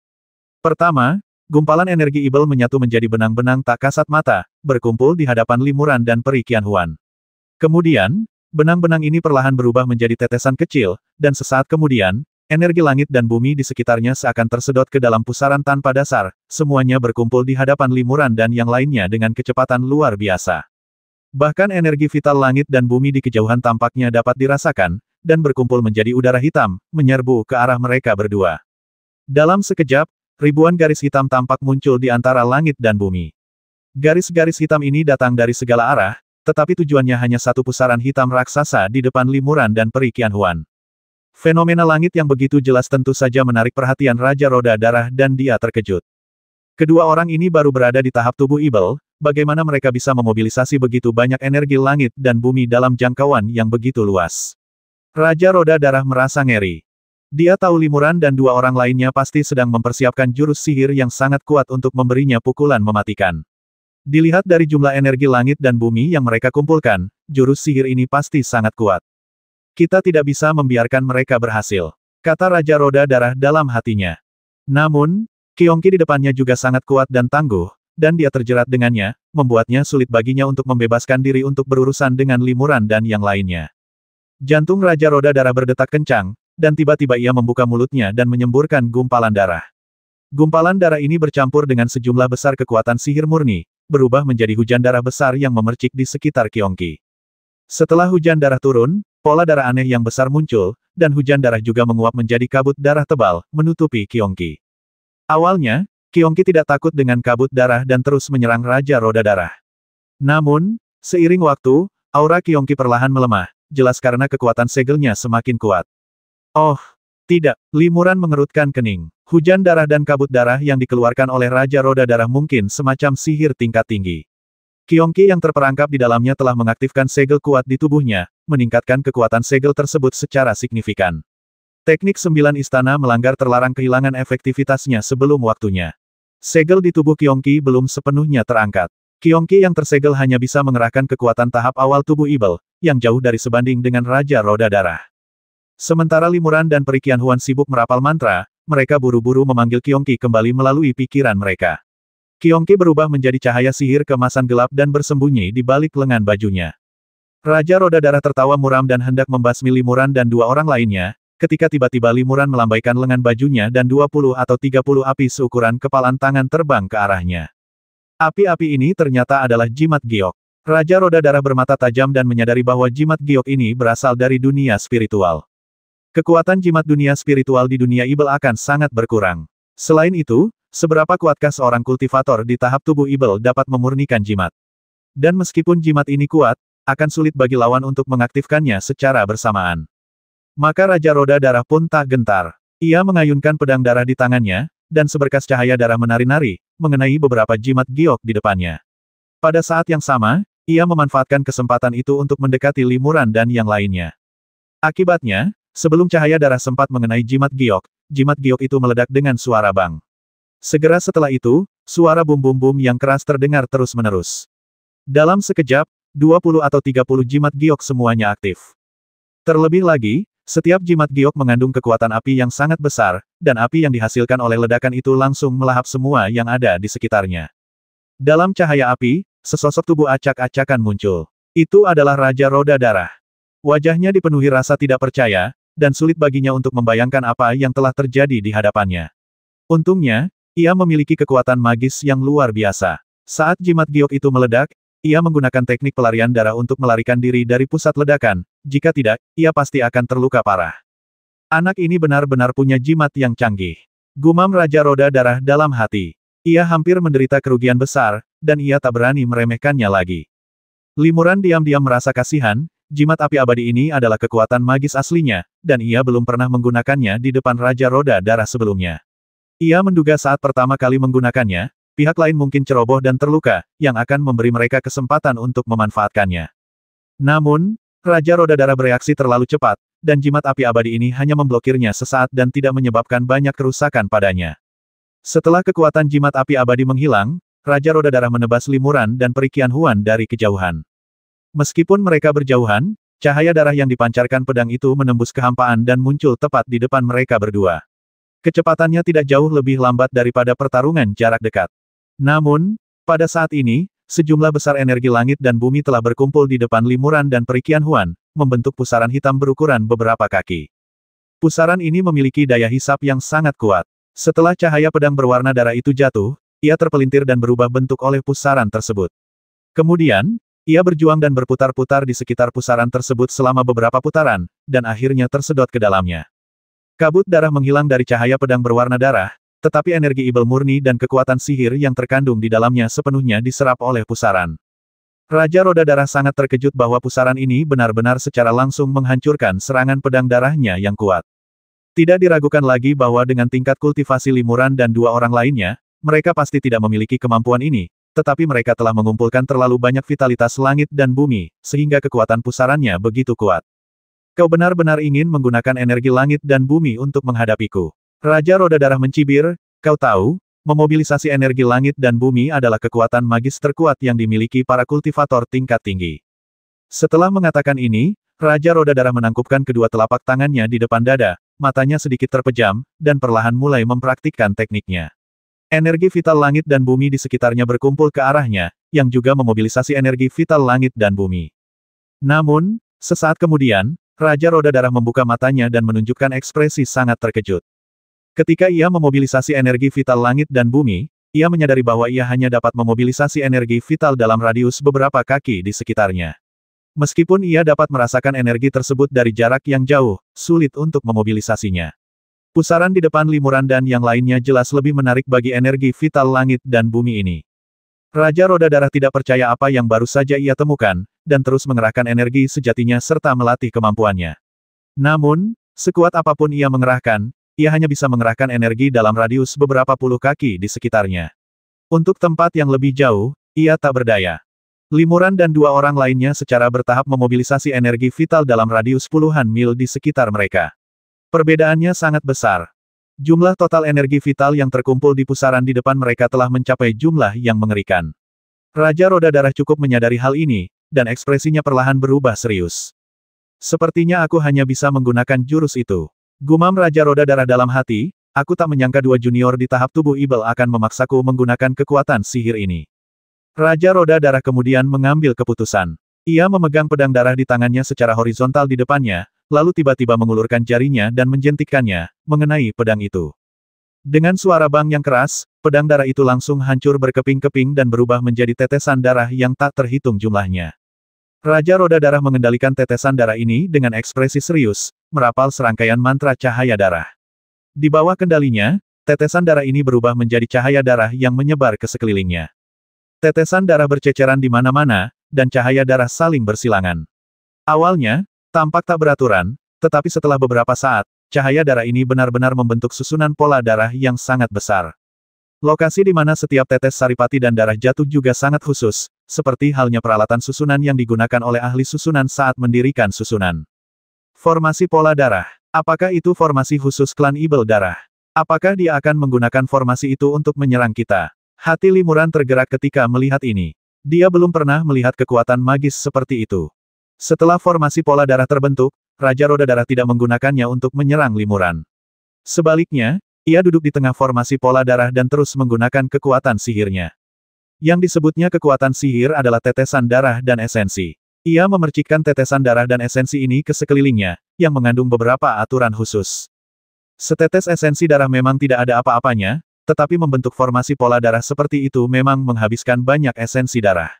Pertama, gumpalan energi Ibel menyatu menjadi benang-benang tak kasat mata, berkumpul di hadapan Limuran dan Peri Qianhuan. Kemudian, benang-benang ini perlahan berubah menjadi tetesan kecil, dan sesaat kemudian, energi langit dan bumi di sekitarnya seakan tersedot ke dalam pusaran tanpa dasar, semuanya berkumpul di hadapan Limuran dan yang lainnya dengan kecepatan luar biasa. Bahkan energi vital langit dan bumi di kejauhan tampaknya dapat dirasakan, dan berkumpul menjadi udara hitam, menyerbu ke arah mereka berdua. Dalam sekejap, ribuan garis hitam tampak muncul di antara langit dan bumi. Garis-garis hitam ini datang dari segala arah, tetapi tujuannya hanya satu pusaran hitam raksasa di depan Limuran dan Peri Qianhuan. Fenomena langit yang begitu jelas tentu saja menarik perhatian Raja Roda Darah dan dia terkejut. Kedua orang ini baru berada di tahap tubuh Ibel, bagaimana mereka bisa memobilisasi begitu banyak energi langit dan bumi dalam jangkauan yang begitu luas. Raja Roda Darah merasa ngeri. Dia tahu Limuran dan dua orang lainnya pasti sedang mempersiapkan jurus sihir yang sangat kuat untuk memberinya pukulan mematikan. Dilihat dari jumlah energi langit dan bumi yang mereka kumpulkan, jurus sihir ini pasti sangat kuat. Kita tidak bisa membiarkan mereka berhasil, kata Raja Roda Darah dalam hatinya. Namun, Qiongqi di depannya juga sangat kuat dan tangguh, dan dia terjerat dengannya, membuatnya sulit baginya untuk membebaskan diri untuk berurusan dengan Limuran dan yang lainnya. Jantung Raja Roda Darah berdetak kencang, dan tiba-tiba ia membuka mulutnya dan menyemburkan gumpalan darah. Gumpalan darah ini bercampur dengan sejumlah besar kekuatan sihir murni, berubah menjadi hujan darah besar yang memercik di sekitar Qiongqi. Setelah hujan darah turun, pola darah aneh yang besar muncul, dan hujan darah juga menguap menjadi kabut darah tebal, menutupi Qiongqi. Awalnya, Qiongqi tidak takut dengan kabut darah dan terus menyerang Raja Roda Darah. Namun, seiring waktu, aura Qiongqi perlahan melemah, jelas karena kekuatan segelnya semakin kuat. Oh, tidak, Limuran mengerutkan kening. Hujan darah dan kabut darah yang dikeluarkan oleh Raja Roda Darah mungkin semacam sihir tingkat tinggi. Qiongqi yang terperangkap di dalamnya telah mengaktifkan segel kuat di tubuhnya, meningkatkan kekuatan segel tersebut secara signifikan. Teknik 9 istana melanggar terlarang kehilangan efektivitasnya sebelum waktunya. Segel di tubuh Qiongqi belum sepenuhnya terangkat. Qiongqi yang tersegel hanya bisa mengerahkan kekuatan tahap awal tubuh Ibel, yang jauh dari sebanding dengan Raja Roda Darah. Sementara Limuran dan Peri Qianhuan sibuk merapal mantra, mereka buru-buru memanggil Qiongqi kembali melalui pikiran mereka. Qiongqi berubah menjadi cahaya sihir keemasan gelap dan bersembunyi di balik lengan bajunya. Raja Roda Darah tertawa muram dan hendak membasmi Limuran dan dua orang lainnya, ketika tiba-tiba Limuran melambaikan lengan bajunya dan 20 atau 30 api seukuran kepalan tangan terbang ke arahnya. Api-api ini ternyata adalah jimat giok. Raja Roda Darah bermata tajam dan menyadari bahwa jimat giok ini berasal dari dunia spiritual. Kekuatan jimat dunia spiritual di dunia Ibel akan sangat berkurang. Selain itu, seberapa kuatkah seorang kultivator di tahap tubuh Ibel dapat memurnikan jimat? Dan meskipun jimat ini kuat, akan sulit bagi lawan untuk mengaktifkannya secara bersamaan. Maka Raja Roda Darah pun tak gentar. Ia mengayunkan pedang darah di tangannya, dan seberkas cahaya darah menari-nari, mengenai beberapa jimat giok di depannya. Pada saat yang sama, ia memanfaatkan kesempatan itu untuk mendekati Limuran dan yang lainnya. Akibatnya, sebelum cahaya darah sempat mengenai jimat giok itu meledak dengan suara bang. Segera setelah itu, suara bum-bum-bum yang keras terdengar terus-menerus. Dalam sekejap, 20 atau 30 jimat giok semuanya aktif. Terlebih lagi, setiap jimat giok mengandung kekuatan api yang sangat besar, dan api yang dihasilkan oleh ledakan itu langsung melahap semua yang ada di sekitarnya. Dalam cahaya api, sesosok tubuh acak-acakan muncul. Itu adalah Raja Roda Darah. Wajahnya dipenuhi rasa tidak percaya, dan sulit baginya untuk membayangkan apa yang telah terjadi di hadapannya. Untungnya, ia memiliki kekuatan magis yang luar biasa. Saat jimat giok itu meledak, ia menggunakan teknik pelarian darah untuk melarikan diri dari pusat ledakan, jika tidak, ia pasti akan terluka parah. Anak ini benar-benar punya jimat yang canggih. Gumam Raja Roda Darah dalam hati. Ia hampir menderita kerugian besar, dan ia tak berani meremehkannya lagi. Limuran diam-diam merasa kasihan, jimat api abadi ini adalah kekuatan magis aslinya, dan ia belum pernah menggunakannya di depan Raja Roda Darah sebelumnya. Ia menduga saat pertama kali menggunakannya, pihak lain mungkin ceroboh dan terluka, yang akan memberi mereka kesempatan untuk memanfaatkannya. Namun, Raja Roda Darah bereaksi terlalu cepat, dan jimat api abadi ini hanya memblokirnya sesaat dan tidak menyebabkan banyak kerusakan padanya. Setelah kekuatan jimat api abadi menghilang, Raja Roda Darah menebas Limuran dan Perikian Huan dari kejauhan. Meskipun mereka berjauhan, cahaya darah yang dipancarkan pedang itu menembus kehampaan dan muncul tepat di depan mereka berdua. Kecepatannya tidak jauh lebih lambat daripada pertarungan jarak dekat. Namun, pada saat ini, sejumlah besar energi langit dan bumi telah berkumpul di depan Limuran dan Perikian Huan, membentuk pusaran hitam berukuran beberapa kaki. Pusaran ini memiliki daya hisap yang sangat kuat. Setelah cahaya pedang berwarna darah itu jatuh, ia terpelintir dan berubah bentuk oleh pusaran tersebut. Kemudian, ia berjuang dan berputar-putar di sekitar pusaran tersebut selama beberapa putaran, dan akhirnya tersedot ke dalamnya. Kabut darah menghilang dari cahaya pedang berwarna darah, tetapi energi Ibel murni dan kekuatan sihir yang terkandung di dalamnya sepenuhnya diserap oleh pusaran. Raja Roda Darah sangat terkejut bahwa pusaran ini benar-benar secara langsung menghancurkan serangan pedang darahnya yang kuat. Tidak diragukan lagi bahwa dengan tingkat kultivasi Limuran dan dua orang lainnya, mereka pasti tidak memiliki kemampuan ini, tetapi mereka telah mengumpulkan terlalu banyak vitalitas langit dan bumi, sehingga kekuatan pusarannya begitu kuat. Kau benar-benar ingin menggunakan energi langit dan bumi untuk menghadapiku. Raja Roda Darah mencibir, kau tahu, memobilisasi energi langit dan bumi adalah kekuatan magis terkuat yang dimiliki para kultivator tingkat tinggi. Setelah mengatakan ini, Raja Roda Darah menangkupkan kedua telapak tangannya di depan dada, matanya sedikit terpejam, dan perlahan mulai mempraktikkan tekniknya. Energi vital langit dan bumi di sekitarnya berkumpul ke arahnya, yang juga memobilisasi energi vital langit dan bumi. Namun, sesaat kemudian, Raja Roda Darah membuka matanya dan menunjukkan ekspresi sangat terkejut. Ketika ia memobilisasi energi vital langit dan bumi, ia menyadari bahwa ia hanya dapat memobilisasi energi vital dalam radius beberapa kaki di sekitarnya. Meskipun ia dapat merasakan energi tersebut dari jarak yang jauh, sulit untuk memobilisasinya. Pusaran di depan Limuran dan yang lainnya jelas lebih menarik bagi energi vital langit dan bumi ini. Raja Roda Darah tidak percaya apa yang baru saja ia temukan, dan terus mengerahkan energi sejatinya serta melatih kemampuannya. Namun, sekuat apapun ia mengerahkan, ia hanya bisa mengerahkan energi dalam radius beberapa puluh kaki di sekitarnya. Untuk tempat yang lebih jauh, ia tak berdaya. Limuran dan dua orang lainnya secara bertahap memobilisasi energi vital dalam radius puluhan mil di sekitar mereka. Perbedaannya sangat besar. Jumlah total energi vital yang terkumpul di pusaran di depan mereka telah mencapai jumlah yang mengerikan. Raja Roda Darah cukup menyadari hal ini, dan ekspresinya perlahan berubah serius. Sepertinya aku hanya bisa menggunakan jurus itu. Gumam Raja Roda Darah dalam hati, aku tak menyangka dua junior di tahap tubuh Ibel akan memaksaku menggunakan kekuatan sihir ini. Raja Roda Darah kemudian mengambil keputusan. Ia memegang pedang darah di tangannya secara horizontal di depannya, lalu tiba-tiba mengulurkan jarinya dan menjentikkannya, mengenai pedang itu. Dengan suara bang yang keras, pedang darah itu langsung hancur berkeping-keping dan berubah menjadi tetesan darah yang tak terhitung jumlahnya. Raja Roda Darah mengendalikan tetesan darah ini dengan ekspresi serius, merapal serangkaian mantra cahaya darah. Di bawah kendalinya, tetesan darah ini berubah menjadi cahaya darah yang menyebar ke sekelilingnya. Tetesan darah berceceran di mana-mana, dan cahaya darah saling bersilangan. Awalnya, tampak tak beraturan, tetapi setelah beberapa saat, cahaya darah ini benar-benar membentuk susunan pola darah yang sangat besar. Lokasi di mana setiap tetes saripati dan darah jatuh juga sangat khusus, seperti halnya peralatan susunan yang digunakan oleh ahli susunan saat mendirikan susunan. Formasi pola darah. Apakah itu formasi khusus klan Ibel Darah? Apakah dia akan menggunakan formasi itu untuk menyerang kita? Hati Li Muran tergerak ketika melihat ini. Dia belum pernah melihat kekuatan magis seperti itu. Setelah formasi pola darah terbentuk, Raja Roda Darah tidak menggunakannya untuk menyerang Li Muran. Sebaliknya, ia duduk di tengah formasi pola darah dan terus menggunakan kekuatan sihirnya. Yang disebutnya kekuatan sihir adalah tetesan darah dan esensi. Ia memercikkan tetesan darah dan esensi ini ke sekelilingnya, yang mengandung beberapa aturan khusus. Setetes esensi darah memang tidak ada apa-apanya, tetapi membentuk formasi pola darah seperti itu memang menghabiskan banyak esensi darah.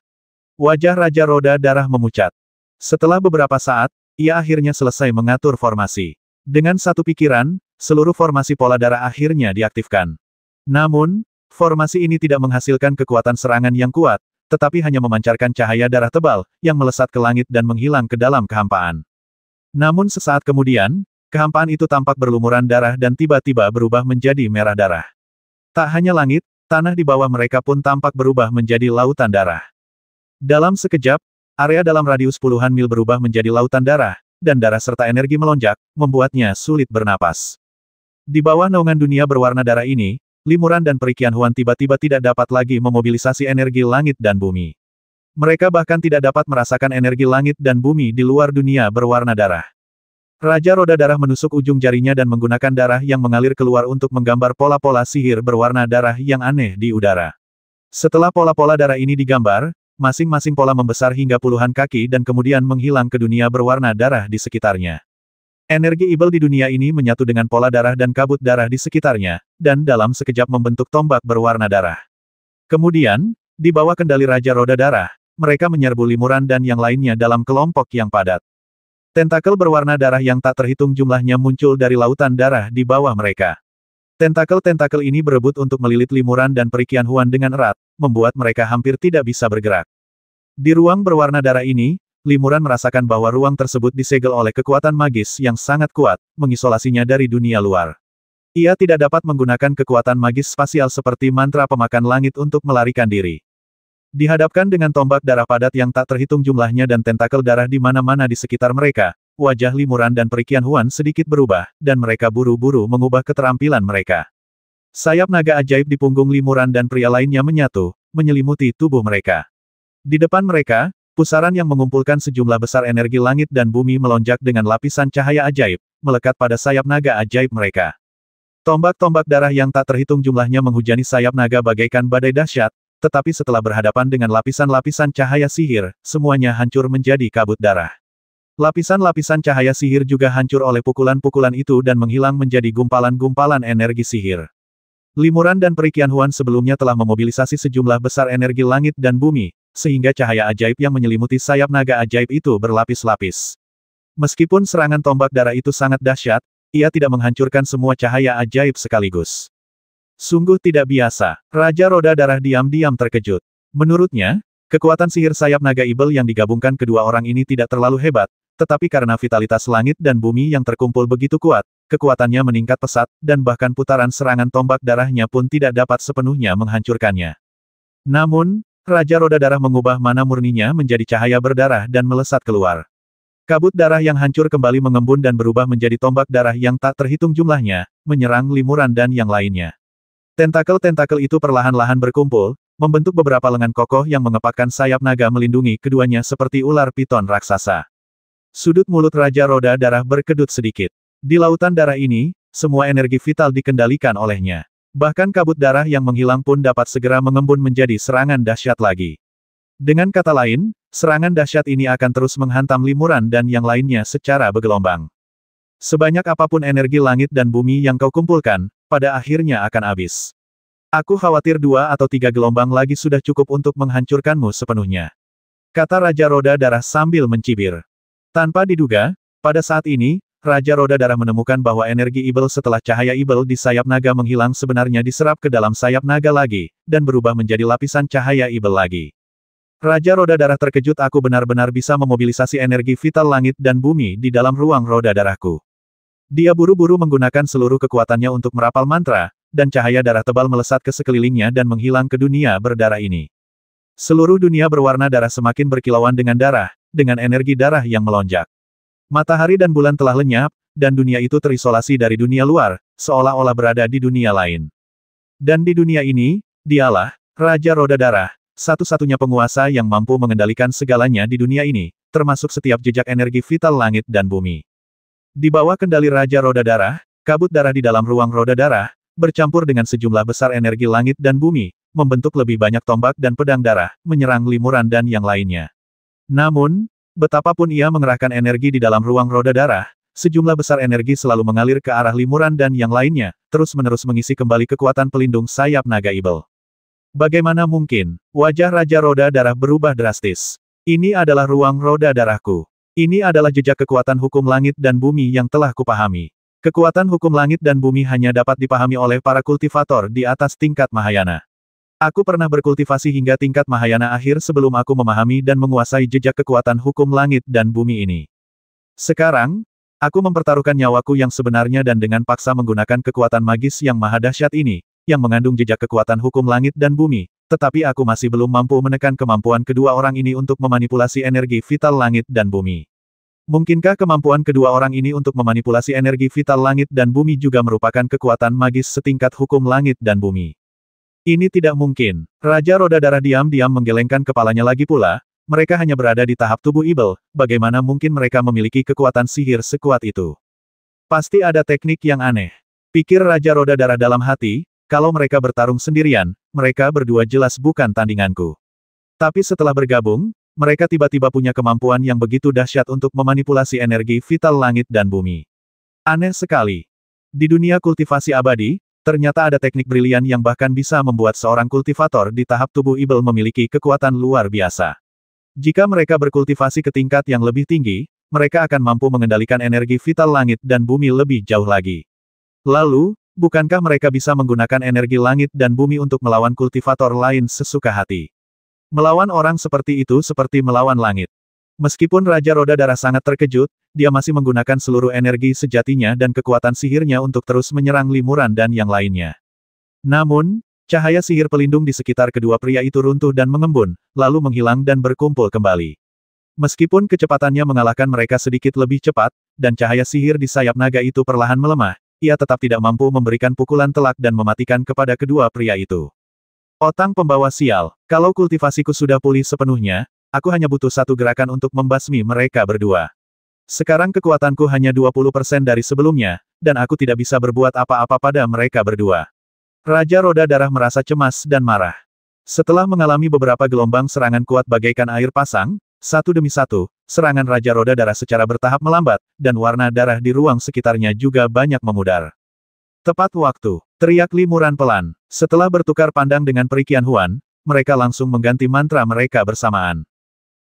Wajah Raja Roda Darah memucat. Setelah beberapa saat, ia akhirnya selesai mengatur formasi. Dengan satu pikiran, seluruh formasi pola darah akhirnya diaktifkan. Namun, formasi ini tidak menghasilkan kekuatan serangan yang kuat, tetapi hanya memancarkan cahaya darah tebal, yang melesat ke langit dan menghilang ke dalam kehampaan. Namun sesaat kemudian, kehampaan itu tampak berlumuran darah dan tiba-tiba berubah menjadi merah darah. Tak hanya langit, tanah di bawah mereka pun tampak berubah menjadi lautan darah. Dalam sekejap, area dalam radius puluhan mil berubah menjadi lautan darah, dan darah serta energi melonjak, membuatnya sulit bernapas. Di bawah naungan dunia berwarna darah ini, Li Muran dan Perikian Huan tiba-tiba tidak dapat lagi memobilisasi energi langit dan bumi. Mereka bahkan tidak dapat merasakan energi langit dan bumi di luar dunia berwarna darah. Raja Roda Darah menusuk ujung jarinya dan menggunakan darah yang mengalir keluar untuk menggambar pola-pola sihir berwarna darah yang aneh di udara. Setelah pola-pola darah ini digambar, masing-masing pola membesar hingga puluhan kaki dan kemudian menghilang ke dunia berwarna darah di sekitarnya. Energi Ibel di dunia ini menyatu dengan pola darah dan kabut darah di sekitarnya, dan dalam sekejap membentuk tombak berwarna darah. Kemudian, di bawah kendali Raja Roda Darah, mereka menyerbu Li Muran dan yang lainnya dalam kelompok yang padat. Tentakel berwarna darah yang tak terhitung jumlahnya muncul dari lautan darah di bawah mereka. Tentakel-tentakel ini berebut untuk melilit Li Muran dan Perikian Huan dengan erat, membuat mereka hampir tidak bisa bergerak. Di ruang berwarna darah ini, Li Muran merasakan bahwa ruang tersebut disegel oleh kekuatan magis yang sangat kuat, mengisolasinya dari dunia luar. Ia tidak dapat menggunakan kekuatan magis spasial seperti mantra pemakan langit untuk melarikan diri. Dihadapkan dengan tombak darah padat yang tak terhitung jumlahnya dan tentakel darah di mana-mana di sekitar mereka, wajah Li Muran dan Perikian Huan sedikit berubah, dan mereka buru-buru mengubah keterampilan mereka. Sayap naga ajaib di punggung Li Muran dan pria lainnya menyatu, menyelimuti tubuh mereka. Di depan mereka, pusaran yang mengumpulkan sejumlah besar energi langit dan bumi melonjak dengan lapisan cahaya ajaib, melekat pada sayap naga ajaib mereka. Tombak-tombak darah yang tak terhitung jumlahnya menghujani sayap naga bagaikan badai dahsyat, tetapi setelah berhadapan dengan lapisan-lapisan cahaya sihir, semuanya hancur menjadi kabut darah. Lapisan-lapisan cahaya sihir juga hancur oleh pukulan-pukulan itu dan menghilang menjadi gumpalan-gumpalan energi sihir. Li Muran dan Perikian Huan sebelumnya telah memobilisasi sejumlah besar energi langit dan bumi, sehingga cahaya ajaib yang menyelimuti sayap naga ajaib itu berlapis-lapis. Meskipun serangan tombak darah itu sangat dahsyat, ia tidak menghancurkan semua cahaya ajaib sekaligus. Sungguh tidak biasa. Raja Roda Darah diam-diam terkejut. Menurutnya, kekuatan sihir sayap naga Ibel yang digabungkan kedua orang ini tidak terlalu hebat, tetapi karena vitalitas langit dan bumi yang terkumpul begitu kuat, kekuatannya meningkat pesat, dan bahkan putaran serangan tombak darahnya pun tidak dapat sepenuhnya menghancurkannya. Namun, Raja Roda Darah mengubah mana murninya menjadi cahaya berdarah dan melesat keluar. Kabut darah yang hancur kembali mengembun dan berubah menjadi tombak darah yang tak terhitung jumlahnya, menyerang Li Muran dan yang lainnya. Tentakel-tentakel itu perlahan-lahan berkumpul, membentuk beberapa lengan kokoh yang mengepakkan sayap naga melindungi keduanya seperti ular piton raksasa. Sudut mulut Raja Roda Darah berkedut sedikit. Di lautan darah ini, semua energi vital dikendalikan olehnya. Bahkan kabut darah yang menghilang pun dapat segera mengembun menjadi serangan dahsyat lagi. Dengan kata lain, serangan dahsyat ini akan terus menghantam Limuran dan yang lainnya secara bergelombang. Sebanyak apapun energi langit dan bumi yang kau kumpulkan, pada akhirnya akan habis. Aku khawatir 2 atau 3 gelombang lagi sudah cukup untuk menghancurkanmu sepenuhnya. Kata Raja Roda Darah sambil mencibir. Tanpa diduga, pada saat ini, Raja Roda Darah menemukan bahwa energi Ibel setelah cahaya Ibel di sayap naga menghilang sebenarnya diserap ke dalam sayap naga lagi, dan berubah menjadi lapisan cahaya Ibel lagi. Raja Roda Darah terkejut, aku benar-benar bisa memobilisasi energi vital langit dan bumi di dalam ruang roda darahku. Dia buru-buru menggunakan seluruh kekuatannya untuk merapal mantra, dan cahaya darah tebal melesat ke sekelilingnya dan menghilang ke dunia berdarah ini. Seluruh dunia berwarna darah semakin berkilauan dengan darah, dengan energi darah yang melonjak. Matahari dan bulan telah lenyap, dan dunia itu terisolasi dari dunia luar, seolah-olah berada di dunia lain. Dan di dunia ini, dialah, Raja Roda Darah, satu-satunya penguasa yang mampu mengendalikan segalanya di dunia ini, termasuk setiap jejak energi vital langit dan bumi. Di bawah kendali Raja Roda Darah, kabut darah di dalam ruang roda darah, bercampur dengan sejumlah besar energi langit dan bumi, membentuk lebih banyak tombak dan pedang darah, menyerang Limuran dan yang lainnya. Namun, betapapun ia mengerahkan energi di dalam ruang roda darah, sejumlah besar energi selalu mengalir ke arah Limuran dan yang lainnya, terus-menerus mengisi kembali kekuatan pelindung sayap naga Ibel. Bagaimana mungkin? Wajah Raja Roda Darah berubah drastis. Ini adalah ruang roda darahku. Ini adalah jejak kekuatan hukum langit dan bumi yang telah kupahami. Kekuatan hukum langit dan bumi hanya dapat dipahami oleh para kultivator di atas tingkat Mahayana. Aku pernah berkultivasi hingga tingkat Mahayana akhir sebelum aku memahami dan menguasai jejak kekuatan hukum langit dan bumi ini. Sekarang, aku mempertaruhkan nyawaku yang sebenarnya dan dengan paksa menggunakan kekuatan magis yang maha dahsyat ini, yang mengandung jejak kekuatan hukum langit dan bumi, tetapi aku masih belum mampu menekan kemampuan kedua orang ini untuk memanipulasi energi vital langit dan bumi. Mungkinkah kemampuan kedua orang ini untuk memanipulasi energi vital langit dan bumi juga merupakan kekuatan magis setingkat hukum langit dan bumi? Ini tidak mungkin. Raja Roda Darah diam-diam menggelengkan kepalanya lagi pula, mereka hanya berada di tahap tubuh Ibel, bagaimana mungkin mereka memiliki kekuatan sihir sekuat itu? Pasti ada teknik yang aneh. Pikir Raja Roda Darah dalam hati, kalau mereka bertarung sendirian, mereka berdua jelas bukan tandinganku. Tapi setelah bergabung, mereka tiba-tiba punya kemampuan yang begitu dahsyat untuk memanipulasi energi vital langit dan bumi. Aneh sekali. Di dunia kultivasi abadi, ternyata ada teknik brilian yang bahkan bisa membuat seorang kultivator di tahap tubuh Ibel memiliki kekuatan luar biasa. Jika mereka berkultivasi ke tingkat yang lebih tinggi, mereka akan mampu mengendalikan energi vital langit dan bumi lebih jauh lagi. Lalu, bukankah mereka bisa menggunakan energi langit dan bumi untuk melawan kultivator lain sesuka hati? Melawan orang seperti itu seperti melawan langit. Meskipun Raja Roda Darah sangat terkejut, dia masih menggunakan seluruh energi sejatinya dan kekuatan sihirnya untuk terus menyerang Limuran dan yang lainnya. Namun, cahaya sihir pelindung di sekitar kedua pria itu runtuh dan mengembun, lalu menghilang dan berkumpul kembali. Meskipun kecepatannya mengalahkan mereka sedikit lebih cepat, dan cahaya sihir di sayap naga itu perlahan melemah, ia tetap tidak mampu memberikan pukulan telak dan mematikan kepada kedua pria itu. Otang pembawa sial, kalau kultivasiku sudah pulih sepenuhnya, aku hanya butuh satu gerakan untuk membasmi mereka berdua. Sekarang kekuatanku hanya 20% dari sebelumnya, dan aku tidak bisa berbuat apa-apa pada mereka berdua. Raja Roda Darah merasa cemas dan marah. Setelah mengalami beberapa gelombang serangan kuat bagaikan air pasang, satu demi satu, serangan Raja Roda Darah secara bertahap melambat, dan warna darah di ruang sekitarnya juga banyak memudar. Tepat waktu, teriak Limuran pelan. Setelah bertukar pandang dengan Perikian Huan, mereka langsung mengganti mantra mereka bersamaan.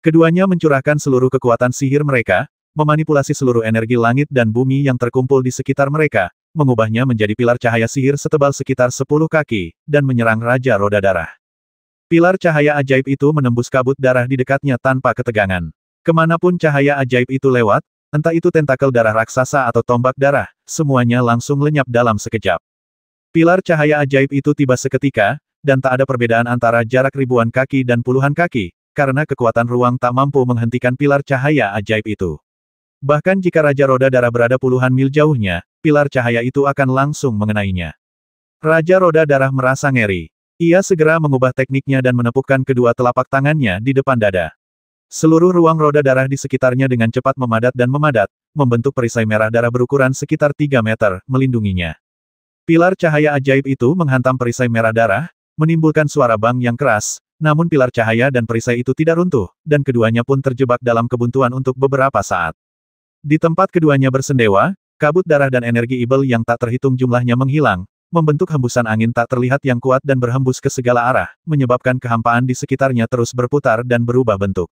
Keduanya mencurahkan seluruh kekuatan sihir mereka, memanipulasi seluruh energi langit dan bumi yang terkumpul di sekitar mereka, mengubahnya menjadi pilar cahaya sihir setebal sekitar 10 kaki, dan menyerang Raja Roda Darah. Pilar cahaya ajaib itu menembus kabut darah di dekatnya tanpa ketegangan. Kemanapun cahaya ajaib itu lewat, entah itu tentakel darah raksasa atau tombak darah, semuanya langsung lenyap dalam sekejap. Pilar cahaya ajaib itu tiba seketika, dan tak ada perbedaan antara jarak ribuan kaki dan puluhan kaki, karena kekuatan ruang tak mampu menghentikan pilar cahaya ajaib itu. Bahkan jika Raja Roda Darah berada puluhan mil jauhnya, pilar cahaya itu akan langsung mengenainya. Raja Roda Darah merasa ngeri. Ia segera mengubah tekniknya dan menepukkan kedua telapak tangannya di depan dada. Seluruh ruang roda darah di sekitarnya dengan cepat memadat dan memadat, membentuk perisai merah darah berukuran sekitar 3 meter, melindunginya. Pilar cahaya ajaib itu menghantam perisai merah darah, menimbulkan suara bang yang keras, Namun pilar cahaya dan perisai itu tidak runtuh, dan keduanya pun terjebak dalam kebuntuan untuk beberapa saat. Di tempat keduanya bersendewa, kabut darah dan energi ibel yang tak terhitung jumlahnya menghilang, membentuk hembusan angin tak terlihat yang kuat dan berhembus ke segala arah, menyebabkan kehampaan di sekitarnya terus berputar dan berubah bentuk.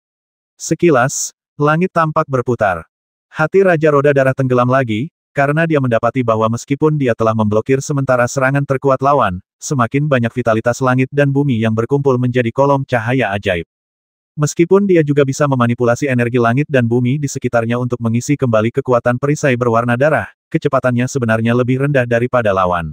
Sekilas, langit tampak berputar. Hati Raja Roda Darah tenggelam lagi, karena dia mendapati bahwa meskipun dia telah memblokir sementara serangan terkuat lawan, semakin banyak vitalitas langit dan bumi yang berkumpul menjadi kolom cahaya ajaib. Meskipun dia juga bisa memanipulasi energi langit dan bumi di sekitarnya untuk mengisi kembali kekuatan perisai berwarna darah, kecepatannya sebenarnya lebih rendah daripada lawan.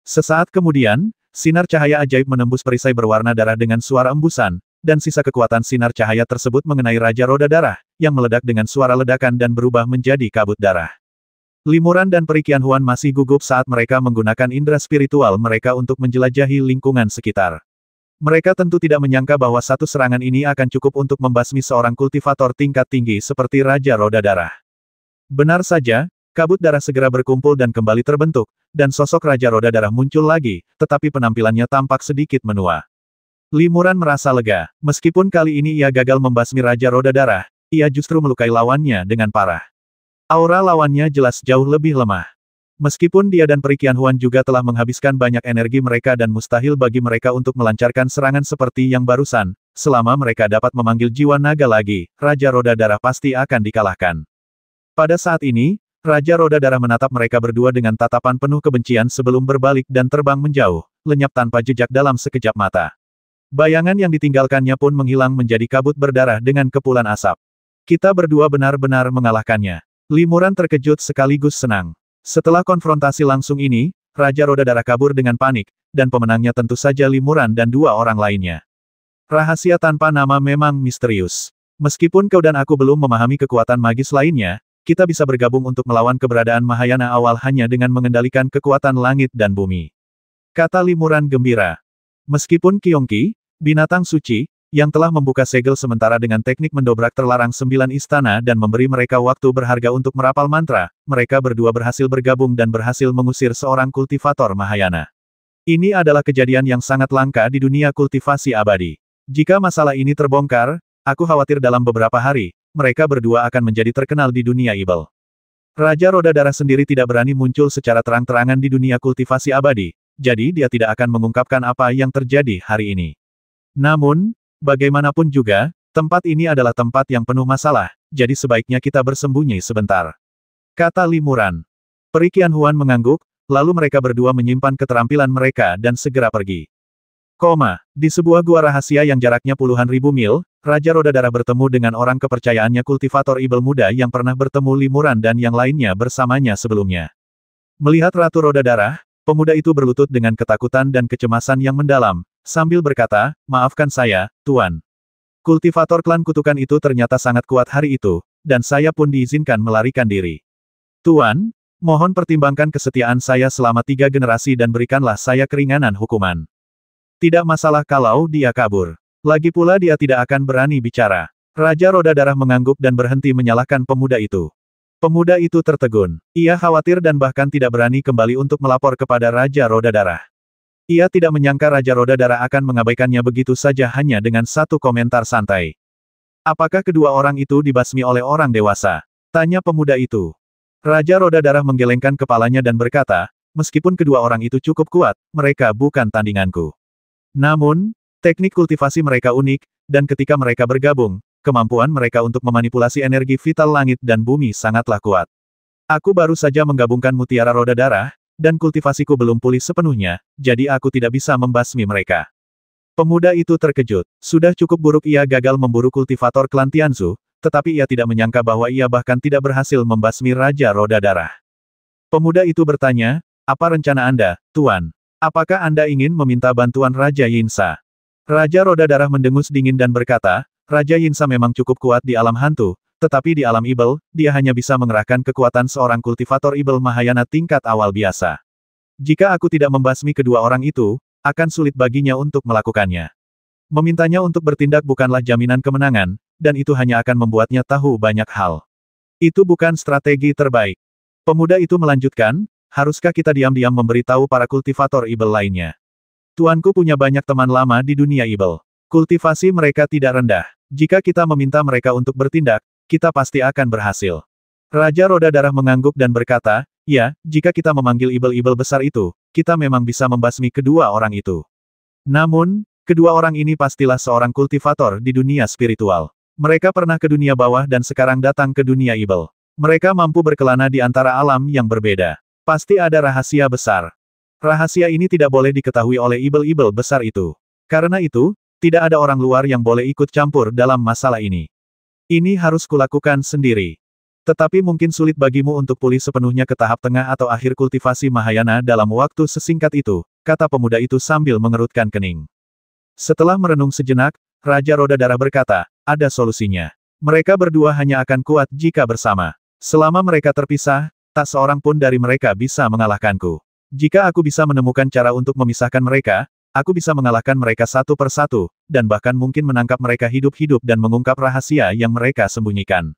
Sesaat kemudian, sinar cahaya ajaib menembus perisai berwarna darah dengan suara embusan, dan sisa kekuatan sinar cahaya tersebut mengenai Raja Roda Darah, yang meledak dengan suara ledakan dan berubah menjadi kabut darah. Limuran dan Perikian Huan masih gugup saat mereka menggunakan indera spiritual mereka untuk menjelajahi lingkungan sekitar. Mereka tentu tidak menyangka bahwa satu serangan ini akan cukup untuk membasmi seorang kultivator tingkat tinggi seperti Raja Roda Darah. Benar saja, kabut darah segera berkumpul dan kembali terbentuk, dan sosok Raja Roda Darah muncul lagi, tetapi penampilannya tampak sedikit menua. Limuran merasa lega, meskipun kali ini ia gagal membasmi Raja Roda Darah, ia justru melukai lawannya dengan parah. Aura lawannya jelas jauh lebih lemah. Meskipun dia dan Perikian Huan juga telah menghabiskan banyak energi mereka dan mustahil bagi mereka untuk melancarkan serangan seperti yang barusan, selama mereka dapat memanggil jiwa naga lagi, Raja Roda Darah pasti akan dikalahkan. Pada saat ini, Raja Roda Darah menatap mereka berdua dengan tatapan penuh kebencian sebelum berbalik dan terbang menjauh, lenyap tanpa jejak dalam sekejap mata. Bayangan yang ditinggalkannya pun menghilang menjadi kabut berdarah dengan kepulan asap. Kita berdua benar-benar mengalahkannya. Limuran terkejut sekaligus senang. Setelah konfrontasi langsung ini, Raja Roda Darah kabur dengan panik, dan pemenangnya tentu saja Limuran dan dua orang lainnya. Rahasia tanpa nama memang misterius. Meskipun kau dan aku belum memahami kekuatan magis lainnya, kita bisa bergabung untuk melawan keberadaan Mahayana awal hanya dengan mengendalikan kekuatan langit dan bumi. Kata Limuran gembira. Meskipun Kyongki, binatang suci, yang telah membuka segel sementara dengan teknik mendobrak terlarang 9 istana dan memberi mereka waktu berharga untuk merapal mantra, mereka berdua berhasil bergabung dan berhasil mengusir seorang kultivator Mahayana. Ini adalah kejadian yang sangat langka di dunia kultivasi abadi. Jika masalah ini terbongkar, aku khawatir dalam beberapa hari, mereka berdua akan menjadi terkenal di dunia ibel. Raja Roda Darah sendiri tidak berani muncul secara terang-terangan di dunia kultivasi abadi, jadi dia tidak akan mengungkapkan apa yang terjadi hari ini. Namun, bagaimanapun juga, tempat ini adalah tempat yang penuh masalah, jadi sebaiknya kita bersembunyi sebentar. Kata Limuran. Perikian Huan mengangguk, lalu mereka berdua menyimpan keterampilan mereka dan segera pergi. Di sebuah gua rahasia yang jaraknya puluhan ribu mil, Raja Roda Darah bertemu dengan orang kepercayaannya kultivator ibel muda yang pernah bertemu Limuran dan yang lainnya bersamanya sebelumnya. Melihat Ratu Roda Darah, pemuda itu berlutut dengan ketakutan dan kecemasan yang mendalam, sambil berkata, "Maafkan saya, Tuan. Kultivator klan kutukan itu ternyata sangat kuat hari itu, dan saya pun diizinkan melarikan diri. Tuan, mohon pertimbangkan kesetiaan saya selama 3 generasi dan berikanlah saya keringanan hukuman. Tidak masalah kalau dia kabur. Lagi pula dia tidak akan berani bicara." Raja Roda Darah mengangguk dan berhenti menyalahkan pemuda itu. Pemuda itu tertegun. Ia khawatir dan bahkan tidak berani kembali untuk melapor kepada Raja Roda Darah. Ia tidak menyangka Raja Roda Darah akan mengabaikannya begitu saja hanya dengan satu komentar santai. "Apakah kedua orang itu dibasmi oleh orang dewasa?" tanya pemuda itu. Raja Roda Darah menggelengkan kepalanya dan berkata, "Meskipun kedua orang itu cukup kuat, mereka bukan tandinganku. Namun, teknik kultivasi mereka unik, dan ketika mereka bergabung, kemampuan mereka untuk memanipulasi energi vital langit dan bumi sangatlah kuat. Aku baru saja menggabungkan Mutiara Roda Darah, dan kultivasiku belum pulih sepenuhnya, jadi aku tidak bisa membasmi mereka." Pemuda itu terkejut. Sudah cukup buruk ia gagal memburu kultivator klan Tianzu, tetapi ia tidak menyangka bahwa ia bahkan tidak berhasil membasmi Raja Roda Darah. Pemuda itu bertanya, "Apa rencana Anda, Tuan? Apakah Anda ingin meminta bantuan Raja Yinsa?" Raja Roda Darah mendengus dingin dan berkata, "Raja Yinsa memang cukup kuat di alam hantu, tetapi di alam ibel, dia hanya bisa mengerahkan kekuatan seorang kultivator ibel Mahayana tingkat awal biasa. Jika aku tidak membasmi kedua orang itu, akan sulit baginya untuk melakukannya. Memintanya untuk bertindak bukanlah jaminan kemenangan, dan itu hanya akan membuatnya tahu banyak hal. Itu bukan strategi terbaik." Pemuda itu melanjutkan, "Haruskah kita diam-diam memberitahu para kultivator ibel lainnya? Tuanku punya banyak teman lama di dunia ibel. Kultivasi mereka tidak rendah. Jika kita meminta mereka untuk bertindak, kita pasti akan berhasil. Raja Roda Darah mengangguk dan berkata, ya, jika kita memanggil ibel-ibel besar itu, kita memang bisa membasmi kedua orang itu. Namun, kedua orang ini pastilah seorang kultivator di dunia spiritual. Mereka pernah ke dunia bawah dan sekarang datang ke dunia ibel. Mereka mampu berkelana di antara alam yang berbeda. Pasti ada rahasia besar. Rahasia ini tidak boleh diketahui oleh ibel-ibel besar itu. Karena itu, tidak ada orang luar yang boleh ikut campur dalam masalah ini. Ini harus kulakukan sendiri. Tetapi mungkin sulit bagimu untuk pulih sepenuhnya ke tahap tengah atau akhir kultivasi Mahayana dalam waktu sesingkat itu, kata pemuda itu sambil mengerutkan kening. Setelah merenung sejenak, Raja Roda Darah berkata, ada solusinya. Mereka berdua hanya akan kuat jika bersama. Selama mereka terpisah, tak seorang pun dari mereka bisa mengalahkanku. Jika aku bisa menemukan cara untuk memisahkan mereka, aku bisa mengalahkan mereka satu persatu, dan bahkan mungkin menangkap mereka hidup-hidup dan mengungkap rahasia yang mereka sembunyikan.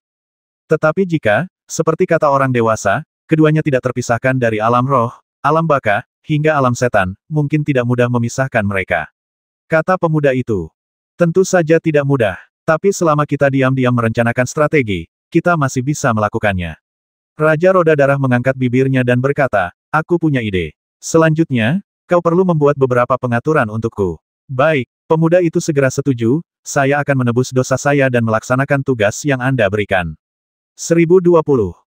Tetapi jika, seperti kata orang dewasa, keduanya tidak terpisahkan dari alam roh, alam baka, hingga alam setan, mungkin tidak mudah memisahkan mereka. Kata pemuda itu. Tentu saja tidak mudah, tapi selama kita diam-diam merencanakan strategi, kita masih bisa melakukannya. Raja Roda Darah mengangkat bibirnya dan berkata, aku punya ide. Selanjutnya, kau perlu membuat beberapa pengaturan untukku. Baik, pemuda itu segera setuju, saya akan menebus dosa saya dan melaksanakan tugas yang Anda berikan. 1020.